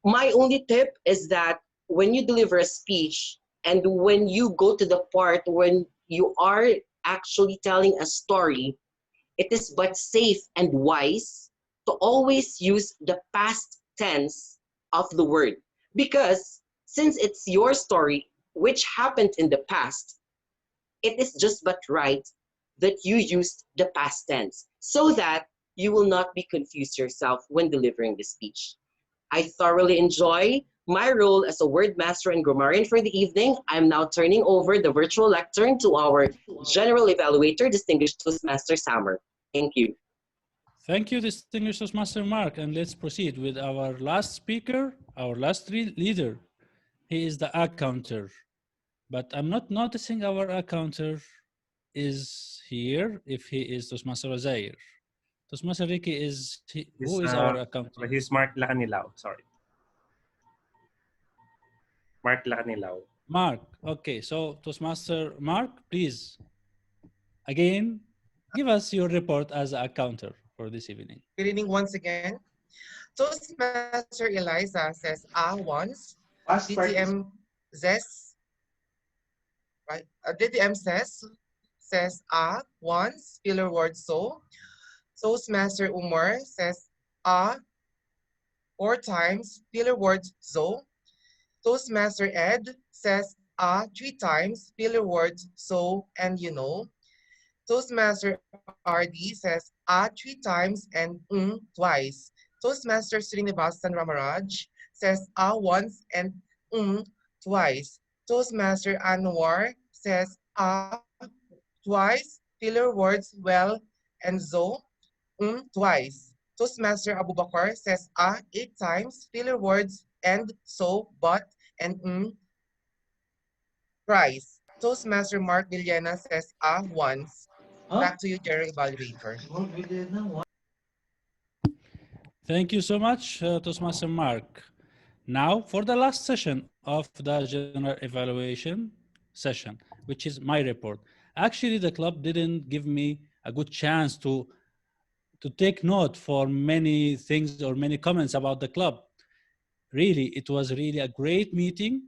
My only tip is that when you deliver a speech and when you go to the part when you are actually telling a story, it is but safe and wise to always use the past tense of the word. Because since it's your story, which happened in the past, it is just but right that you use the past tense so that you will not be confused yourself when delivering the speech. I thoroughly enjoy my role as a word master and grammarian for the evening. I'm now turning over the virtual lectern to our general evaluator, distinguished Toastmaster Sammer. Thank you. Thank you, distinguished Toastmaster Mark. And let's proceed with our last speaker, our last leader. He is the accounter. But I'm not noticing our accounter is here if he is Toastmaster Azair. Toastmaster Ricky is, who is our accountant? He's Mark Lacanilaw, sorry. Mark Lacanilaw. Mark, okay, so Toastmaster Mark, please, again, give us your report as a accounter for this evening. Good evening once again. Toastmaster Eliza says once. DTM says, right? DTM says once. Filler word so. Toastmaster Umar says 4 times. Filler word so. Toastmaster Ed says 3 times. Filler word so and you know. Toastmaster RD says 3 times and twice. Toastmaster Srinivasan Ramaraj says once and twice. Toastmaster Anwar says twice. Filler words well and zo twice. Toastmaster Abubakar says 8 times. Filler words and so but and thrice. Toastmaster Mark Villena says once. Back to you, General Evaluator. Thank you so much, Toastmaster Mark. Now, for the last session of the general evaluation session, which is my report. Actually, the club didn't give me a good chance to take note for many things or many comments about the club. Really, it was really a great meeting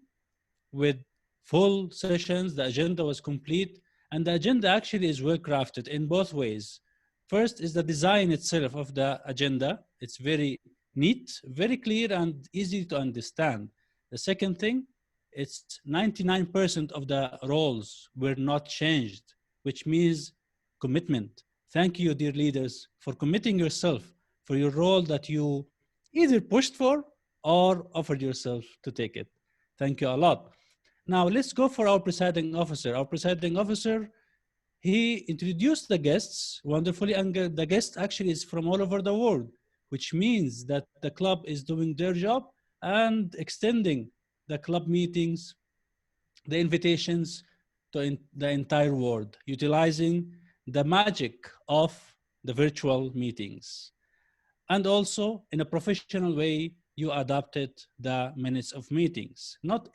with full sessions. The agenda was complete, and the agenda actually is well crafted in both ways. First is the design itself of the agenda. It's very neat, very clear, and easy to understand. The second thing, it's 99% of the roles were not changed, which means commitment. Thank you, dear leaders, for committing yourself for your role that you either pushed for or offered yourself to take it. Thank you a lot. Now let's go for our presiding officer. Our presiding officer, he introduced the guests wonderfully, and the guest actually is from all over the world, which means that the club is doing their job and extending the club meetings, the invitations to the entire world, utilizing the magic of the virtual meetings. And also, in a professional way, you adopted the minutes of meetings. Not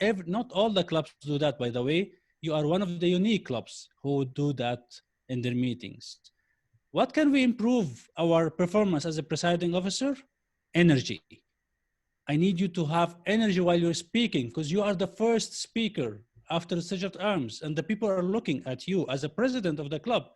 all the clubs do that, by the way. You are one of the unique clubs who do that in their meetings. What can we improve our performance as a presiding officer? Energy. I need you to have energy while you're speaking, because you are the first speaker after the Sergeant at Arms, and the people are looking at you as a president of the club.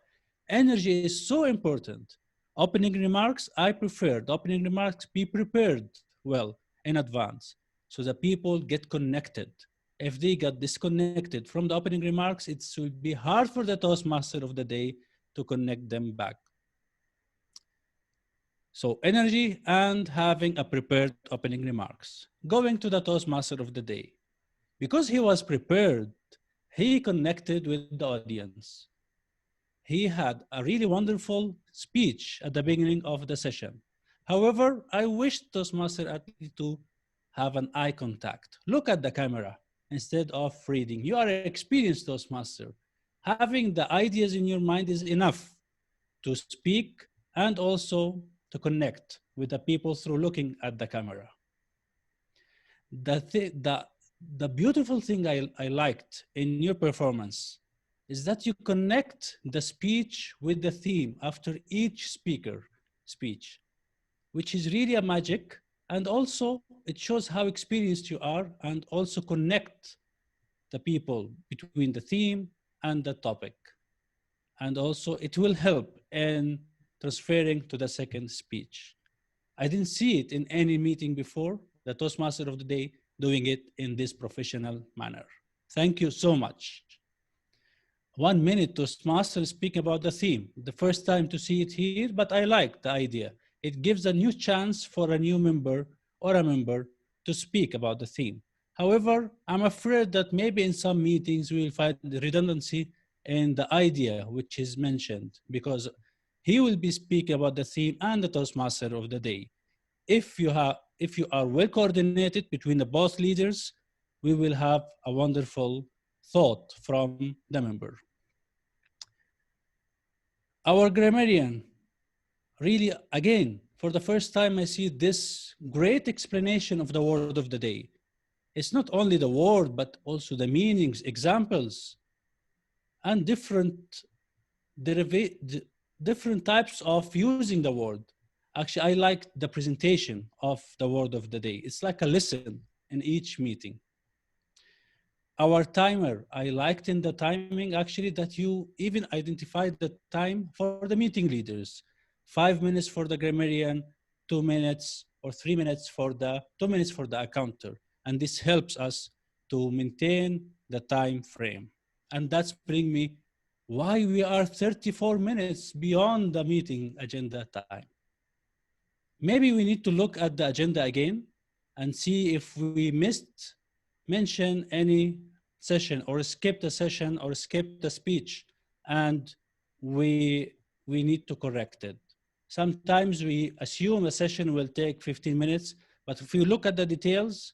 Energy is so important. Opening remarks, I prefer the opening remarks be prepared well in advance so that people get connected. If they get disconnected from the opening remarks, it will be hard for the Toastmaster of the day to connect them back. So energy and having a prepared opening remarks. Going to the Toastmaster of the day. Because he was prepared, he connected with the audience. He had a really wonderful speech at the beginning of the session. However, I wish Toastmaster athlete to have an eye contact. Look at the camera instead of reading. You are an experienced Toastmaster. Having the ideas in your mind is enough to speak and also to connect with the people through looking at the camera. The beautiful thing I liked in your performance is that you connect the speech with the theme after each speaker speech, which is really a magic. And also it shows how experienced you are, and also connect the people between the theme and the topic. And also it will help in transferring to the second speech. I didn't see it in any meeting before, the Toastmaster of the day doing it in this professional manner. Thank you so much. 1 minute Toastmaster speaking about the theme. The first time to see it here, but I like the idea. It gives a new chance for a new member or a member to speak about the theme. However, I'm afraid that maybe in some meetings we will find the redundancy in the idea which is mentioned, because He will be speaking about the theme and the Toastmaster of the day. If you are well coordinated between the both leaders, we will have a wonderful thought from the member. Our grammarian, really, again, for the first time, I see this great explanation of the word of the day. It's not only the word, but also the meanings, examples, and different types of using the word. Actually, I like the presentation of the word of the day. It's like a lesson in each meeting. Our timer, I liked in the timing actually that you even identified the time for the meeting leaders. 5 minutes for the grammarian, 2 minutes or 3 minutes for the 2 minutes for the accounter. And this helps us to maintain the time frame. And that's bring me why we are 34 minutes beyond the meeting agenda time. Maybe we need to look at the agenda again and see if we missed mention any session or skipped a session or skipped a speech, and we need to correct it. Sometimes we assume a session will take 15 minutes, but if you look at the details,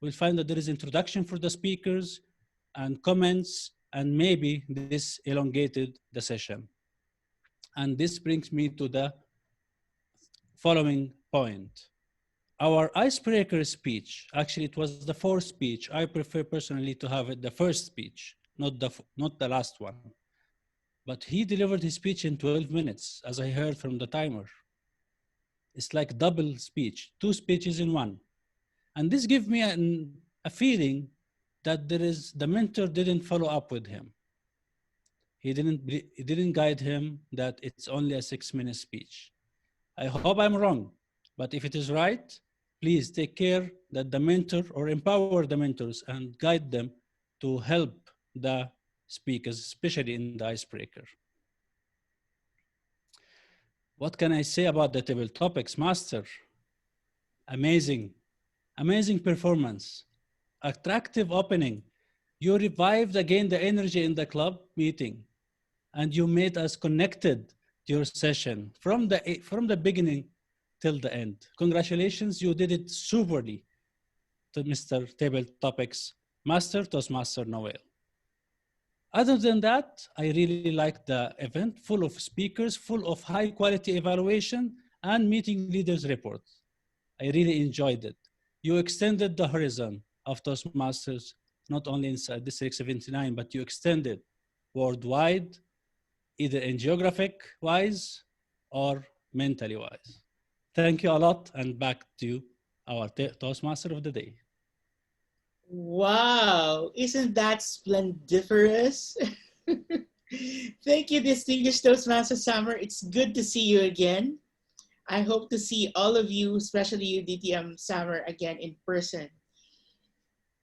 we'll find that there is introduction for the speakers and comments, and maybe this elongated the session. And this brings me to the following point. Our icebreaker speech, actually it was the fourth speech. I prefer personally to have it the first speech, not the last one. But he delivered his speech in 12 minutes, as I heard from the timer. It's like double speech, 2 speeches in one. And this gives me a feeling that the mentor didn't follow up with him. He didn't guide him that it's only a 6-minute speech. I hope I'm wrong, but if it is right, please take care that the mentor or empower the mentors and guide them to help the speakers, especially in the icebreaker. What can I say about the table topics, Master? Amazing, amazing performance, attractive opening. You revived again the energy in the club meeting, and you made us connected to your session from the beginning till the end. Congratulations, you did it superly to Mr. Table Topics Master, Toastmaster Noel. Other than that, I really liked the event, full of speakers, full of high quality evaluation and meeting leaders reports. I really enjoyed it. You extended the horizon of Toastmasters, not only inside District 79, but you extended worldwide, either in geographic wise or mentally wise. Thank you a lot, and back to our Toastmaster of the day. Wow, isn't that splendiferous? Thank you, distinguished Toastmaster Summer. It's good to see you again. I hope to see all of you, especially you, DTM Summer, again in person.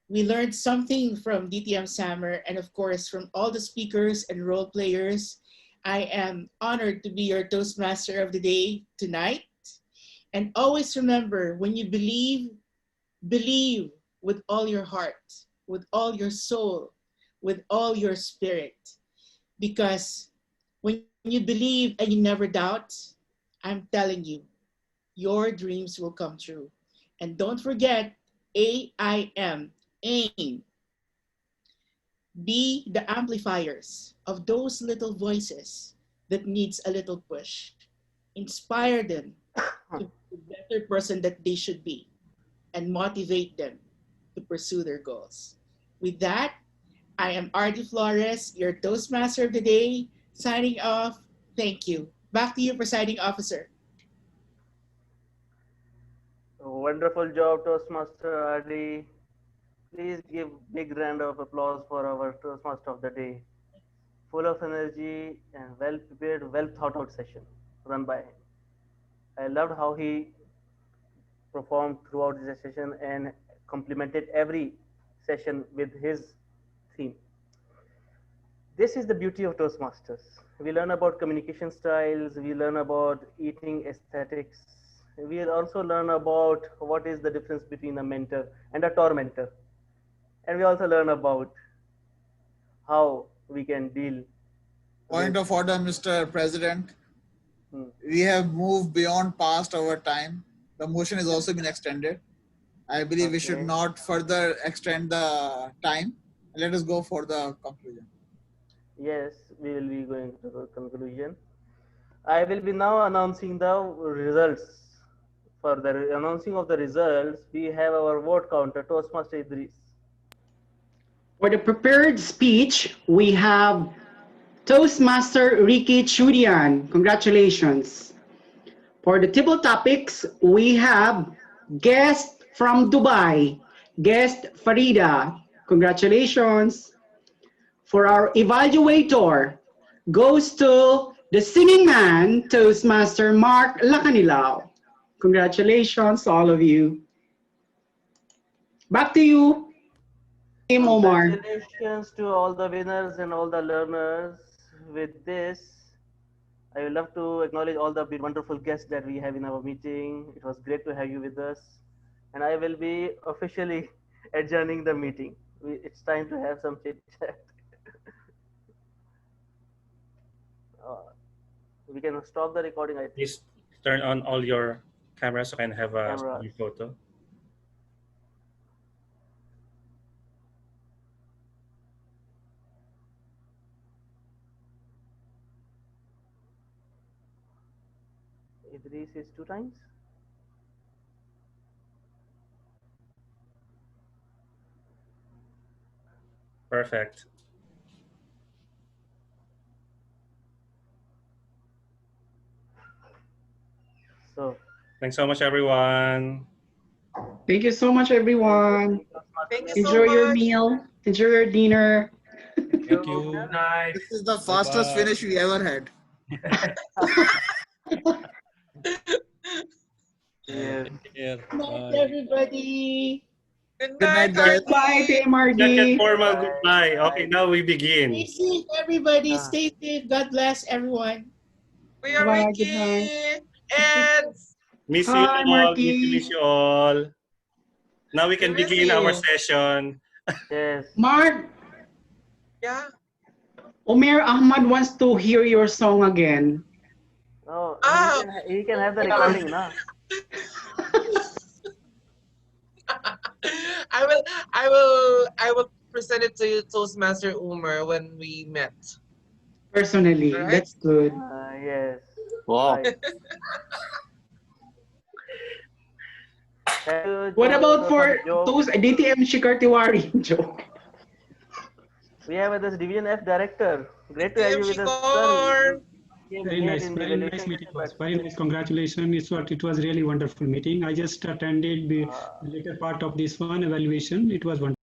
We learned something from DTM Summer and of course from all the speakers and role players. I am honored to be your Toastmaster of the day tonight. And always remember, when you believe, believe with all your heart, with all your soul, with all your spirit. Because when you believe and you never doubt, I'm telling you, your dreams will come true. And don't forget, AIM, AIM. Be the amplifiers of those little voices that needs a little push. Inspire them to be the better person that they should be and motivate them to pursue their goals. With that, I am Artie Flores, your Toastmaster of the day, signing off. Thank you. Back to you, Presiding Officer. Wonderful job, Toastmaster Adi. Please give big round of applause for our Toastmaster of the day. Full of energy and well prepared, well thought out session run by him. I loved how he performed throughout the session and complemented every session with his theme. This is the beauty of Toastmasters. We learn about communication styles, we learn about eating aesthetics, we also learn about what is the difference between a mentor and a tormentor. And we also learn about how we can deal. Point of order, Mr. President. We have moved beyond past our time. The motion has also been extended. I believe we should Okay. not further extend the time. Let us go for the conclusion. Yes, we will be going to the conclusion. I will be now announcing the results. For the announcing of the results, we have our vote counter, Toastmaster Idris. For the prepared speech, we have Toastmaster Ricky Chudian. Congratulations. For the table topics, we have guest from Dubai, guest Farida. Congratulations. For our evaluator, goes to the singing man, Toastmaster Mark Lacanilao. Congratulations, all of you. Back to you, Team Omar. Congratulations to all the winners and all the learners. With this, I would love to acknowledge all the wonderful guests that we have in our meeting. It was great to have you with us. And I will be officially adjourning the meeting. It's time to have some chit chat. We can stop the recording, I think. Please turn on all your cameras so I can have a Cameras. photo. Idris is 2 times. Perfect. So, thanks so much, everyone. Thank you so much, everyone. Thank you so Enjoy your much. meal. Enjoy your dinner. Thank you. Good night. This is the fastest finish we ever had. Yes. Good night, everybody. Good night, guys. Bye, TMRD. Second formal goodbye. Okay, now we begin. Stay safe, everybody. Stay safe. God bless everyone. We are Bye, good Ricky night. and Miss you Hi, all. Marky. Miss you all. Now we can We miss begin our you. session. Yes. Mark, Yeah. Omer Ahmad wants to hear your song again. Oh, Oh. he can have the recording, na? I will present it to you, Toastmaster Umar, when we met. Personally, All right? that's good. Yes. Wow. Right. What about for those DTM Shikartiwari joke? We have this Division F director. Great to have you with us, sir. Shikar. Very nice, very nice meeting. Very nice. Congratulations. It was really wonderful meeting. I just attended the later part of this one evaluation. It was wonderful.